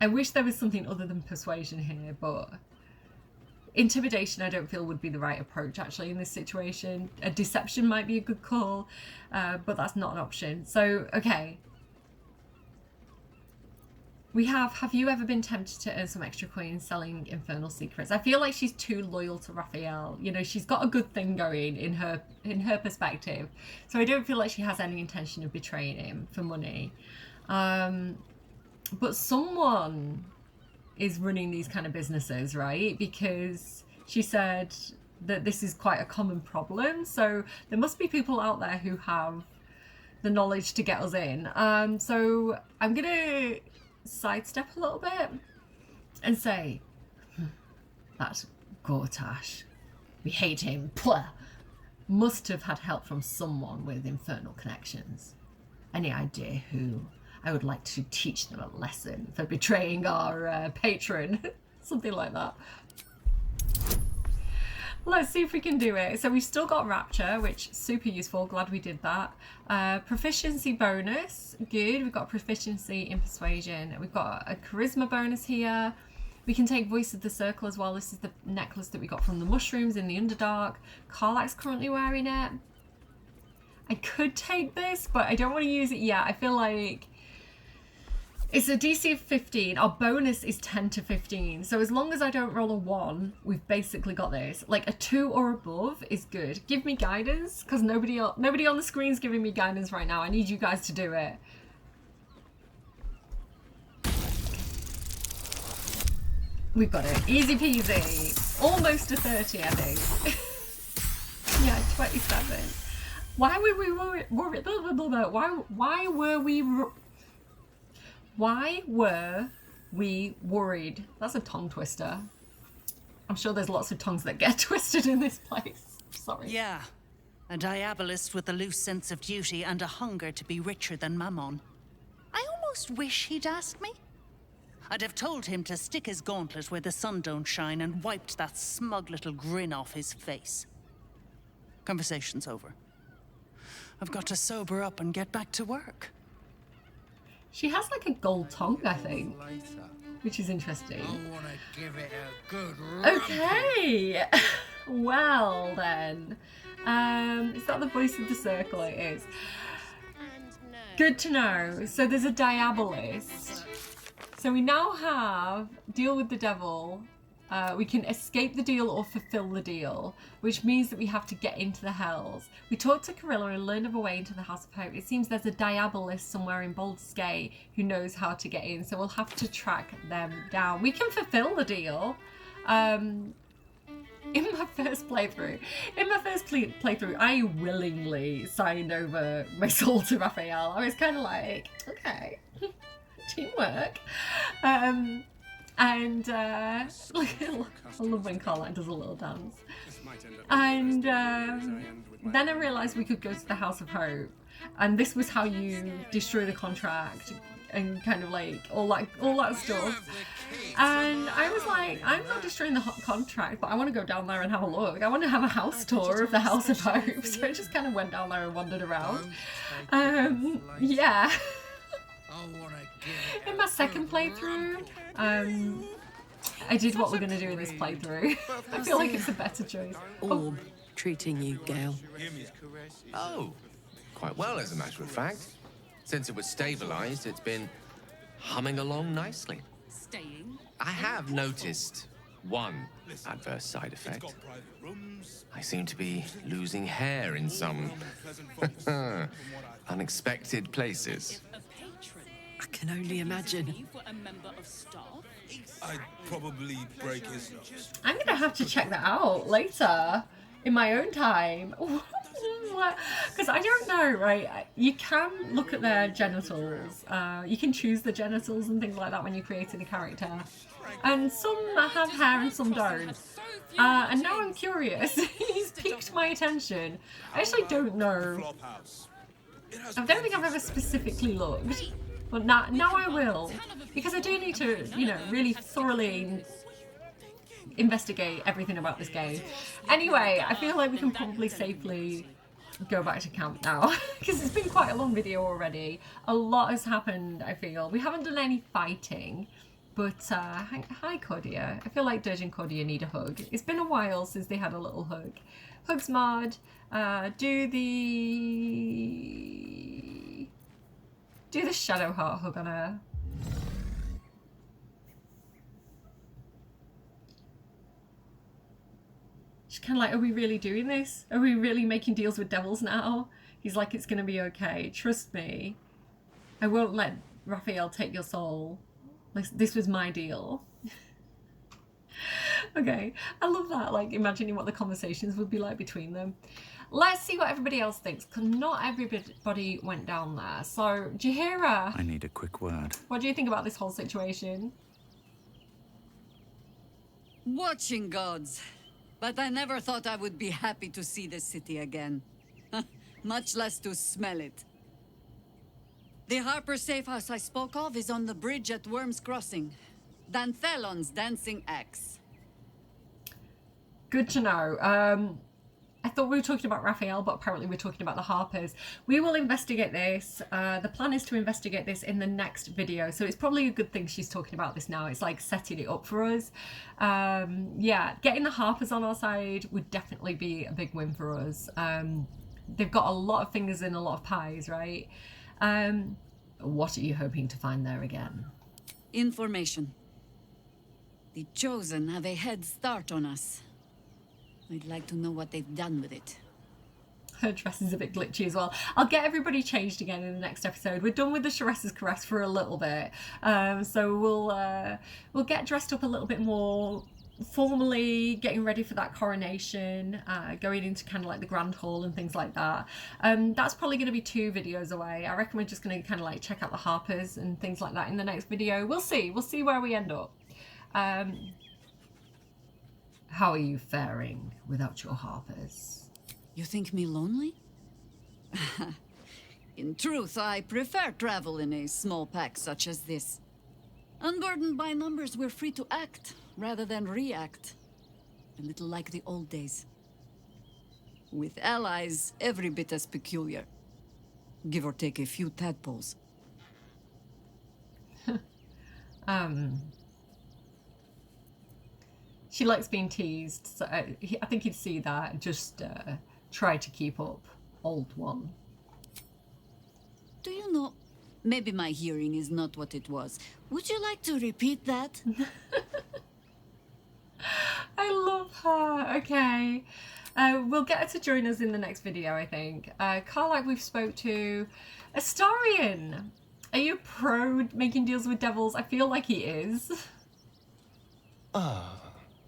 I wish there was something other than persuasion here, but... Intimidation, I don't feel, would be the right approach, actually, in this situation. A deception might be a good call, but that's not an option. So, okay. We have you ever been tempted to earn some extra coins selling infernal secrets? I feel like she's too loyal to Raphael. You know, she's got a good thing going in her perspective. So I don't feel like she has any intention of betraying him for money. But someone is running these kind of businesses, right? Because she said that this is quite a common problem. So there must be people out there who have the knowledge to get us in. So I'm going to sidestep a little bit and say, that's Gortash. We hate him. Plah. Must have had help from someone with infernal connections. Any idea who? I would like to teach them a lesson for betraying our patron. Something like that. Let's see if we can do it. So we've still got Rapture, which is super useful. Glad we did that. Proficiency bonus. Good. We've got proficiency in persuasion. We've got a charisma bonus here. We can take Voice of the Circle as well. This is the necklace that we got from the mushrooms in the Underdark. Karlach's currently wearing it. I could take this, but I don't want to use it yet. I feel like it's a DC of 15. Our bonus is 10 to 15. So as long as I don't roll a 1, we've basically got this. Like a 2 or above is good. Give me guidance, because nobody on the screen's giving me guidance right now. I need you guys to do it. We've got it. Easy peasy. Almost a 30, I think. Yeah, 27. Why were we worried? Why were we worried? That's a tongue twister. I'm sure there's lots of tongues that get twisted in this place. Sorry. Yeah. A diabolist with a loose sense of duty and a hunger to be richer than Mammon. I almost wish he'd asked me. I'd have told him to stick his gauntlet where the sun don't shine and wiped that smug little grin off his face. Conversation's over. I've got to sober up and get back to work. She has like a gold tongue, I think, which is interesting. I want to give it a good Okay. Well then. Is that the Voice of the Circle? It is. Good to know. So there's a diabolist. So we now have deal with the devil. We can escape the deal or fulfill the deal, which means that we have to get into the hells. We talked to Carilla and learned of a way into the House of Hope. It seems there's a diabolist somewhere in Baldur's Gate who knows how to get in, so we'll have to track them down. We can fulfill the deal. in my first playthrough, I willingly signed over my soul to Raphael. I was kind of like, okay, teamwork. And I love when Carla does a little dance. And then I realised we could go to the House of Hope, and this was how you destroy the contract and kind of like all that stuff. And I was like, I'm not destroying the contract, but I want to go down there and have a look. I want to have a house tour of the House of Hope. So I just kind of went down there and wandered around. Yeah. In my second playthrough, I did what we're going to do in this playthrough. I feel like it's a better choice. Orb treating you, Gale. Oh, quite well, as a matter of fact. Since it was stabilized, it's been humming along nicely. Staying? I have noticed one adverse side effect. I seem to be losing hair in some unexpected places. I can only imagine. I'd probably break his nose. I'm going to have to check that out later in my own time. Because I don't know, right? You can look at their genitals. You can choose the genitals and things like that when you're creating a character. And some have hair and some don't. And now I'm curious. He's piqued my attention. I actually don't know. I don't think I've ever specifically looked. But now I will. Because I do need to, you know, really thoroughly investigate everything about this game. Anyway, I feel like we can probably safely go back to camp now. Because it's been quite a long video already. A lot has happened, I feel. We haven't done any fighting. But, hi Cordia. I feel like Dirge and Cordia need a hug. It's been a while since they had a little hug. Hugs Mod. Do the Shadow Heart hug on her. She's kind of like, are we really doing this? Are we really making deals with devils now? He's like, it's going to be okay. Trust me. I won't let Raphael take your soul. Like, this was my deal. Okay, I love that, like imagining what the conversations would be like between them. Let's see what everybody else thinks, because not everybody went down there. So, Jaheira, I need a quick word. what do you think about this whole situation? Watching gods. But I never thought I would be happy to see the city again. Much less to smell it. The Harper safe house I spoke of is on the bridge at Worm's Crossing. Danthelon's dancing axe. Good to know. I thought we were talking about Raphael, but apparently we're talking about the Harpers. We will investigate this. The plan is to investigate this in the next video, so it's probably a good thing she's talking about this now. It's like setting it up for us. Yeah, getting the Harpers on our side would definitely be a big win for us. They've got a lot of fingers in a lot of pies, right? What are you hoping to find there again? Information. The Chosen have a head start on us. I'd like to know what they've done with it. Her dress is a bit glitchy as well. I'll get everybody changed again in the next episode. We're done with the Cerberry's Caress for a little bit. So we'll get dressed up a little bit more formally, getting ready for that coronation, going into kind of like the Grand Hall and things like that. That's probably going to be 2 videos away. I reckon we're just going to kind of like check out the Harpers and things like that in the next video. We'll see where we end up. How are you faring without your Harpers? You think me lonely? In truth, I prefer travel in a small pack such as this. Unburdened by numbers, we're free to act rather than react. A little like the old days. With allies, every bit as peculiar. Give or take a few tadpoles. She likes being teased, so I think he'd see that and just try to keep up, old one. Do you know, maybe my hearing is not what it was. Would you like to repeat that? I love her. Okay. We'll get her to join us in the next video, I think. Carlac we've spoke to. Astarion! Are you pro making deals with devils? I feel like he is.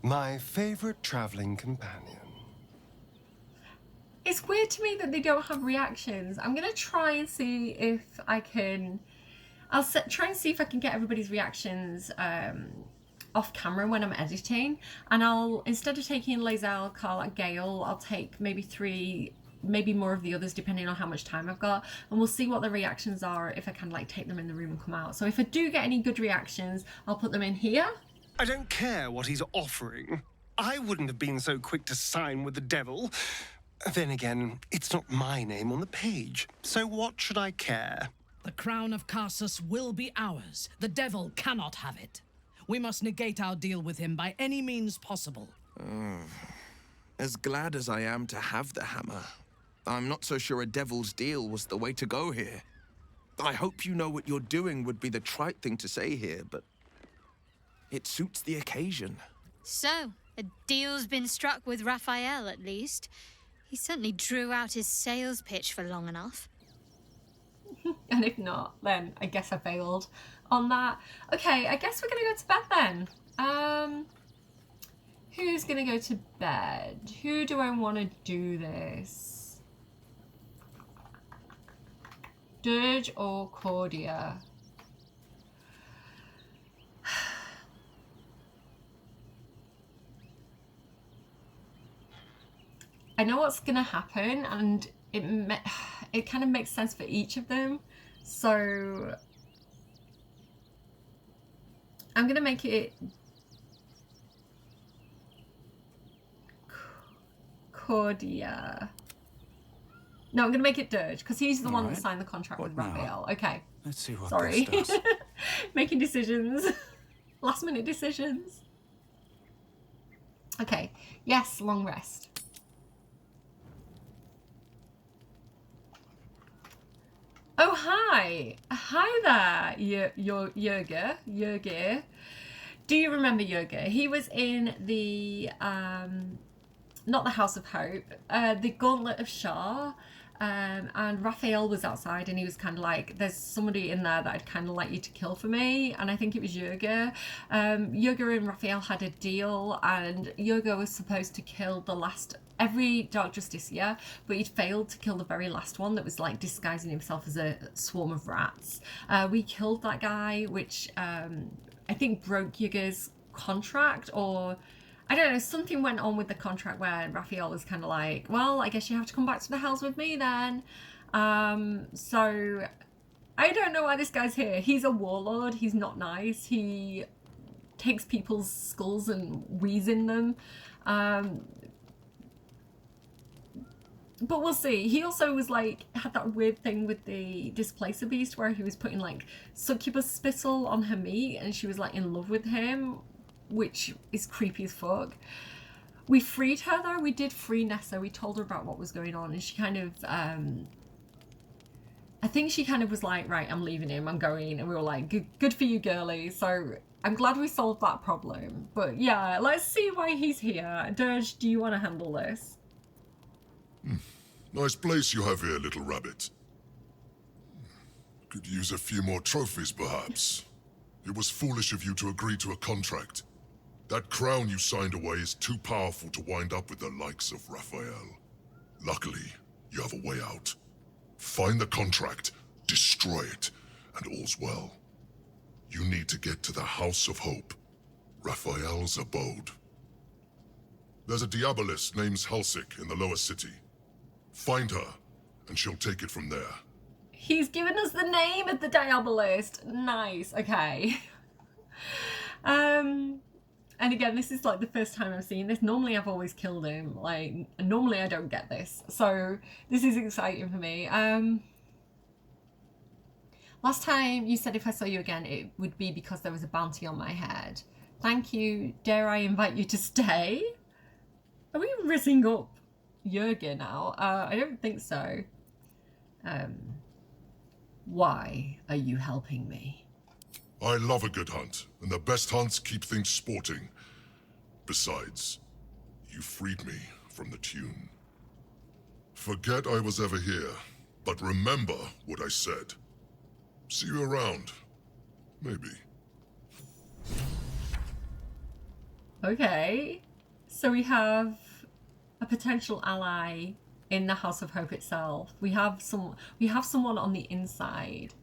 My favorite traveling companion. It's weird to me that they don't have reactions. I'm gonna try and see if I can... try and see if I can get everybody's reactions off camera when I'm editing. And I'll, instead of taking Lae'zel, Karlach, Gale, I'll take maybe 3, maybe more of the others depending on how much time I've got. And we'll see what the reactions are if I can like take them in the room and come out. So if I do get any good reactions, I'll put them in here. I don't care what he's offering. I wouldn't have been so quick to sign with the devil. Then again, it's not my name on the page, so what should I care? The crown of Karsus will be ours. The devil cannot have it. We must negate our deal with him by any means possible. As glad as I am to have the hammer, I'm not so sure a devil's deal was the way to go here. I hope you know what you're doing would be the trite thing to say here, but it suits the occasion. So, a deal's been struck with Raphael, at least. He certainly drew out his sales pitch for long enough. And if not, then I guess I failed on that. Okay, I guess we're gonna go to bed then. Who's gonna go to bed? Who do I want to do this? Dirge or Cordia? I know what's gonna happen, and it kind of makes sense for each of them. So I'm gonna make it Cordia. No, I'm gonna make it Dirge because he's the one that signed the contract with Raphael. Okay. Let's see what Sorry. this does. Making decisions. Last minute decisions. Okay. Yes, long rest. Oh, hi. Hi there, Jurgir. Do you remember Jurgir? He was in the, not the House of Hope, the Gauntlet of Shar, and Raphael was outside and he was kind of like, there's somebody in there that I'd kind of like you to kill for me, and I think it was Jurgir. Jurgir and Raphael had a deal, and Jurgir was supposed to kill the last... every Dark Justiciar, but he'd failed to kill the very last one that was like disguising himself as a swarm of rats. We killed that guy, which I think broke Jurgir's contract, or I don't know, something went on with the contract where Raphael was kind of like, well, I guess you have to come back to the Hells with me then. So I don't know why this guy's here. He's a warlord. He's not nice. He takes people's skulls and wheezes in them. But we'll see. He also was like, had that weird thing with the Displacer Beast where he was putting like succubus spittle on her meat and she was like in love with him, which is creepy as fuck. We freed her though. We did free Nessa. We told her about what was going on and she kind of, I think she kind of was like, right, I'm leaving him, I'm going. And we were like, good for you, girly. So I'm glad we solved that problem. But yeah, let's see why he's here. Dirge, do you want to handle this? Nice place you have here, little rabbit. Could use a few more trophies, perhaps. It was foolish of you to agree to a contract. That crown you signed away is too powerful to wind up with the likes of Raphael. Luckily, you have a way out. Find the contract, destroy it, and all's well. You need to get to the House of Hope, Raphael's abode. There's a Diabolist named Halsik in the lower city. Find her, and she'll take it from there. He's given us the name of the Diabolist. Nice, okay. And again, this is like the first time I'm seeing this. Normally I've always killed him. Like, normally I don't get this. So this is exciting for me. Last time you said if I saw you again, it would be because there was a bounty on my head. Thank you. Dare I invite you to stay? Are we rizzing up Jurgir now? I don't think so. Why are you helping me? I love a good hunt, and the best hunts keep things sporting. Besides, you freed me from the tune. Forget I was ever here, but remember what I said. See you around. Maybe. Okay. So we have a potential ally in the House of Hope itself. We have someone on the inside.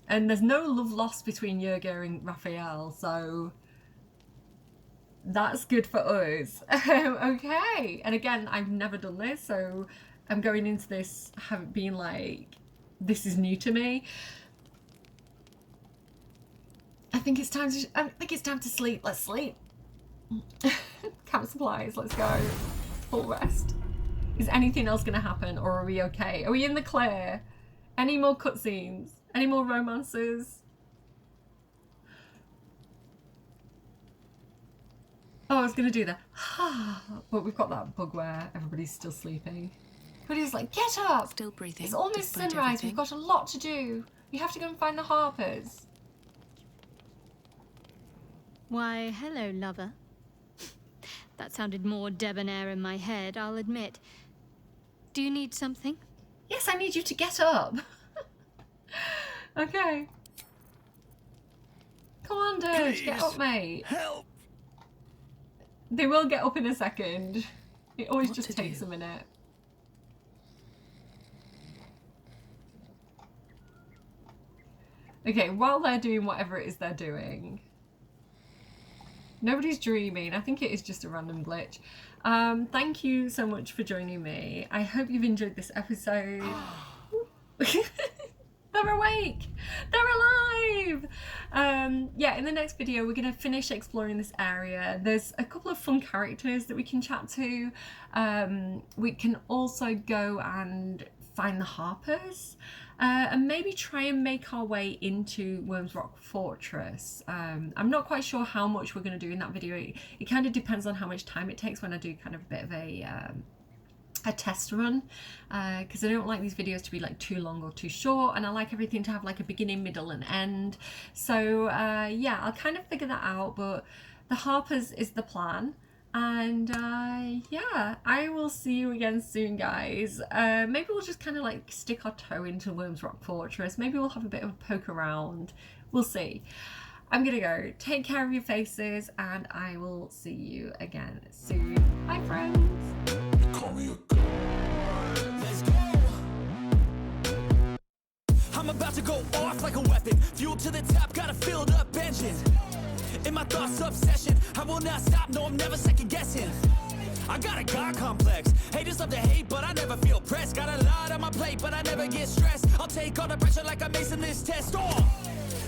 And there's no love lost between Yerga and Raphael, so that's good for us. Okay. And again, I've never done this, so I'm going into this having been like, this is new to me. I think it's time to sleep. Let's sleep. Camp supplies, let's go. Full rest. Is anything else gonna happen, or are we okay? Are we in the clear? Any more cutscenes? Any more romances? Oh, I was gonna do that. But we've got that bug where everybody's still sleeping. Everybody's like, get up! Still breathing. It's almost sunrise. We've got a lot to do. We have to go and find the Harpers. Why, hello, lover. That sounded more debonair in my head, I'll admit. Do you need something? Yes, I need you to get up. Okay. Come on, Dirge, get up, mate. Help! They will get up in a second. It always just takes a minute. Okay, while they're doing whatever it is they're doing. Nobody's dreaming. I think it is just a random glitch. Thank you so much for joining me. I hope you've enjoyed this episode. They're awake! They're alive! Yeah, in the next video we're going to finish exploring this area. There's a couple of fun characters that we can chat to. We can also go and find the Harpers. And maybe try and make our way into Worm's Rock Fortress. I'm not quite sure how much we're going to do in that video. It kind of depends on how much time it takes when I do kind of a bit of a test run, because I don't like these videos to be like too long or too short, and I like everything to have like a beginning, middle and end. So yeah, I'll kind of figure that out, but the Harpers is the plan. And yeah, I will see you again soon, guys. Maybe we'll just kind of like stick our toe into Worm's Rock Fortress. Maybe we'll have a bit of a poke around. We'll see. I'm gonna go. Take care of your faces, and I will see you again soon. Bye, friends. Call me I'm about to go off like a weapon. Fuel to the top, got a filled up engine. In my thoughts, obsession, I will not stop, no, I'm never second guessing. I got a God complex, haters love to hate, but I never feel pressed. Got a lot on my plate, but I never get stressed. I'll take all the pressure like I'm acing this test. Oh!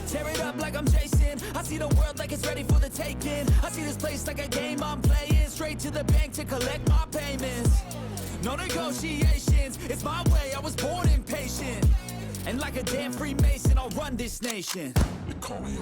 Tear it up like I'm Jason. I see the world like it's ready for the taking. I see this place like a game I'm playing. Straight to the bank to collect my payments. No negotiations, it's my way, I was born impatient. And like a damn Freemason, I'll run this nation. They call me